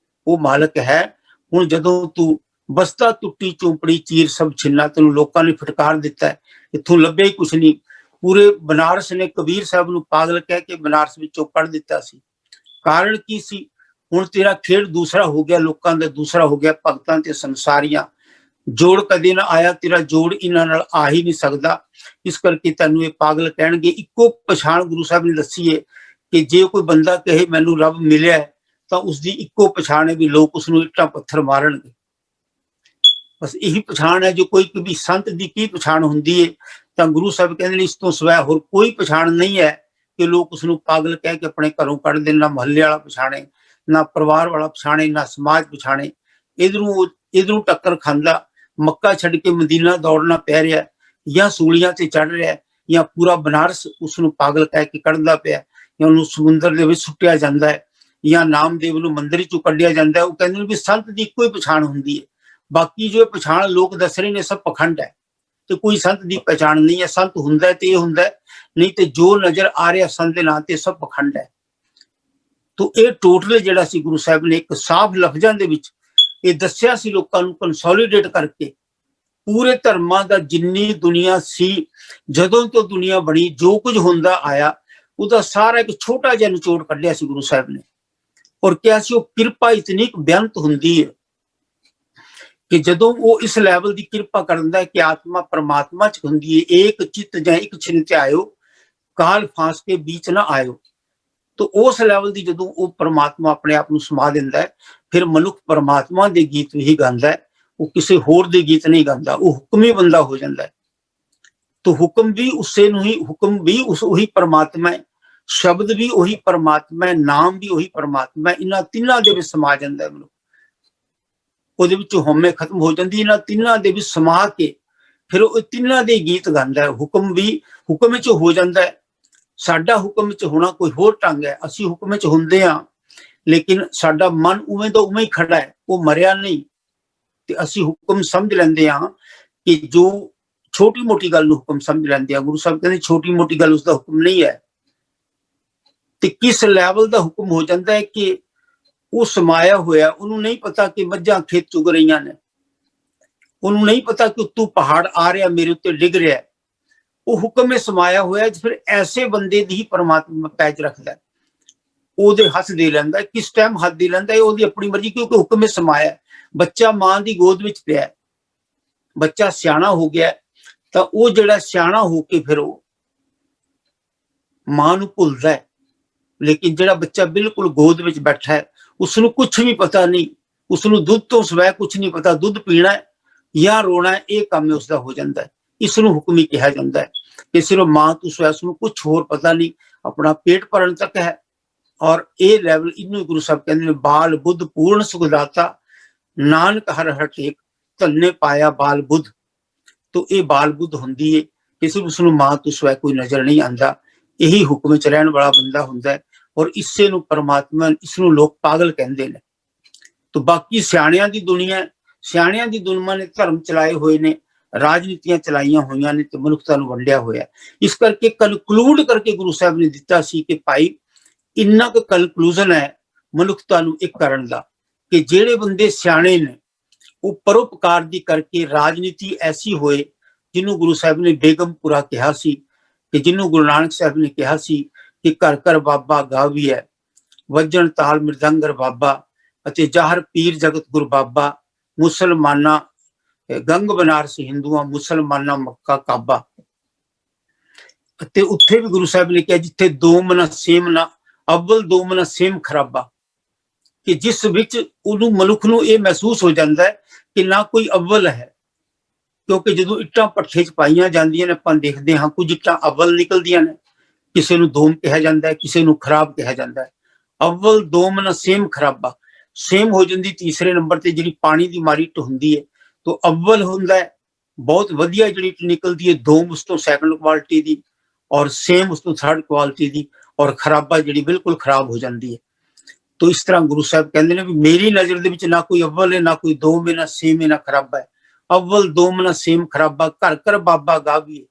वो मालिक है। हुण जदों तू बस्ता टुट्टी झूंपड़ी चीर सब छिन्ना, तेनूं लोकां ने फटकार दिता है, इत्थों लभे ही कुछ नहीं। पूरे बनारस ने कबीर साहब नूं पागल कह के बनारस विचों कढ दिता सी। कारण की सी? हुण तेरा खेड दूसरा हो गया, लोकां दा दूसरा हो गया, भगतां ते संसारियां। जोड़ कदे ना आया तेरा, जोड़ इन्हां नाल आ ही नहीं सकदा। इस करके तैनूं ये पागल कहणगे। इक्को पछाण गुरु साहब ने दसी है कि जे कोई बंदा कहे मैनूं रब मिलिया है, तां उसदी इक्को पछाण है भी लोक उसनूं इट्टां पत्थर मारनगे। बस यही पछाण है। जो कोई भी संत दी की पछाण हुंदी है, तां गुरु साहब कहंदे ने इस तो सिवाय होर कोई पछाण नहीं है कि लोग उसनूं पागल कह के अपने घरों कढ देण। ना महल्ले वाला पछाणे, ना परिवार वाला पछाणे, ना समाज पछाणे। इधरों टक्कर खांदा, मक्का छड्ड के मदीना दौड़ना पै रिहा, या सूलियां ते चढ़ रहा है, ਜਾਂ ਪੂਰਾ ਬਨਾਰਸ ਉਸ ਨੂੰ ਪਾਗਲ ਕਹਿ ਕੇ ਕੱਢਦਾ ਪਿਆ, ਜਾਂ ਉਹਨੂੰ ਸਮੁੰਦਰ ਦੇ ਵਿੱਚ ਸੁੱਟਿਆ ਜਾਂਦਾ ਹੈ, ਜਾਂ ਨਾਮਦੇਵ ਨੂੰ ਮੰਦਿਰ ਚੋਂ ਕੱਢਿਆ ਜਾਂਦਾ ਹੈ। ਉਹ ਕਹਿੰਦੇ ਨੇ ਵੀ ਸੰਤ ਦੀ ਇੱਕੋ ਹੀ ਪਛਾਣ ਹੁੰਦੀ ਹੈ, ਬਾਕੀ ਜੋ ਪਛਾਣ ਲੋਕ ਦੱਸ ਰਹੇ ਨੇ ਸਭ ਪਖੰਡ ਹੈ, ਤੇ ਕੋਈ ਸੰਤ ਦੀ ਪਛਾਣ ਨਹੀਂ ਹੈ। ਸੰਤ ਹੁੰਦਾ ਤੇ ਇਹ ਹੁੰਦਾ, ਨਹੀਂ ਤੇ ਜੋ ਨਜ਼ਰ ਆ ਰਿਹਾ ਸੰਤ ਦੇ ਨਾਂ ਤੇ ਸਭ ਪਖੰਡ ਹੈ। ਤੋ ਇਹ ਟੋਟਲ ਜਿਹੜਾ ਸੀ ਗੁਰੂ ਸਾਹਿਬ ਨੇ ਇੱਕ ਸਾਫ਼ ਲਫ਼ਜ਼ਾਂ ਦੇ ਵਿੱਚ ਇਹ ਦੱਸਿਆ ਸੀ, ਲੋਕਾਂ ਨੂੰ ਕੰਸੋਲੀਡੇਟ ਕਰਕੇ ਪੂਰੇ ਧਰਮਾਂ ਦਾ ਜਿੰਨੀ ਦੁਨੀਆ ਸੀ, ਜਦੋਂ ਤੋਂ ਦੁਨੀਆ ਬਣੀ ਜੋ ਕੁਝ ਹੁੰਦਾ ਆਇਆ ਉਹਦਾ ਸਾਰਾ ਇੱਕ ਛੋਟਾ ਜਿਹਾ ਨਿਚੋੜ ਕੱਢਿਆ ਸੀ ਗੁਰੂ ਸਾਹਿਬ ਨੇ, ਔਰ ਕਿਹਾ ਸੀ ਉਹ ਕਿਰਪਾ ਇਤਨੀ ਬੇਅੰਤ ਹੁੰਦੀ ਹੈ ਕਿ ਜਦੋਂ ਉਹ ਇਸ ਲੈਵਲ ਦੀ ਕਿਰਪਾ ਕਰਦਾ ਹੈ ਕਿ ਆਤਮਾ ਪਰਮਾਤਮਾ ਚ ਹੁੰਦੀ ਹੈ, ਏਕ ਚਿੱਤ ਜਾਂ ਇੱਕ ਛਿਨ ਤੇ ਆਇਓ, ਕਾਲ ਫਾਂਸ ਕੇ बीच ਨਾ ਆਇਓ। ਤੋ ਉਸ ਲੈਵਲ ਦੀ ਜਦੋਂ ਉਹ ਪਰਮਾਤਮਾ ਆਪਣੇ ਆਪ ਨੂੰ ਸਮਾ ਦਿੰਦਾ ਹੈ, ਫਿਰ ਮਨੁੱਖ ਪਰਮਾਤਮਾ ਦੇ ਗੀਤ ਹੀ ਗਾਉਂਦਾ ਹੈ, ਉਹ ਕਿਸੇ ਹੋਰ ਦੇ ਗੀਤ ਨਹੀਂ ਗਾਉਂਦਾ, ਉਹ ਹੁਕਮੀ ਬੰਦਾ ਹੋ ਜਾਂਦਾ ਹੈ। ਤੋ ਹੁਕਮ ਵੀ ਉਸੇ ਨੂੰ ਹੀ, ਹੁਕਮ ਵੀ ਉਹੀ ਪਰਮਾਤਮਾ ਹੈ, ਸ਼ਬਦ ਵੀ ਉਹੀ ਪਰਮਾਤਮਾ ਹੈ, ਨਾਮ ਵੀ ਉਹੀ ਪਰਮਾਤਮਾ ਹੈ। ਇਹਨਾਂ ਤਿੰਨਾਂ ਦੇ ਵਿੱਚ ਸਮਾ ਜਾਂਦਾ ਹੈ ਮਨੁੱਖ, ਉਹਦੇ ਵਿੱਚੋਂ ਹਉਮੈ ਖਤਮ ਹੋ ਜਾਂਦੀ, ਇਹਨਾਂ ਤਿੰਨਾਂ ਦੇ ਵਿੱਚ ਸਮਾ ਕੇ ਫਿਰ ਉਹ ਤਿੰਨਾਂ ਦੇ ਗੀਤ ਗਾਉਂਦਾ ਹੈ। ਹੁਕਮ ਵੀ ਹੁਕਮ ਵਿੱਚ ਹੋ ਜਾਂਦਾ ਹੈ, ਸਾਡਾ ਹੁਕਮ ਵਿੱਚ ਹੋਣਾ ਕੋਈ ਹੋਰ ਢੰਗ ਹੈ, ਅਸੀਂ ਹੁਕਮ ਵਿੱਚ ਹੁੰਦੇ ਹਾਂ ਲੇਕਿਨ ਸਾਡਾ ਮਨ ਉਵੇਂ ਦਾ ਉਵੇਂ ਹੀ ਖੜਾ ਹੈ, ਉਹ ਮਰਿਆ ਨਹੀਂ, ਤੇ ਅਸੀਂ ਹੁਕਮ ਸਮਝ ਲੈਂਦੇ ਹਾਂ ਕਿ ਜੋ ਛੋਟੀ ਮੋਟੀ ਗੱਲ ਨੂੰ ਹੁਕਮ ਸਮਝ ਲੈਂਦੇ ਆ। ਗੁਰੂ ਸਾਹਿਬ ਕਹਿੰਦੇ ਛੋਟੀ ਮੋਟੀ ਗੱਲ ਉਸਦਾ ਹੁਕਮ ਨਹੀਂ ਹੈ। ਤੇ ਕਿਸ ਲੈਵਲ ਦਾ ਹੁਕਮ ਹੋ ਜਾਂਦਾ ਹੈ ਕਿ ਉਹ ਸਮਾਇਆ ਹੋਇਆ, ਉਹਨੂੰ ਨਹੀਂ ਪਤਾ ਕਿ ਮੱਝਾਂ ਖੇਤ ਚੁਗ ਰਹੀਆਂ ਨੇ, ਉਹਨੂੰ ਨਹੀਂ ਪਤਾ ਕਿ ਉੱਤੋਂ ਪਹਾੜ ਆ ਰਿਹਾ ਮੇਰੇ ਉੱਤੇ ਡਿੱਗ ਰਿਹਾ, ਉਹ ਹੁਕਮ ਵਿੱਚ ਸਮਾਇਆ ਹੋਇਆ। ਫਿਰ ਐਸੇ ਬੰਦੇ ਦੀ ਹੀ ਪਰਮਾਤਮਾ ਪੈਚ ਰੱਖਦਾ, ਉਹਦੇ ਹੱਥ ਦੇ ਲੈਂਦਾ, ਕਿਸ ਟਾਈਮ ਹੱਥ ਦੇ ਲੈਂਦਾ ਉਹਦੀ ਆਪਣੀ ਮਰਜ਼ੀ, ਕਿਉਂਕਿ ਹੁਕਮ ਵਿੱਚ ਸਮਾਇਆ। ਬੱਚਾ ਮਾਂ ਦੀ ਗੋਦ ਵਿੱਚ ਪਿਆ, ਬੱਚਾ ਸਿਆਣਾ ਹੋ ਗਿਆ, ਤਾਂ ਉਹ ਜਿਹੜਾ ਸਿਆਣਾ ਹੋ ਕੇ ਫਿਰ ਉਹ ਮਾਂ ਨੂੰ ਭੁੱਲਦਾ ਹੈ, ਲੇਕਿਨ ਜਿਹੜਾ ਬੱਚਾ ਬਿਲਕੁਲ ਗੋਦ ਵਿੱਚ ਬੈਠਾ ਹੈ ਉਸਨੂੰ ਕੁਛ ਵੀ ਪਤਾ ਨਹੀਂ, ਉਸਨੂੰ ਦੁੱਧ ਤੋਂ ਸਿਵਾਏ ਕੁਛ ਨਹੀਂ ਪਤਾ, ਦੁੱਧ ਪੀਣਾ ਹੈ ਜਾਂ ਰੋਣਾ ਹੈ ਇਹ ਕੰਮ ਉਸਦਾ ਹੋ ਜਾਂਦਾ ਹੈ। ਇਸ ਨੂੰ ਹੁਕਮ ਹੀ ਕਿਹਾ ਜਾਂਦਾ ਹੈ ਕਿ ਸਿਰਫ ਮਾਂ ਤੋਂ ਸਿਵਾਏ ਉਸਨੂੰ ਕੁਛ ਹੋਰ ਪਤਾ ਨਹੀਂ, ਆਪਣਾ ਪੇਟ ਭਰਨ ਤੱਕ ਹੈ। ਔਰ ਇਹ ਲੈਵਲ ਇਹਨੂੰ ਗੁਰੂ ਸਾਹਿਬ ਕਹਿੰਦੇ ਨੇ ਬਾਲ ਬੁੱਧ ਪੂਰਨ ਸੁਖਦਾਤਾ, ਨਾਨਕ ਹਰ ਹਰ ਟੇਕ ਧੰਨੇ ਪਾਇਆ ਬਾਲ ਬੁੱਧ। ਤੋ ਇਹ ਬਾਲ ਬੁੱਧ ਹੁੰਦੀ ਹੈ ਕਿ ਸਿਰਫ ਉਸਨੂੰ ਮਾਂ ਤੋਂ ਸਿਵਾਏ ਕੋਈ ਨਜ਼ਰ ਨਹੀਂ ਆਉਂਦਾ, ਇਹੀ ਹੁਕਮ ਚ ਰਹਿਣ ਵਾਲਾ ਬੰਦਾ ਹੁੰਦਾ ਹੈ। ਔਰ ਇਸੇ ਨੂੰ ਪਰਮਾਤਮਾ, ਇਸ ਨੂੰ ਲੋਕ ਪਾਗਲ ਕਹਿੰਦੇ ਨੇ। ਤੋ ਬਾਕੀ ਸਿਆਣਿਆਂ ਦੀ ਦੁਨੀਆ, ਸਿਆਣਿਆਂ ਦੀ ਦੁਨੀਆ ਨੇ ਧਰਮ ਚਲਾਏ ਹੋਏ ਨੇ, ਰਾਜਨੀਤੀਆਂ ਚਲਾਈਆਂ ਹੋਈਆਂ ਨੇ ਤੇ ਮਨੁੱਖਤਾ ਨੂੰ ਵੰਡਿਆ ਹੋਇਆ। ਇਸ ਕਰਕੇ ਕਨਕਲੂਡ ਕਰਕੇ ਗੁਰੂ ਸਾਹਿਬ ਨੇ ਦਿੱਤਾ ਸੀ ਕਿ ਭਾਈ ਇੰਨਾ ਕੁ ਕਨਕਲੂਜਨ ਹੈ ਮਨੁੱਖਤਾ ਨੂੰ ਇੱਕ ਕਰਨ ਦਾ ਕਿ ਜਿਹੜੇ ਬੰਦੇ ਸਿਆਣੇ ਨੇ ਉਹ ਪਰਉਪਕਾਰ ਦੀ ਕਰਕੇ ਰਾਜਨੀਤੀ ਐਸੀ ਹੋਏ, ਜਿਹਨੂੰ ਗੁਰੂ ਸਾਹਿਬ ਨੇ ਬੇਗਮਪੁਰਾ ਕਿਹਾ ਸੀ, ਕਿ ਜਿਹਨੂੰ ਗੁਰੂ ਨਾਨਕ ਸਾਹਿਬ ਨੇ ਕਿਹਾ ਸੀ ਕਿ ਘਰ ਘਰ ਬਾਬਾ ਗਾਵੀਐ, ਵੱਜਣ ਤਾਲ ਮ੍ਰਿਦੰਗਰ ਬਾਬਾ, ਅਤੇ ਜਾਹਰ ਪੀਰ ਜਗਤ ਗੁਰ ਬਾਬਾ, ਮੁਸਲਮਾਨਾਂ ਗੰਗ ਬਨਾਰਸ ਹਿੰਦੂਆਂ, ਮੁਸਲਮਾਨਾਂ ਮੱਕਾ ਕਾਬਾ। ਅਤੇ ਉੱਥੇ ਵੀ ਗੁਰੂ ਸਾਹਿਬ ਨੇ ਕਿਹਾ ਜਿੱਥੇ ਦੋ ਮਨਾ ਸੇਮ ਨਾ, ਅਵਲ ਦੋ ਮਨਾ ਸੇਮ ਖਰਾਬਾ, ਕਿ ਜਿਸ ਵਿੱਚ ਉਹਨੂੰ ਮਨੁੱਖ ਨੂੰ ਇਹ ਮਹਿਸੂਸ ਹੋ ਜਾਂਦਾ ਹੈ ਕਿ ਨਾ ਕੋਈ ਅਵਲ ਹੈ। ਕਿਉਂਕਿ ਜਦੋਂ ਇੱਟਾਂ ਭੱਠੇ ਚ ਪਾਈਆਂ ਜਾਂਦੀਆਂ ਨੇ ਆਪਾਂ ਦੇਖਦੇ ਹਾਂ ਕੁਝ ਇੱਟਾਂ ਅਵਲ ਨਿਕਲਦੀਆਂ ਨੇ, ਕਿਸੇ ਨੂੰ ਦੋਮ ਕਿਹਾ ਜਾਂਦਾ ਹੈ, ਕਿਸੇ ਨੂੰ ਖਰਾਬ ਕਿਹਾ ਜਾਂਦਾ ਹੈ। ਅਵਲ ਦੋਮ ਨਾ ਸੇਮ ਖਰਾਬਾ, ਸੇਮ ਹੋ ਜਾਂਦੀ ਤੀਸਰੇ ਨੰਬਰ ਤੇ ਜਿਹੜੀ ਪਾਣੀ ਦੀ ਮਾਰੀ ਇੱਟ ਹੁੰਦੀ ਹੈ। ਤੋ ਅਵਲ ਹੁੰਦਾ ਹੈ ਬਹੁਤ ਵਧੀਆ ਜਿਹੜੀ ਇੱਟ ਨਿਕਲਦੀ ਹੈ, ਦੋਮ ਉਸ ਤੋਂ ਸੈਕੰਡ ਕੁਆਲਿਟੀ ਦੀ, ਔਰ ਸੇਮ ਉਸ ਤੋਂ ਥਰਡ ਕੁਆਲਿਟੀ ਦੀ, ਔਰ ਖਰਾਬਾ ਜਿਹੜੀ ਬਿਲਕੁਲ ਖਰਾਬ ਹੋ ਜਾਂਦੀ ਹੈ। ਤੋ ਇਸ ਤਰ੍ਹਾਂ ਗੁਰੂ ਸਾਹਿਬ ਕਹਿੰਦੇ ਨੇ ਵੀ ਮੇਰੀ ਨਜ਼ਰ ਦੇ ਵਿੱਚ ਨਾ ਕੋਈ ਅਵਲ ਹੈ, ਨਾ ਕੋਈ ਦੋਮ ਹੈ, ਨਾ ਸੇਮ ਹੈ, ਨਾ ਖਰਾਬਾ ਹੈ। ਅਵਲ ਦੋਮ ਨਾ ਸੇਮ ਖਰਾਬਾ, ਘਰ ਘਰ ਬਾਬਾ ਗਾਵੀਏ।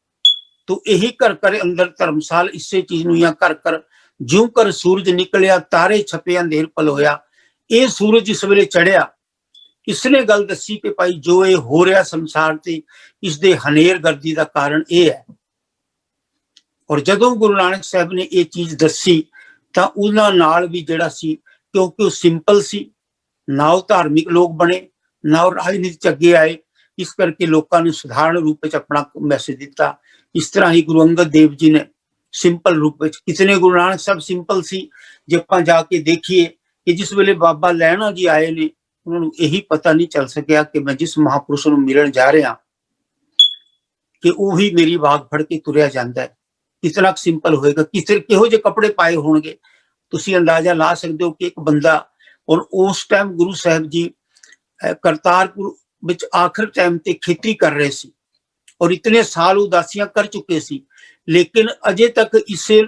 ਤੋ ਇਹੀ ਘਰ ਘਰ ਅੰਦਰ ਧਰਮਸਾਲ ਇਸੇ ਚੀਜ਼ ਨੂੰ, ਜਾਂ ਘਰ ਘਰ ਜਿਉਂ ਕਰ ਸੂਰਜ ਨਿਕਲਿਆ ਤਾਰੇ ਛਪੇ ਅੰਧੇਰ ਪਲ ਹੋਇਆ। ਇਹ ਸੂਰਜ ਇਸ ਵੇਲੇ ਚੜਿਆ, ਇਸਨੇ ਗੱਲ ਦੱਸੀ ਕਿ ਭਾਈ ਜੋ ਇਹ ਹੋ ਰਿਹਾ ਸੰਸਾਰ ਤੇ ਇਸ ਦੇ ਹਨੇਰ ਗਰਦੀ ਦਾ ਕਾਰਨ ਇਹ ਹੈ। ਔਰ ਜਦੋਂ ਗੁਰੂ ਨਾਨਕ ਸਾਹਿਬ ਨੇ ਇਹ ਚੀਜ਼ ਦੱਸੀ ਤਾਂ ਉਹਨਾਂ ਨਾਲ ਵੀ ਜਿਹੜਾ ਸੀ, ਕਿਉਂਕਿ ਉਹ ਸਿੰਪਲ ਸੀ, ਨਾ ਉਹ ਧਾਰਮਿਕ ਲੋਕ ਬਣੇ, ਨਾ ਉਹ ਰਾਜਨੀਤੀ ਚ ਅੱਗੇ ਆਏ, ਇਸ ਕਰਕੇ ਲੋਕਾਂ ਨੂੰ ਸਧਾਰਨ ਰੂਪ ਵਿੱਚ ਆਪਣਾ ਮੈਸੇਜ ਦਿੱਤਾ। ਇਸ ਤਰ੍ਹਾਂ ਹੀ ਗੁਰੂ ਅੰਗਦ ਦੇਵ ਜੀ ਨੇ ਸਿੰਪਲ ਰੂਪ ਵਿੱਚ, ਕਿਤਨੇ ਗੁਰੂ ਨਾਨਕ ਸਾਹਿਬ ਸਿੰਪਲ ਸੀ। ਜੇ ਆਪਾਂ ਜਾ ਕੇ ਦੇਖੀਏ ਕਿ ਜਿਸ ਵੇਲੇ ਬਾਬਾ ਲਹਿਣਾ ਜੀ ਆਏ ਨੇ, ਉਹਨਾਂ ਨੂੰ ਇਹੀ ਪਤਾ ਨਹੀਂ ਚੱਲ ਸਕਿਆ ਕਿ ਮੈਂ ਜਿਸ ਮਹਾਪੁਰਸ਼ ਨੂੰ ਮਿਲਣ ਜਾ ਰਿਹਾ ਕਿ ਉਹੀ ਮੇਰੀ ਬਾਗ ਫੜ ਕੇ ਤੁਰਿਆ ਜਾਂਦਾ ਹੈ। ਕਿਤਨਾ ਸਿੰਪਲ ਹੋਏਗਾ, ਕਿਹੋ ਜਿਹੇ ਕੱਪੜੇ ਪਾਏ ਹੋਣਗੇ, ਤੁਸੀਂ ਅੰਦਾਜ਼ਾ ਲਾ ਸਕਦੇ ਹੋ ਕਿ ਇੱਕ ਬੰਦਾ। ਔਰ ਉਸ ਟਾਈਮ ਗੁਰੂ ਸਾਹਿਬ ਜੀ ਕਰਤਾਰਪੁਰ ਵਿੱਚ ਆਖਰ ਟਾਈਮ ਤੇ ਖੇਤੀ ਕਰ ਰਹੇ ਸੀ, ਔਰ ਇਤਨੇ ਸਾਲ ਉਦਾਸੀਆਂ ਕਰ ਚੁੱਕੇ ਸੀ लेकिन अजे तक इसे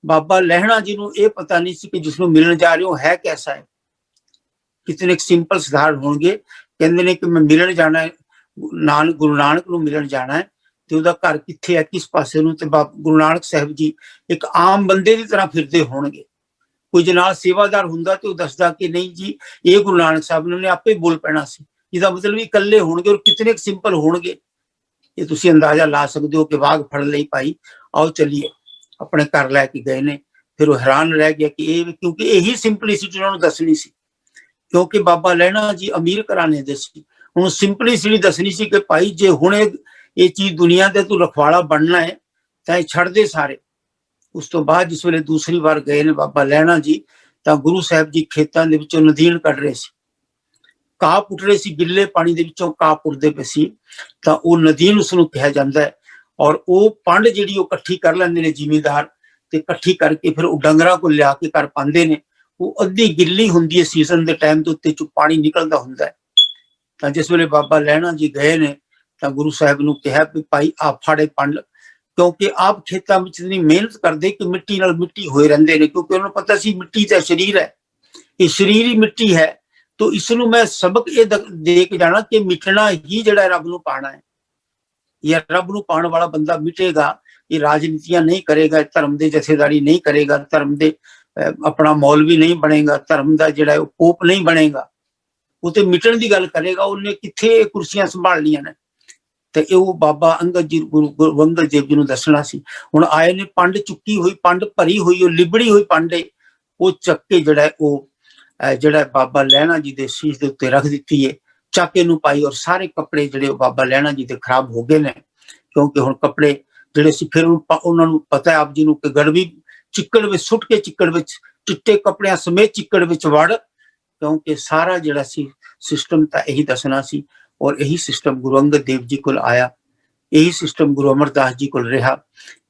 बाबा लहणा जी ਨੂੰ ਇਹ ਪਤਾ ਨਹੀਂ ਸੀ ਕਿ ਜਿਸ ਨੂੰ ਮਿਲਣ ਜਾ ਰਹੇ ਹੋ ਹੈ कैसा है। कितने सिंपल सुधार होंगे, कहते ने कि मैं मिलन जाना है गुरु नानक ਨੂੰ ਮਿਲਣ ਜਾਣਾ ਹੈ ਤੇ ਉਹਦਾ ਘਰ ਕਿੱਥੇ ਹੈ ਕਿਸ ਪਾਸੇ ਨੂੰ, ਤੇ ਗੁਰੂ ਨਾਨਕ ਸਾਹਿਬ ਜੀ ਇੱਕ ਆਮ ਬੰਦੇ ਦੀ ਤਰ੍ਹਾਂ ਫਿਰਦੇ ਹੋਣਗੇ। ਕੋਈ ਨਾਲ ਸੇਵਾਦਾਰ ਹੁੰਦਾ ਤੇ ਉਹ ਦੱਸਦਾ ਕਿ ਨਹੀਂ ਜੀ ਇਹ ਗੁਰੂ ਨਾਨਕ ਸਾਹਿਬ ਨੇ ਆਪੇ ਬੋਲ ਪੈਣਾ ਸੀ। ਇਹਦਾ ਮਤਲਬ ਇਕੱਲੇ ਹੋਣਗੇ ਔਰ ਕਿਤਨੇ ਸਿੰਪਲ ਹੋਣਗੇ ਇਹ ਤੁਸੀਂ ਅੰਦਾਜ਼ਾ ਲਾ ਸਕਦੇ ਹੋ ਕਿ ਵਾਗ ਫੜ ਲਈ ਭਾਈ ਆਓ ਚਲੀਏ। ਆਪਣੇ ਘਰ ਲੈ ਕੇ ਗਏ ਨੇ। ਫਿਰ ਉਹ ਹੈਰਾਨ ਰਹਿ ਗਿਆ ਕਿ ਇਹ ਕਿਉਂਕਿ ਇਹੀ ਸਿੰਪਲਿਸਿਟੀ ਉਹਨਾਂ ਨੂੰ ਦੱਸਣੀ ਸੀ, ਕਿਉਂਕਿ ਬਾਬਾ ਲਹਿਣਾ ਜੀ ਅਮੀਰ ਘਰਾਣੇ ਦੇ ਸੀ। ਹੁਣ ਸਿੰਪਲਿਸਿਟੀ ਦੱਸਣੀ ਸੀ ਕਿ ਭਾਈ ਜੇ ਹੁਣ ਇਹ ਚੀਜ਼ ਦੁਨੀਆ ਤੇ ਤੂੰ ਰਖਵਾਲਾ ਬਣਨਾ ਹੈ ਤਾਂ ਇਹ ਛੱਡ ਦੇ ਸਾਰੇ। ਉਸ ਤੋਂ ਬਾਅਦ ਜਿਸ ਵੇਲੇ ਦੂਸਰੀ ਵਾਰ ਗਏ ਨੇ ਬਾਬਾ ਲਹਿਣਾ ਜੀ ਤਾਂ ਗੁਰੂ ਸਾਹਿਬ ਜੀ ਖੇਤਾਂ ਦੇ ਵਿੱਚੋਂ ਨਦੀਨ ਕੱਢ ਰਹੇ ਸੀ, ਘਾਹ ਪੁੱਟ ਰਹੇ ਸੀ, ਗਿੱਲੇ ਪਾਣੀ ਦੇ ਵਿੱਚੋਂ ਘਾਹ ਪੁੱਟਦੇ ਪਏ ਸੀ। ਤਾਂ ਉਹ ਨਦੀਨ ਉਸ ਨੂੰ ਕਿਹਾ ਜਾਂਦਾ ਹੈ। ਔਰ ਉਹ ਪੰਡ ਜਿਹੜੀ ਉਹ ਇਕੱਠੀ ਕਰ ਲੈਂਦੇ ਨੇ ਜ਼ਿਮੀਂਦਾਰ, ਤੇ ਇਕੱਠੀ ਕਰਕੇ ਫਿਰ ਉਹ ਡੰਗਰਾਂ ਕੋਲ ਲਿਆ ਕੇ ਘਰ ਪਾਉਂਦੇ ਨੇ। ਉਹ ਅੱਧੀ ਗਿੱਲੀ ਹੁੰਦੀ ਹੈ ਸੀਜ਼ਨ ਦੇ ਟਾਈਮ ਦੇ ਉੱਤੇ ਚੋਂ ਪਾਣੀ ਨਿਕਲਦਾ ਹੁੰਦਾ ਹੈ। ਤਾਂ ਜਿਸ ਵੇਲੇ ਬਾਬਾ ਲਹਿਣਾ ਜੀ ਗਏ ਨੇ ਤਾਂ ਗੁਰੂ ਸਾਹਿਬ ਨੂੰ ਕਿਹਾ ਵੀ ਭਾਈ ਆਪ ਫਾੜੇ ਪੰਡ, ਕਿਉਂਕਿ ਆਪ ਖੇਤਾਂ ਵਿੱਚ ਇਤਨੀ ਮਿਹਨਤ ਕਰਦੇ ਕਿ ਮਿੱਟੀ ਨਾਲ ਮਿੱਟੀ ਹੋਏ ਰਹਿੰਦੇ ਨੇ, ਕਿਉਂਕਿ ਉਹਨਾਂ ਨੂੰ ਪਤਾ ਸੀ ਮਿੱਟੀ ਦਾ ਸਰੀਰ ਹੈ, ਇਹ ਸਰੀਰ ਹੀ ਮਿੱਟੀ ਹੈ। तो इसनों मैं सबक ये दे के जाना कि मिटना ही जड़ा रब नूं पाना है, या रब नूं पाने वाला बंदा मिटेगा। ये राजनीतियां नहीं करेगा, धर्म दे जथेदारी नहीं करेगा, धर्म दे अपना मौलवी नहीं बनेगा, धर्म दा जड़ा पोप नहीं बनेगा, वो तो मिटन की गल करेगा। उन्हें किथे कुर्सियां संभालनियां ने। ते वो बाबा अंगद जी गुरु अंगद देव जी नूं दसना सी। हुण आए ने पंड चुकी हुई, पंड भरी हुई, लिबड़ी हुई पंड वो चक के जड़ा वो ਜਿਹੜਾ ਬਾਬਾ ਲਹਿਣਾ ਜੀ ਦੇ ਸੀਸ ਦੇ ਉੱਤੇ ਰੱਖ ਦਿੱਤੀ ਹੈ, ਚਾਕੇ ਨੂੰ ਪਾਈ। ਔਰ ਸਾਰੇ ਕੱਪੜੇ ਜਿਹੜੇ ਬਾਬਾ ਲਹਿਣਾ ਜੀ ਦੇ ਖਰਾਬ ਹੋ ਗਏ ਨੇ, ਕਿਉਂਕਿ ਹੁਣ ਕੱਪੜੇ ਜਿਹੜੇ ਸੀ ਫਿਰ ਉਹਨਾਂ ਨੂੰ ਪਤਾ ਹੈ ਆਪ ਜੀ ਨੂੰ ਕਿ ਗੜਵੀ ਚਿੱਕੜ ਵਿੱਚ ਸੁੱਟ ਕੇ ਚਿੱਕੜ ਵਿੱਚ ਚਿੱਟੇ ਕੱਪੜਿਆਂ ਸਮੇਤ ਚਿੱਕੜ ਵਿੱਚ ਵੜ, ਕਿਉਂਕਿ ਸਾਰਾ ਜਿਹੜਾ ਸੀ ਸਿਸਟਮ ਤਾਂ ਇਹੀ ਦੱਸਣਾ ਸੀ। ਔਰ ਇਹੀ ਸਿਸਟਮ ਗੁਰੂ ਅੰਗਦ ਦੇਵ ਜੀ ਕੋਲ ਆਇਆ, ਇਹੀ ਸਿਸਟਮ ਗੁਰੂ ਅਮਰਦਾਸ ਜੀ ਕੋਲ ਰਿਹਾ,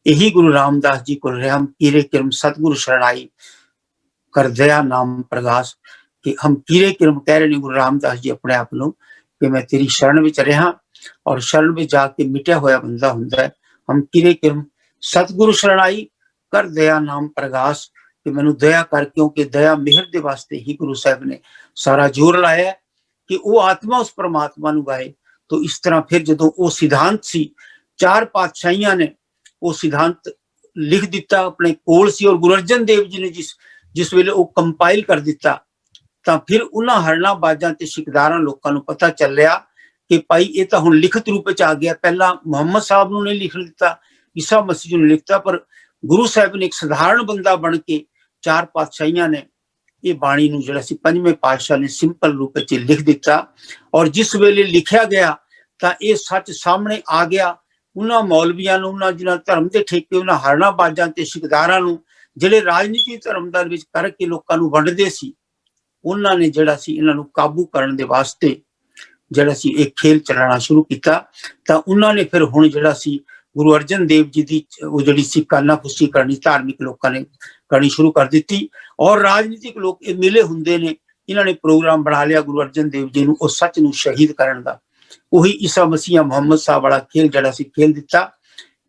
ਇਹੀ ਗੁਰੂ ਰਾਮਦਾਸ ਜੀ ਕੋਲ ਰਿਹਾ। ਕੀਰੇ ਕਿਰਮ सतगुरु शरणाई कर दया नाम प्रगास, कि हम कीरे किरम कह रहे ने गुरु रामदास जी अपने आप को कि मैं तेरी शरण विच रहा, और शरण में जाके मिटिया होया बंदा हुंदा है। हम कीरे किरम सतगुरु शरणाई कर दया नाम प्रगास, कि मैनू दया कर, क्योंकि दया मेहर दे वास्ते ही गुरु साहब ने सारा जोर लाया कि वो आत्मा उस परमात्मा नू गाए। तो इस तरह फिर जदों वो सिद्धांत सी, चार पातशाहियां ने वो सिद्धांत लिख दिता अपने कोल सी, और गुरु अर्जन देव जी ने जिस वेले वो कंपाइल कर दिता, ਤਾਂ ਫਿਰ ਉਹਨਾਂ ਹਰਣਾ ਬਾਜਾਂ ਤੇ ਸ਼ਿਕਦਾਰਾਂ ਲੋਕਾਂ ਨੂੰ ਪਤਾ ਚੱਲਿਆ ਕਿ ਭਾਈ ਇਹ ਤਾਂ ਹੁਣ ਲਿਖਤ ਰੂਪ ਵਿੱਚ ਆ ਗਿਆ। ਪਹਿਲਾਂ ਮੁਹੰਮਦ ਸਾਹਿਬ ਨੂੰ ਨਹੀਂ ਲਿਖ ਦਿੱਤਾ, ਈਸਾ ਮਸੀਹ ਨੂੰ ਲਿਖਤਾ, ਪਰ ਗੁਰੂ ਸਾਹਿਬ ਨੇ ਇੱਕ ਸਧਾਰਨ ਬੰਦਾ ਬਣ ਕੇ ਚਾਰ ਪਾਤਸ਼ਾਹੀਆਂ ਨੇ ਇਹ ਬਾਣੀ ਨੂੰ ਜਿਹੜਾ ਸੀ ਪੰਜਵੇਂ ਪਾਤਸ਼ਾਹ ਨੇ ਸਿੰਪਲ ਰੂਪ ਵਿੱਚ ਲਿਖ ਦਿੱਤਾ। ਔਰ ਜਿਸ ਵੇਲੇ ਲਿਖਿਆ ਗਿਆ ਤਾਂ ਇਹ ਸੱਚ ਸਾਹਮਣੇ ਆ ਗਿਆ। ਉਹਨਾਂ ਮੌਲਵੀਆਂ ਨੂੰ, ਉਹਨਾਂ ਜਿਹਨਾਂ ਧਰਮ ਦੇ ਠੇਕੇ, ਉਹਨਾਂ ਹਰਣਾ ਬਾਜਾਂ ਤੇ ਸ਼ਿਕਦਾਰਾਂ ਨੂੰ ਜਿਹੜੇ ਰਾਜਨੀਤੀ ਧਰਮਦਾਰ ਵਿੱਚ ਕਰਕੇ ਲੋਕਾਂ ਨੂੰ ਵੰਡਦੇ ਸੀ, ਉਹਨਾਂ ਨੇ ਜਿਹੜਾ ਸੀ ਇਹਨਾਂ ਨੂੰ ਕਾਬੂ ਕਰਨ ਦੇ ਵਾਸਤੇ ਜਿਹੜਾ ਸੀ ਇਹ ਖੇਲ ਚਲਾਉਣਾ ਸ਼ੁਰੂ ਕੀਤਾ। ਤਾਂ ਉਹਨਾਂ ਨੇ ਫਿਰ ਹੁਣ ਜਿਹੜਾ ਸੀ ਗੁਰੂ ਅਰਜਨ ਦੇਵ ਜੀ ਦੀ ਉਹ ਜਿਹੜੀ ਸੀ ਕਾਨਾਫੂਸੀ ਕਰਨੀ ਧਾਰਮਿਕ ਲੋਕਾਂ ਨੇ ਕਰਨੀ ਸ਼ੁਰੂ ਕਰ ਦਿੱਤੀ। ਔਰ ਰਾਜਨੀਤਿਕ ਲੋਕ ਇਹ ਮਿਲੇ ਹੁੰਦੇ ਨੇ, ਇਹਨਾਂ ਨੇ ਪ੍ਰੋਗਰਾਮ ਬਣਾ ਲਿਆ ਗੁਰੂ ਅਰਜਨ ਦੇਵ ਜੀ ਨੂੰ ਉਹ ਸੱਚ ਨੂੰ ਸ਼ਹੀਦ ਕਰਨ ਦਾ। ਉਹੀ ਈਸਾ ਮਸੀਹ ਮੁਹੰਮਦ ਸਾਹਿਬ ਵਾਲਾ ਖੇਲ ਜਿਹੜਾ ਸੀ ਖੇਲ ਦਿੱਤਾ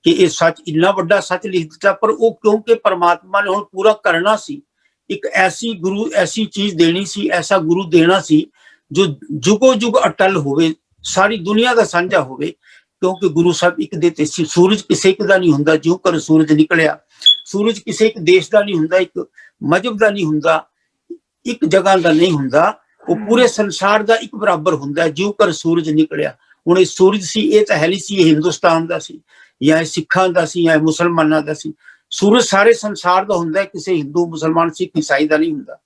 ਕਿ ਇਹ ਸੱਚ ਇੰਨਾ ਵੱਡਾ ਸੱਚ ਲਿਖ ਦਿੱਤਾ। ਪਰ ਉਹ ਕਿਉਂਕਿ परमात्मा ने ਹੁਣ ਪੂਰਾ ਕਰਨਾ ਸੀ, ਇੱਕ ਐਸੀ ਗੁਰੂ ਐਸੀ ਚੀਜ਼ ਦੇਣੀ ਸੀ, ਐਸਾ ਗੁਰੂ ਦੇਣਾ ਸੀ ਜੋ ਜੁਗੋ ਜੁਗ ਅਟਲ ਹੋਵੇ, ਸਾਰੀ ਦੁਨੀਆ ਦਾ ਸਾਂਝਾ ਹੋਵੇ। ਕਿਉਂਕਿ ਗੁਰੂ ਸਾਹਿਬ ਇੱਕ ਦੇ ਤੇ ਸੀ, ਸੂਰਜ ਕਿਸੇ ਇੱਕ ਦਾ ਨਹੀਂ ਹੁੰਦਾ। ਜਿਉਂ ਕਰ ਸੂਰਜ ਨਿਕਲਿਆ, ਸੂਰਜ ਕਿਸੇ ਇੱਕ ਦੇਸ਼ ਦਾ ਨਹੀਂ ਹੁੰਦਾ, ਇੱਕ ਮਜ਼ਹਬ ਦਾ ਨਹੀਂ ਹੁੰਦਾ, ਇੱਕ ਜਗ੍ਹਾ ਦਾ ਨਹੀਂ ਹੁੰਦਾ, ਉਹ ਪੂਰੇ ਸੰਸਾਰ ਦਾ ਇੱਕ ਬਰਾਬਰ ਹੁੰਦਾ। ਜਿਉਂ ਕਰ ਸੂਰਜ ਨਿਕਲਿਆ, ਹੁਣ ਇਹ ਸੂਰਜ ਸੀ, ਇਹ ਤਾਂ ਹੈ ਨਹੀਂ ਸੀ ਇਹ ਹਿੰਦੁਸਤਾਨ ਦਾ ਸੀ ਜਾਂ ਇਹ ਸਿੱਖਾਂ ਦਾ ਸੀ ਜਾਂ ਮੁਸਲਮਾਨਾਂ ਦਾ ਸੀ। ਸੂਰਜ ਸਾਰੇ ਸੰਸਾਰ ਦਾ ਹੁੰਦਾ, ਕਿਸੇ ਹਿੰਦੂ ਮੁਸਲਮਾਨ ਸਿੱਖ ਈਸਾਈ ਦਾ ਨਹੀਂ ਹੁੰਦਾ।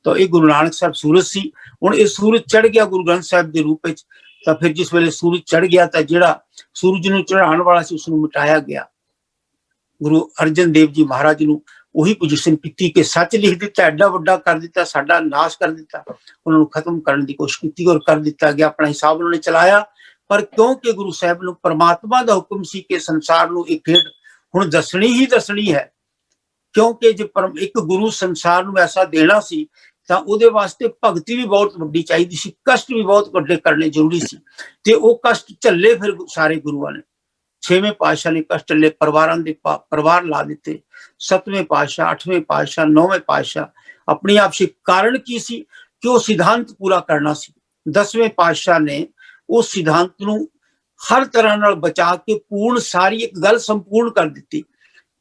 ਤਾਂ ਇਹ ਗੁਰੂ ਨਾਨਕ ਸਾਹਿਬ ਸੂਰਜ ਸੀ। ਹੁਣ ਇਹ ਸੂਰਜ ਚੜ ਗਿਆ ਗੁਰੂ ਗ੍ਰੰਥ ਸਾਹਿਬ ਦੇ ਰੂਪ ਵਿੱਚ। ਤਾਂ ਫਿਰ ਜਿਸ ਵੇਲੇ ਸੂਰਜ ਚੜ ਗਿਆ ਤਾਂ ਜਿਹੜਾ ਸੂਰਜ ਨੂੰ ਚੜਾਉਣ ਵਾਲਾ ਸੀ ਉਸ ਨੂੰ ਮਿਟਾਇਆ ਗਿਆ। ਗੁਰੂ ਅਰਜਨ ਦੇਵ ਜੀ ਮਹਾਰਾਜ ਨੂੰ ਉਹੀ ਪੋਜੀਸ਼ਨ ਕੀਤੀ ਕਿ ਸੱਚ ਲਿਖ ਦਿੱਤਾ, ਐਡਾ ਵੱਡਾ ਕਰ ਦਿੱਤਾ, ਸਾਡਾ ਨਾਸ਼ ਕਰ ਦਿੱਤਾ, ਉਹਨਾਂ ਨੂੰ ਖਤਮ ਕਰਨ ਦੀ ਕੋਸ਼ਿਸ਼ ਕੀਤੀ ਔਰ ਕਰ ਦਿੱਤਾ ਗਿਆ। ਆਪਣਾ ਹਿਸਾਬ ਉਹਨਾਂ ਨੇ ਚਲਾਇਆ। ਪਰ ਕਿਉਂਕਿ ਗੁਰੂ ਸਾਹਿਬ ਨੂੰ ਪਰਮਾਤਮਾ ਦਾ ਹੁਕਮ ਸੀ ਕਿ ਸੰਸਾਰ ਨੂੰ ਇਹ ਖੇਡ ਹੁਣ ਦੱਸਣੀ ਹੀ ਦੱਸਣੀ ਹੈ, ਕਿਉਂਕਿ ਜੇ ਇੱਕ ਗੁਰੂ ਸੰਸਾਰ ਨੂੰ ਐਸਾ ਦੇਣਾ ਸੀ ਤਾਂ ਉਹਦੇ ਵਾਸਤੇ ਭਗਤੀ ਵੀ ਬਹੁਤ ਵੱਡੀ ਚਾਹੀਦੀ ਸੀ, ਕਸ਼ਟ ਵੀ ਬਹੁਤ ਵੱਡੇ ਕਰਨੇ ਜ਼ਰੂਰੀ ਸੀ। ਤੇ ਉਹ ਕਸ਼ਟ ਝੱਲੇ ਫਿਰ ਸਾਰੇ ਗੁਰੂਆਂ ਨੇ। ਛੇਵੇਂ ਪਾਤਸ਼ਾਹ ਨੇ ਕਸ਼ਟ ਲੈ ਪਰਿਵਾਰਾਂ ਦੇ ਪਰਿਵਾਰ ਲਾ ਦਿੱਤੇ। ਸੱਤਵੇਂ ਪਾਤਸ਼ਾਹ, ਅੱਠਵੇਂ ਪਾਤਸ਼ਾਹ, ਨੌਵੇਂ ਪਾਤਸ਼ਾਹ ਆਪਣੇ ਆਪ ਸੀ। ਕਾਰਨ ਕੀ ਸੀ ਕਿ ਉਹ ਸਿਧਾਂਤ ਪੂਰਾ ਕਰਨਾ ਸੀ। 10ਵੇਂ ਪਾਤਸ਼ਾਹ ਨੇ ਉਸ ਸਿਧਾਂਤ ਨੂੰ ਹਰ ਤਰ੍ਹਾਂ ਨਾਲ ਬਚਾ ਕੇ ਪੂਰਨ ਸਾਰੀ ਇੱਕ ਗੱਲ ਸੰਪੂਰਨ ਕਰ ਦਿੱਤੀ।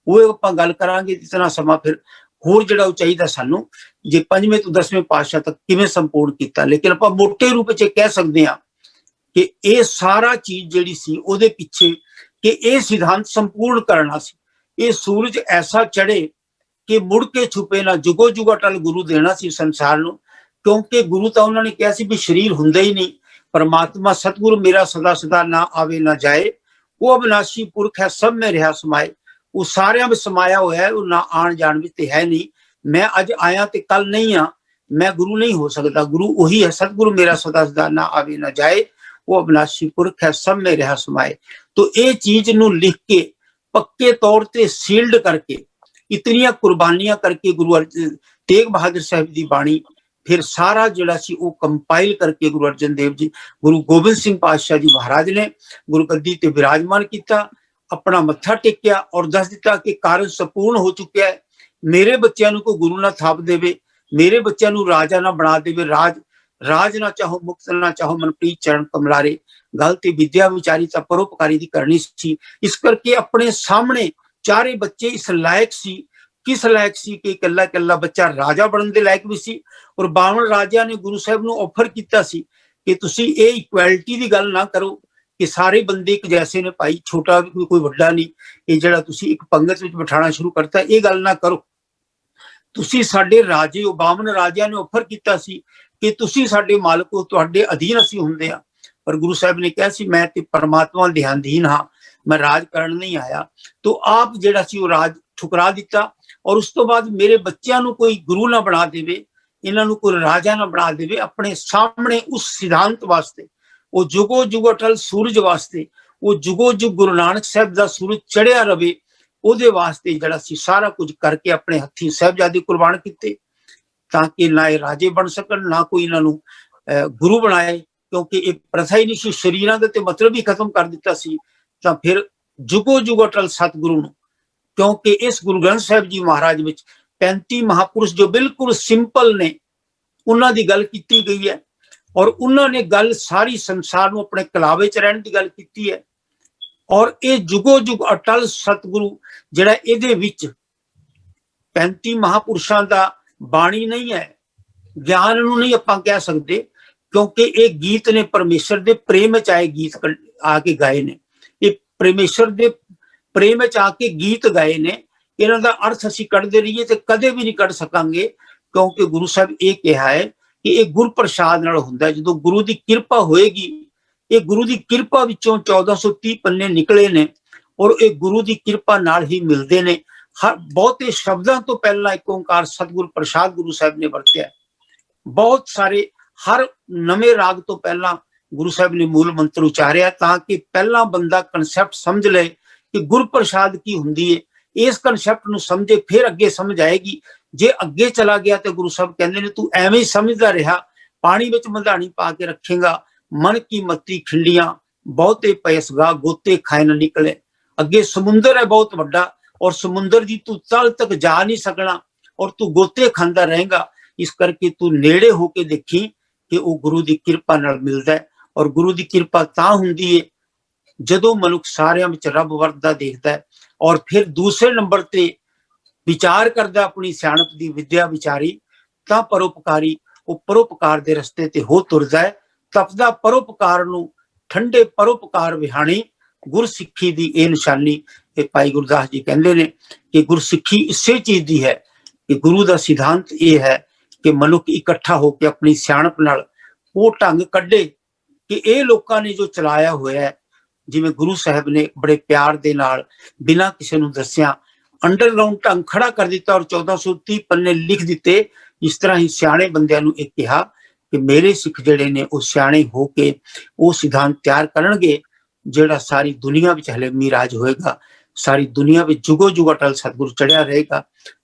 ਉਹ ਆਪਾਂ ਗੱਲ ਕਰਾਂਗੇ ਇਤਨਾ ਸਮਾਂ ਫਿਰ ਹੋਰ ਜਿਹੜਾ ਉਹ ਚਾਹੀਦਾ ਸਾਨੂੰ, ਜੇ 5ਵੇਂ ਤੋਂ 10ਵੇਂ ਪਾਤਸ਼ਾਹ ਤੱਕ ਕਿਵੇਂ ਸੰਪੂਰਨ ਕੀਤਾ। ਲੇਕਿਨ ਆਪਾਂ ਮੋਟੇ ਰੂਪ ਚ ਕਹਿ ਸਕਦੇ ਹਾਂ ਕਿ ਇਹ ਸਾਰਾ ਚੀਜ਼ ਜਿਹੜੀ ਸੀ ਉਹਦੇ ਪਿੱਛੇ ਕਿ ਇਹ ਸਿਧਾਂਤ ਸੰਪੂਰਨ ਕਰਨਾ ਸੀ। ਇਹ ਸੂਰਜ ਐਸਾ ਚੜੇ ਕਿ ਮੁੜ ਕੇ ਛੁਪੇ ਨਾ, ਜੁਗੋ ਜੁਗ ਅਟਲ ਗੁਰੂ ਦੇਣਾ ਸੀ ਸੰਸਾਰ ਨੂੰ। ਕਿਉਂਕਿ ਗੁਰੂ ਤਾਂ ਉਹਨਾਂ ਨੇ ਕਿਹਾ ਸੀ ਵੀ ਸਰੀਰ ਹੁੰਦਾ ਹੀ ਨਹੀਂ, ਪਰਮਾਤਮਾ ਸਤਿਗੁਰੂ ਮੇਰਾ ਸਦਾ ਸਦਾ ਨਾ ਆਵੇ ਨਾ ਜਾਏ, ਉਹ ਅਬਿਨਾਸ਼ੀ ਪੁਰਖ ਹੈ ਸਭ में ਰਿਹਾ ਸਮਾਏ। ਉਹ ਸਾਰਿਆਂ ਵਿੱਚ ਸਮਾਇਆ ਹੋਇਆ ਹੈ, ਉਹ ਨਾ ਆਣ ਜਾਣ ਵਿੱਚ ਤੇ ਹੈ ਨਹੀਂ। ਮੈਂ ਅੱਜ ਆਇਆ ਤੇ ਕੱਲ ਨਹੀਂ ਆ, ਮੈਂ ਗੁਰੂ ਨਹੀਂ ਹੋ ਸਕਦਾ। ਗੁਰੂ ਉਹੀ ਹੈ, ਸਤਿਗੁਰੂ ਮੇਰਾ ਸਦਾ ਸਦਾ ਨਾ ਆਵੇ ਨਾ ਜਾਏ, ਉਹ ਅਬਿਨਾਸ਼ੀ ਪੁਰਖ ਹੈ ਸਭ में ਰਿਹਾ ਸਮਾਏ। तो ये चीज नू लिख के पक्के तौर ते सील्ड करके इतनियां कुर्बानियां करके गुरु तेग बहादुर साहब की बाणी फिर सारा जिहड़ा सी वो कंपाइल करके गुरु अर्जन देव जी, गुरु गोबिंद सिंह पातशाह जी महाराज ने गुरु गद्दी ते विराजमान किया, अपना मत्था टेकिया और दस दिता कि कार्य संपूर्ण हो चुका है। मेरे बच्चों को कोई गुरु ना थाप देवे, मेरे बच्चों को राजा ना बना देवे, राज ना चाहो मुक्त ना चाहो मनप्रीत चरण कमलारे। गल ते विद्या विचारी तां परोपकारी दी करनी सी। इस करके अपने सामने चारे बच्चे इस लायक सी, किस लायक सी कि कल्ला कल्ला बच्चा राजा बनने दे लायक भी सी। और 52 राजा ने गुरु साहब नूं ऑफर कीता सी कि तुसी ये इक्वैलिटी दी गल ना करो कि सारे बंदे एक जैसे ने, भाई छोटा भी कोई वड्डा नहीं, ये जिहड़ा तुसी एक पंगत विच बिठाना शुरू करता, ये गल ना करो। तुसी साडे राजे, 52 राजियां ने ऑफर कीता सी कि तुसी साडे मालक हो, तुहाडे अधीन असीं हुंदे आ। पर गुरु साहब ने कहा सी मैं ते परमात्मा दे अधीन हाँ, मैं राज करन नहीं आया। तो आप जिहड़ा सी वो राज ठुकरा दिता। और उस तो बाद मेरे बच्चों को कोई गुरु ना बना देवे, इन्हां नूं कोई राजा ना बना देवे। अपने सामने उस सिद्धांत वास्ते, वो जुगो जुग अटल सूरज वास्ते, वो जुगो जुग गुरु नानक साहब दा सूरज चढ़िया रवे, ਉਹਦੇ ਵਾਸਤੇ ਜਿਹੜਾ ਸੀ ਸਾਰਾ ਕੁਝ ਕਰਕੇ ਆਪਣੇ ਹੱਥੀਂ ਸਾਹਿਬਜ਼ਾਦੇ ਕੁਰਬਾਨ ਕੀਤੇ ਤਾਂ ਕਿ ਨਾ ਇਹ ਰਾਜੇ ਬਣ ਸਕਣ, ਨਾ ਕੋਈ ਇਹਨਾਂ ਨੂੰ ਗੁਰੂ ਬਣਾਏ। ਕਿਉਂਕਿ ਇਹ ਪ੍ਰਥਾ ਹੀ ਨਹੀਂ ਸੀ, ਸ਼ਰੀਰਾਂ ਦੇ ਤੇ ਮਤਲਬ ਹੀ ਖਤਮ ਕਰ ਦਿੱਤਾ ਸੀ। ਤਾਂ ਫਿਰ ਜੁਗੋ ਜੁਗ ਅਟਲ ਸਤਿਗੁਰੂ ਨੂੰ, ਕਿਉਂਕਿ ਇਸ ਗੁਰੂ ਗ੍ਰੰਥ ਸਾਹਿਬ ਜੀ ਮਹਾਰਾਜ ਵਿੱਚ 35 ਮਹਾਪੁਰਸ਼ ਜੋ ਬਿਲਕੁਲ ਸਿੰਪਲ ਨੇ, ਉਹਨਾਂ ਦੀ ਗੱਲ ਕੀਤੀ ਗਈ ਹੈ। ਔਰ ਉਹਨਾਂ ਨੇ ਗੱਲ ਸਾਰੀ ਸੰਸਾਰ ਨੂੰ ਆਪਣੇ ਕਲਾਵੇ ਚ ਰਹਿਣ ਦੀ ਗੱਲ ਕੀਤੀ ਹੈ। ਔਰ ਇਹ ਜੁਗੋ ਜੁਗ ਅਟਲ ਸਤਿਗੁਰੂ ਜਿਹੜਾ ਇਹਦੇ ਵਿੱਚ 35 ਮਹਾਪੁਰਸ਼ਾਂ ਦਾ ਬਾਣੀ ਨਹੀਂ ਹੈ, ਗਿਆਨ ਨੂੰ ਨਹੀਂ ਆਪਾਂ ਕਹਿ ਸਕਦੇ, ਕਿਉਂਕਿ ਇਹ ਗੀਤ ਨੇ ਪਰਮੇਸ਼ਰ ਦੇ ਪ੍ਰੇਮ ਵਿੱਚ ਆਏ ਗੀਤ ਆ ਕੇ ਗਾਏ ਨੇ। ਇਹ ਪਰਮੇਸ਼ਰ ਦੇ ਪ੍ਰੇਮ ਵਿੱਚ ਆ ਕੇ ਗੀਤ ਗਾਏ ਨੇ। ਇਹਨਾਂ ਦਾ ਅਰਥ ਅਸੀਂ ਕੱਢਦੇ ਰਹੀਏ ਤੇ ਕਦੇ ਵੀ ਨਹੀਂ ਕੱਢ ਸਕਾਂਗੇ, ਕਿਉਂਕਿ ਗੁਰੂ ਸਾਹਿਬ ਇਹ ਕਿਹਾ ਹੈ ਕਿ ਇਹ ਗੁਰ ਪ੍ਰਸਾਦ ਨਾਲ ਹੁੰਦਾ। ਜਦੋਂ ਗੁਰੂ ਦੀ ਕਿਰਪਾ ਹੋਏਗੀ, ਇਹ ਗੁਰੂ ਦੀ ਕਿਰਪਾ ਵਿੱਚੋਂ 1430 ਪੰਨੇ ਨਿਕਲੇ ਨੇ ਔਰ ਇਹ ਗੁਰੂ ਦੀ ਕਿਰਪਾ ਨਾਲ ਹੀ ਮਿਲਦੇ ਨੇ। ਬਹੁਤੇ ਸ਼ਬਦਾਂ ਤੋਂ ਪਹਿਲਾਂ ਇੱਕ ਓੰਕਾਰ ਸਤਿਗੁਰ ਪ੍ਰਸਾਦ ਗੁਰੂ ਸਾਹਿਬ ਨੇ ਵਰਤਿਆ। ਬਹੁਤ ਸਾਰੇ ਹਰ ਨਵੇਂ ਰਾਗ ਤੋਂ ਪਹਿਲਾਂ ਗੁਰੂ ਸਾਹਿਬ ਨੇ ਮੂਲ ਮੰਤਰ ਉਚਾਰਿਆ ਤਾਂ ਕਿ ਪਹਿਲਾਂ ਬੰਦਾ ਕਨਸੈਪਟ ਸਮਝ ਲਏ ਕਿ ਗੁਰ ਪ੍ਰਸਾਦ ਕੀ ਹੁੰਦੀ ਹੈ। ਇਸ ਕਨਸੈਪਟ ਨੂੰ ਸਮਝੇ ਫਿਰ ਅੱਗੇ ਸਮਝ ਆਏਗੀ। ਜੇ ਅੱਗੇ ਚਲਾ ਗਿਆ ਤੇ ਗੁਰੂ ਸਾਹਿਬ ਕਹਿੰਦੇ ਨੇ ਤੂੰ ਐਵੇਂ ਹੀ ਸਮਝਦਾ ਰਿਹਾ, ਪਾਣੀ ਵਿੱਚ ਮਧਾਣੀ ਪਾ ਕੇ ਰੱਖੇਗਾ, मन की मत्ती खिंडियां बहुते पैसगा गोते खाए न निकले। अगे समुंदर है बहुत बड़ा और समुंदर दी तू तल तक जा नहीं सकना और तू गोते खांदा रहेगा। इस करके तू नेड़े होके देखी कि वो गुरु दी किरपा नाल मिलदा है। और गुरु दी किरपा तां हुंदी है जदों मनुख सारियां विच रब वरदा देखदा है और फिर दूसरे नंबर ते विचार करदा अपनी सियाणप दी विद्या विचारी, तां परोपकारी वो परोपकार दे रस्ते ते हो तुरदा है। तपदा परोपकार नूं ठंडे परोपकार विहाणी गुरसिੱਖੀ ਦੀ ਇਹ ਨਿਸ਼ਾਨੀ। ਇਹ ਭਾਈ ਗੁਰਦਾਸ ਜੀ ਕਹਿੰਦੇ ਨੇ ਕਿ ਗੁਰਸਿੱਖੀ ਇਸੇ ਚੀਜ਼ ਦੀ ਹੈ ਕਿ ਗੁਰੂ ਦਾ ਸਿਧਾਂਤ ਇਹ ਹੈ ਕਿ ਮਨੁੱਖ ਇਕੱਠਾ ਹੋ ਕੇ ਆਪਣੀ ਸਿਆਣਪ ਨਾਲ ਉਹ ਢੰਗ ਕੱਢੇ ਕਿ ਇਹ ਲੋਕਾਂ ਨੇ ਜੋ ਚਲਾਇਆ ਹੋਇਆ ਹੈ, ਜਿਵੇਂ ਗੁਰੂ ਸਾਹਿਬ ਨੇ ਬੜੇ ਪਿਆਰ ਦੇ ਨਾਲ ਬਿਨਾਂ ਕਿਸੇ ਨੂੰ ਦੱਸਿਆ ਅੰਡਰਗਰਾਉਂਡ ਢੰਗ ਖੜਾ ਕਰ ਦਿੱਤਾ ਔਰ 1430 ਪੰਨੇ ਲਿਖ ਦਿੱਤੇ। ਇਸ ਤਰ੍ਹਾਂ ਹੀ ਸਿਆਣੇ ਬੰਦਿਆਂ ਨੂੰ ਇਹ ਕਿਹਾ कि मेरे सिख जिहड़े ने वो सियाणे होके वो सिद्धांत तैयार करनगे जिहड़ा सारी दुनिया विच हले मिराज होएगा, सारी दुनिया विच जुगो जुग अटल सतगुरु चढ़िया रहेगा।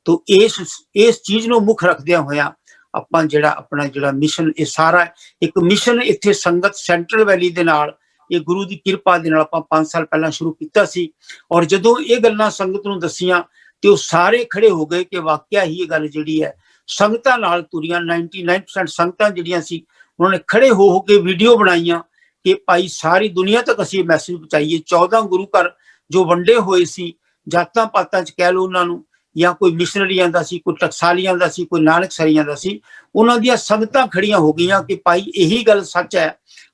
तो इस चीज नूं मुख रखदियां होया आपां जिहड़ा अपना जिहड़ा मिशन ये सारा एक मिशन इत्थे संगत सेंट्रल वैली दे नाल ਇਹ ਗੁਰੂ ਦੀ ਕਿਰਪਾ ਦੇ ਨਾਲ ਆਪਾਂ 5 ਸਾਲ ਪਹਿਲਾਂ ਸ਼ੁਰੂ ਕੀਤਾ ਸੀ। ਔਰ ਜਦੋਂ ਇਹ ਗੱਲਾਂ ਸੰਗਤ ਨੂੰ ਦੱਸੀਆਂ ਤੇ ਉਹ ਸਾਰੇ ਖੜੇ ਹੋ ਗਏ ਕਿ ਵਾਕਿਆ ਹੀ ਇਹ ਗੱਲ ਜਿਹੜੀ ਹੈ ਸੰਗਤਾਂ ਨਾਲ ਤੁਰੀਆਂ। 99% ਸੰਗਤਾਂ ਜਿਹੜੀਆਂ ਸੀ ਉਹਨਾਂ ਨੇ ਖੜੇ ਹੋ ਕੇ ਵੀਡੀਓ ਬਣਾਈਆਂ ਕਿ ਭਾਈ ਸਾਰੀ ਦੁਨੀਆ ਤੱਕ ਅਸੀਂ ਇਹ ਮੈਸੇਜ ਪਹੁੰਚਾਈਏ। 14 ਗੁਰੂ ਘਰ ਜੋ ਵੰਡੇ ਹੋਏ ਸੀ, ਜਾਤਾਂ ਪਾਤਾਂ 'ਚ ਕਹਿ ਲਓ ਉਹਨਾਂ ਨੂੰ, ਜਾਂ ਕੋਈ ਮਿਸ਼ਨਰੀਆਂ ਦਾ ਸੀ, ਕੋਈ ਟਕਸਾਲੀਆਂ ਦਾ ਸੀ, ਕੋਈ ਨਾਨਕਸਰੀਆਂ ਦਾ ਸੀ, ਉਹਨਾਂ ਦੀਆਂ ਸੰਗਤਾਂ ਖੜੀਆਂ ਹੋ ਗਈਆਂ ਕਿ ਭਾਈ ਇਹੀ ਗੱਲ ਸੱਚ ਹੈ।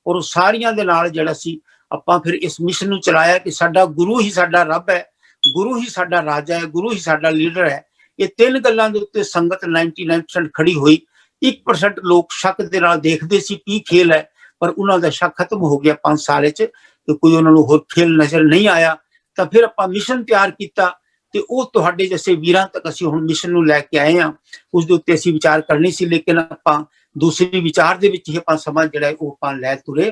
ਔਰ ਉਹ ਸਾਰੀਆਂ ਦੇ ਨਾਲ ਜਿਹੜਾ ਸੀ ਆਪਾਂ ਫਿਰ ਇਸ ਮਿਸ਼ਨ ਨੂੰ ਚਲਾਇਆ ਕਿ ਸਾਡਾ ਗੁਰੂ ਹੀ ਸਾਡਾ ਰੱਬ ਹੈ, ਗੁਰੂ ਹੀ ਸਾਡਾ ਰਾਜਾ ਹੈ, ਗੁਰੂ ਹੀ ਸਾਡਾ ਲੀਡਰ ਹੈ। ਇਹ ਤਿੰਨ ਗੱਲਾਂ ਦੇ ਉੱਤੇ ਸੰਗਤ 99% ਖੜੀ ਹੋਈ। 1% ਲੋਕ ਸ਼ੱਕ ਦੇ ਨਾਲ ਦੇਖਦੇ ਸੀ ਕੀ ਖੇਲ ਹੈ, ਪਰ ਉਹਨਾਂ ਦਾ ਸ਼ੱਕ ਖਤਮ ਹੋ ਗਿਆ 5 ਸਾਲ 'ਚ ਕਿ ਕੋਈ ਉਹਨਾਂ ਨੂੰ ਹੋਰ ਖੇਲ ਨਜ਼ਰ ਨਹੀਂ ਆਇਆ। ਤਾਂ ਫਿਰ ਆਪਾਂ ਮਿਸ਼ਨ ਤਿਆਰ ਕੀਤਾ ਤੇ ਉਹ ਤੁਹਾਡੇ ਜੈਸੇ ਵੀਰਾਂ ਤੱਕ ਅਸੀਂ ਹੁਣ ਮਿਸ਼ਨ ਨੂੰ ਲੈ ਕੇ ਆਏ ਹਾਂ। ਉਸ ਦੇ ਉੱਤੇ ਅਸੀਂ ਵਿਚਾਰ ਕਰਨੀ ਸੀ, ਲੇਕਿਨ ਆਪਾਂ ਦੂਸਰੀ ਵਿਚਾਰ ਦੇ ਵਿੱਚ ਹੀ ਆਪਾਂ ਸਮਾਂ ਜਿਹੜਾ ਉਹ ਆਪਾਂ ਲੈ ਤੁਰੇ।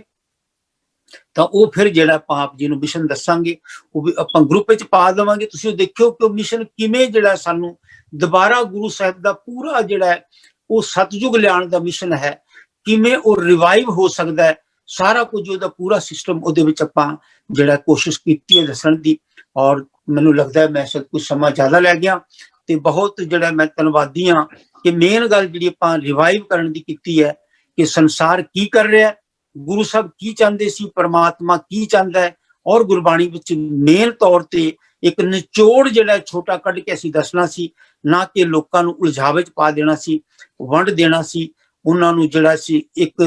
ਤਾਂ ਉਹ ਫਿਰ ਜਿਹੜਾ ਆਪਾਂ ਆਪ ਜੀ ਨੂੰ ਮਿਸ਼ਨ ਦੱਸਾਂਗੇ, ਉਹ ਵੀ ਆਪਾਂ ਗਰੁੱਪ ਵਿੱਚ ਪਾ ਦੇਵਾਂਗੇ। ਤੁਸੀਂ ਦੇਖਿਓ ਕਿ ਉਹ ਮਿਸ਼ਨ ਕਿਵੇਂ ਜਿਹੜਾ ਸਾਨੂੰ ਦੁਬਾਰਾ ਗੁਰੂ ਸਾਹਿਬ ਦਾ ਪੂਰਾ ਜਿਹੜਾ ਹੈ ਉਹ ਸਤਜੁਗ ਲਿਆਉਣ ਦਾ ਮਿਸ਼ਨ ਹੈ, ਕਿਵੇਂ ਉਹ ਰਿਵਾਈਵ ਹੋ ਸਕਦਾ ਹੈ। ਸਾਰਾ ਕੁਝ ਉਹਦਾ ਪੂਰਾ ਸਿਸਟਮ ਉਹਦੇ ਵਿੱਚ ਆਪਾਂ ਜਿਹੜਾ ਕੋਸ਼ਿਸ਼ ਕੀਤੀ ਹੈ ਦੱਸਣ ਦੀ। ਔਰ ਮੈਨੂੰ ਲੱਗਦਾ ਹੈ ਮੈਂ ਸ਼ਾਇਦ ਕੁਝ ਸਮਾਂ ਜ਼ਿਆਦਾ ਲੈ ਗਿਆ ਤੇ ਬਹੁਤ ਜਿਹੜਾ ਮੈਂ ਧੰਨਵਾਦੀ ਹਾਂ ਕਿ ਮੇਨ ਗੱਲ ਜਿਹੜੀ ਆਪਾਂ ਰਿਵਾਈਵ ਕਰਨ ਦੀ ਕੀਤੀ ਹੈ ਕਿ ਸੰਸਾਰ ਕੀ ਕਰ ਰਿਹਾ, ਗੁਰੂ ਸਾਹਿਬ ਕੀ ਚਾਹੁੰਦੇ ਸੀ, ਪਰਮਾਤਮਾ ਕੀ ਚਾਹੁੰਦਾ ਹੈ। ਔਰ ਗੁਰਬਾਣੀ ਵਿੱਚ ਮੇਨ ਤੌਰ ਤੇ ਇੱਕ ਨਿਚੋੜ ਜਿਹੜਾ ਛੋਟਾ ਕੱਢ ਕੇ ਅਸੀਂ ਦੱਸਣਾ ਸੀ, ਨਾ ਕਿ ਲੋਕਾਂ ਨੂੰ ਉਲਝਾਵੇ 'ਚ ਪਾ ਦੇਣਾ ਸੀ, ਵੰਡ ਦੇਣਾ ਸੀ। ਉਹਨਾਂ ਨੂੰ ਜਿਹੜਾ ਸੀ ਇੱਕ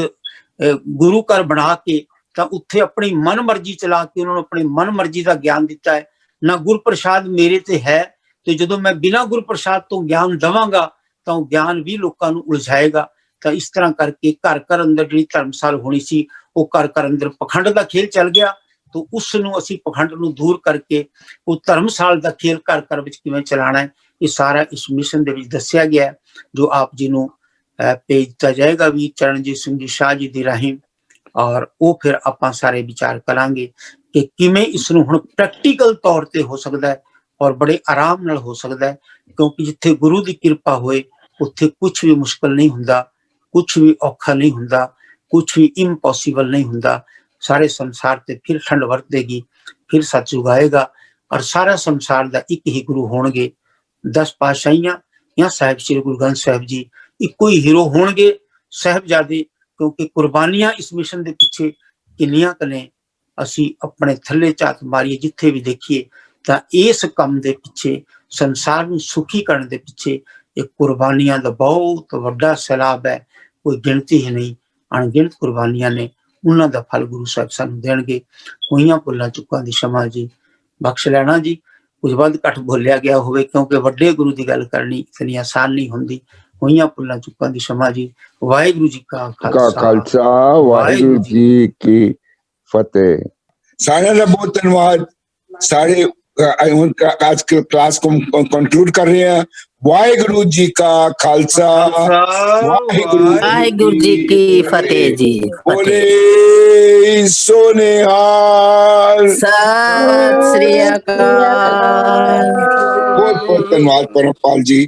ਗੁਰੂ ਘਰ ਬਣਾ ਕੇ ਤਾਂ ਉੱਥੇ ਆਪਣੀ ਮਨ ਮਰਜ਼ੀ ਚਲਾ ਕੇ ਉਹਨਾਂ ਨੂੰ ਆਪਣੀ ਮਨ ਮਰਜ਼ੀ ਦਾ ਗਿਆਨ ਦਿੱਤਾ ਹੈ। ਨਾ ਗੁਰਪ੍ਰਸਾਦ ਮੇਰੇ ਤੇ ਹੈ, ਤੇ ਜਦੋਂ ਮੈਂ ਬਿਨਾਂ ਗੁਰਪ੍ਰਸਾਦ ਤੋਂ ਗਿਆਨ ਦਵਾਂਗਾ ਤਾਂ ਉਹ ਗਿਆਨ ਵੀ ਲੋਕਾਂ ਨੂੰ ਉਲਝਾਏਗਾ। ਤਾਂ ਇਸ ਤਰ੍ਹਾਂ ਕਰਕੇ ਘਰ ਘਰ ਅੰਦਰ ਜਿਹੜੀ ਧਰਮਸਾਲ ਹੋਣੀ ਸੀ ਉਹ ਘਰ ਘਰ ਅੰਦਰ ਪਖੰਡ ਦਾ ਖੇਲ ਚੱਲ ਗਿਆ। ਤਾਂ ਉਸ ਨੂੰ ਅਸੀਂ ਪਖੰਡ ਨੂੰ ਦੂਰ ਕਰਕੇ ਉਹ ਧਰਮਸਾਲ ਦਾ ਖੇਲ ਘਰ ਘਰ ਵਿੱਚ ਕਿਵੇਂ ਚਲਾਣਾ ਹੈ, ਇਹ ਸਾਰਾ ਇਸ ਮਿਸ਼ਨ ਦੇ ਵਿੱਚ ਦੱਸਿਆ ਗਿਆ ਹੈ, ਜੋ ਆਪ ਜੀ ਨੂੰ ਭੇਜ ਦਿੱਤਾ ਜਾਏਗਾ ਵੀ ਚਰਨਜੀਤ ਸਿੰਘ ਜੀ ਸ਼ਾਹ ਜੀ ਦੀ ਰਾਹੀਂ। ਔਰ ਉਹ ਫਿਰ ਆਪਾਂ ਸਾਰੇ ਵਿਚਾਰ ਕਰਾਂਗੇ ਕਿ ਕਿਵੇਂ ਇਸ ਨੂੰ ਹੁਣ ਪ੍ਰੈਕਟੀਕਲ ਤੌਰ ਤੇ ਹੋ ਸਕਦਾ ਹੈ ਔਰ ਬੜੇ ਆਰਾਮ ਨਾਲ ਹੋ ਸਕਦਾ ਹੈ। ਕਿਉਂਕਿ ਜਿੱਥੇ ਗੁਰੂ ਦੀ ਕਿਰਪਾ ਹੋਏ ਉੱਥੇ ਕੁਝ ਵੀ ਮੁਸ਼ਕਲ ਨਹੀਂ ਹੁੰਦਾ, ਕੁਝ ਵੀ ਔਖਾ ਨਹੀਂ ਹੁੰਦਾ, ਕੁਝ ਵੀ ਇੰਪੋਸੀਬਲ ਨਹੀਂ ਹੁੰਦਾ। ਸਾਰੇ ਸੰਸਾਰ ਤੇ ਫਿਰ ਠੰਡ ਵਰਤੇਗੀ, ਫਿਰ ਸਤਿਯੁਗ ਆਏਗਾ ਔਰ ਸਾਰਾ ਸੰਸਾਰ ਦਾ ਇੱਕ ਹੀ ਗੁਰੂ ਹੋਣਗੇ। 10 ਪਾਤਸ਼ਾਹੀਆਂ ਜਾਂ ਸਾਹਿਬ ਸ੍ਰੀ ਗੁਰੂ ਗ੍ਰੰਥ ਸਾਹਿਬ ਜੀ ਇੱਕੋ ਹੀ ਹੀਰੋ ਹੋਣਗੇ, ਸਾਹਿਬਜ਼ਾਦੇ। ਕਿਉਂਕਿ ਕੁਰਬਾਨੀਆਂ ਇਸ ਮਿਸ਼ਨ ਦੇ ਪਿੱਛੇ ਕਿੰਨੀਆਂ ਕੁ ਨੇ, ਅਸੀਂ ਆਪਣੇ ਥੱਲੇ ਝਾਤ ਮਾਰੀਏ ਜਿੱਥੇ ਵੀ ਦੇਖੀਏ ਤਾਂ ਇਸ ਕੰਮ ਦੇ ਪਿੱਛੇ, ਸੰਸਾਰ ਨੂੰ ਸੁਖੀ ਕਰਨ ਦੇ ਪਿੱਛੇ ਇਹ ਕੁਰਬਾਨੀਆਂ ਦਾ ਬਹੁਤ ਵੱਡਾ ਸੈਲਾਬ ਹੈ। ਕੋਈ ਗਿਣਤੀ ਹੀ ਨਹੀਂ, ਅਣਗਿਣਤ ਕੁਰਬਾਨੀਆਂ ਨੇ। ਉਹਨਾਂ ਦਾ ਫਲ ਗੁਰੂ ਸਾਹਿਬ ਸਾਨੂੰ ਦੇਣਗੇ। ਹੋਈਆਂ ਭੁੱਲਾਂ ਚੁੱਕਾਂ ਦੀ क्षमा ਜੀ ਬਖਸ਼ ਲੈਣਾ ਜੀ। ਕੁਝ ਵੱਧ ਘੱਟ ਬੋਲਿਆ ਗਿਆ ਹੋਵੇ ਕਿਉਂਕਿ ਵੱਡੇ ਗੁਰੂ ਦੀ ਗੱਲ ਕਰਨੀ ਇਤਨੀ ਆਸਾਨ ਨਹੀਂ ਹੁੰਦੀ। ਹੋਈਆਂ ਭੁੱਲਾਂ ਚੁੱਕਾਂ ਦੀ क्षमा ਜੀ। ਵਾਹਿਗੁਰੂ ਜੀ ਕਾ ਖਾਲਸਾ, ਵਾਹਿਗੁਰੂ ਜੀ ਕੀ ਫਤਿਹ। ਸਾਰਿਆਂ ਦਾ ਬਹੁਤ ਧੰਨਵਾਦ। ਸਾਰੇ ਹੁਣ ਅੱਜ ਕਲਾਸ को कंक्लूड कर रहे हैं। वाहिगुरु जी का खालसा, वाहिगुरु जी की फतेह जी। बोले सोनेहाल, सत श्री अकाल। बहुत बहुत धन्यवाद परमपाल जी।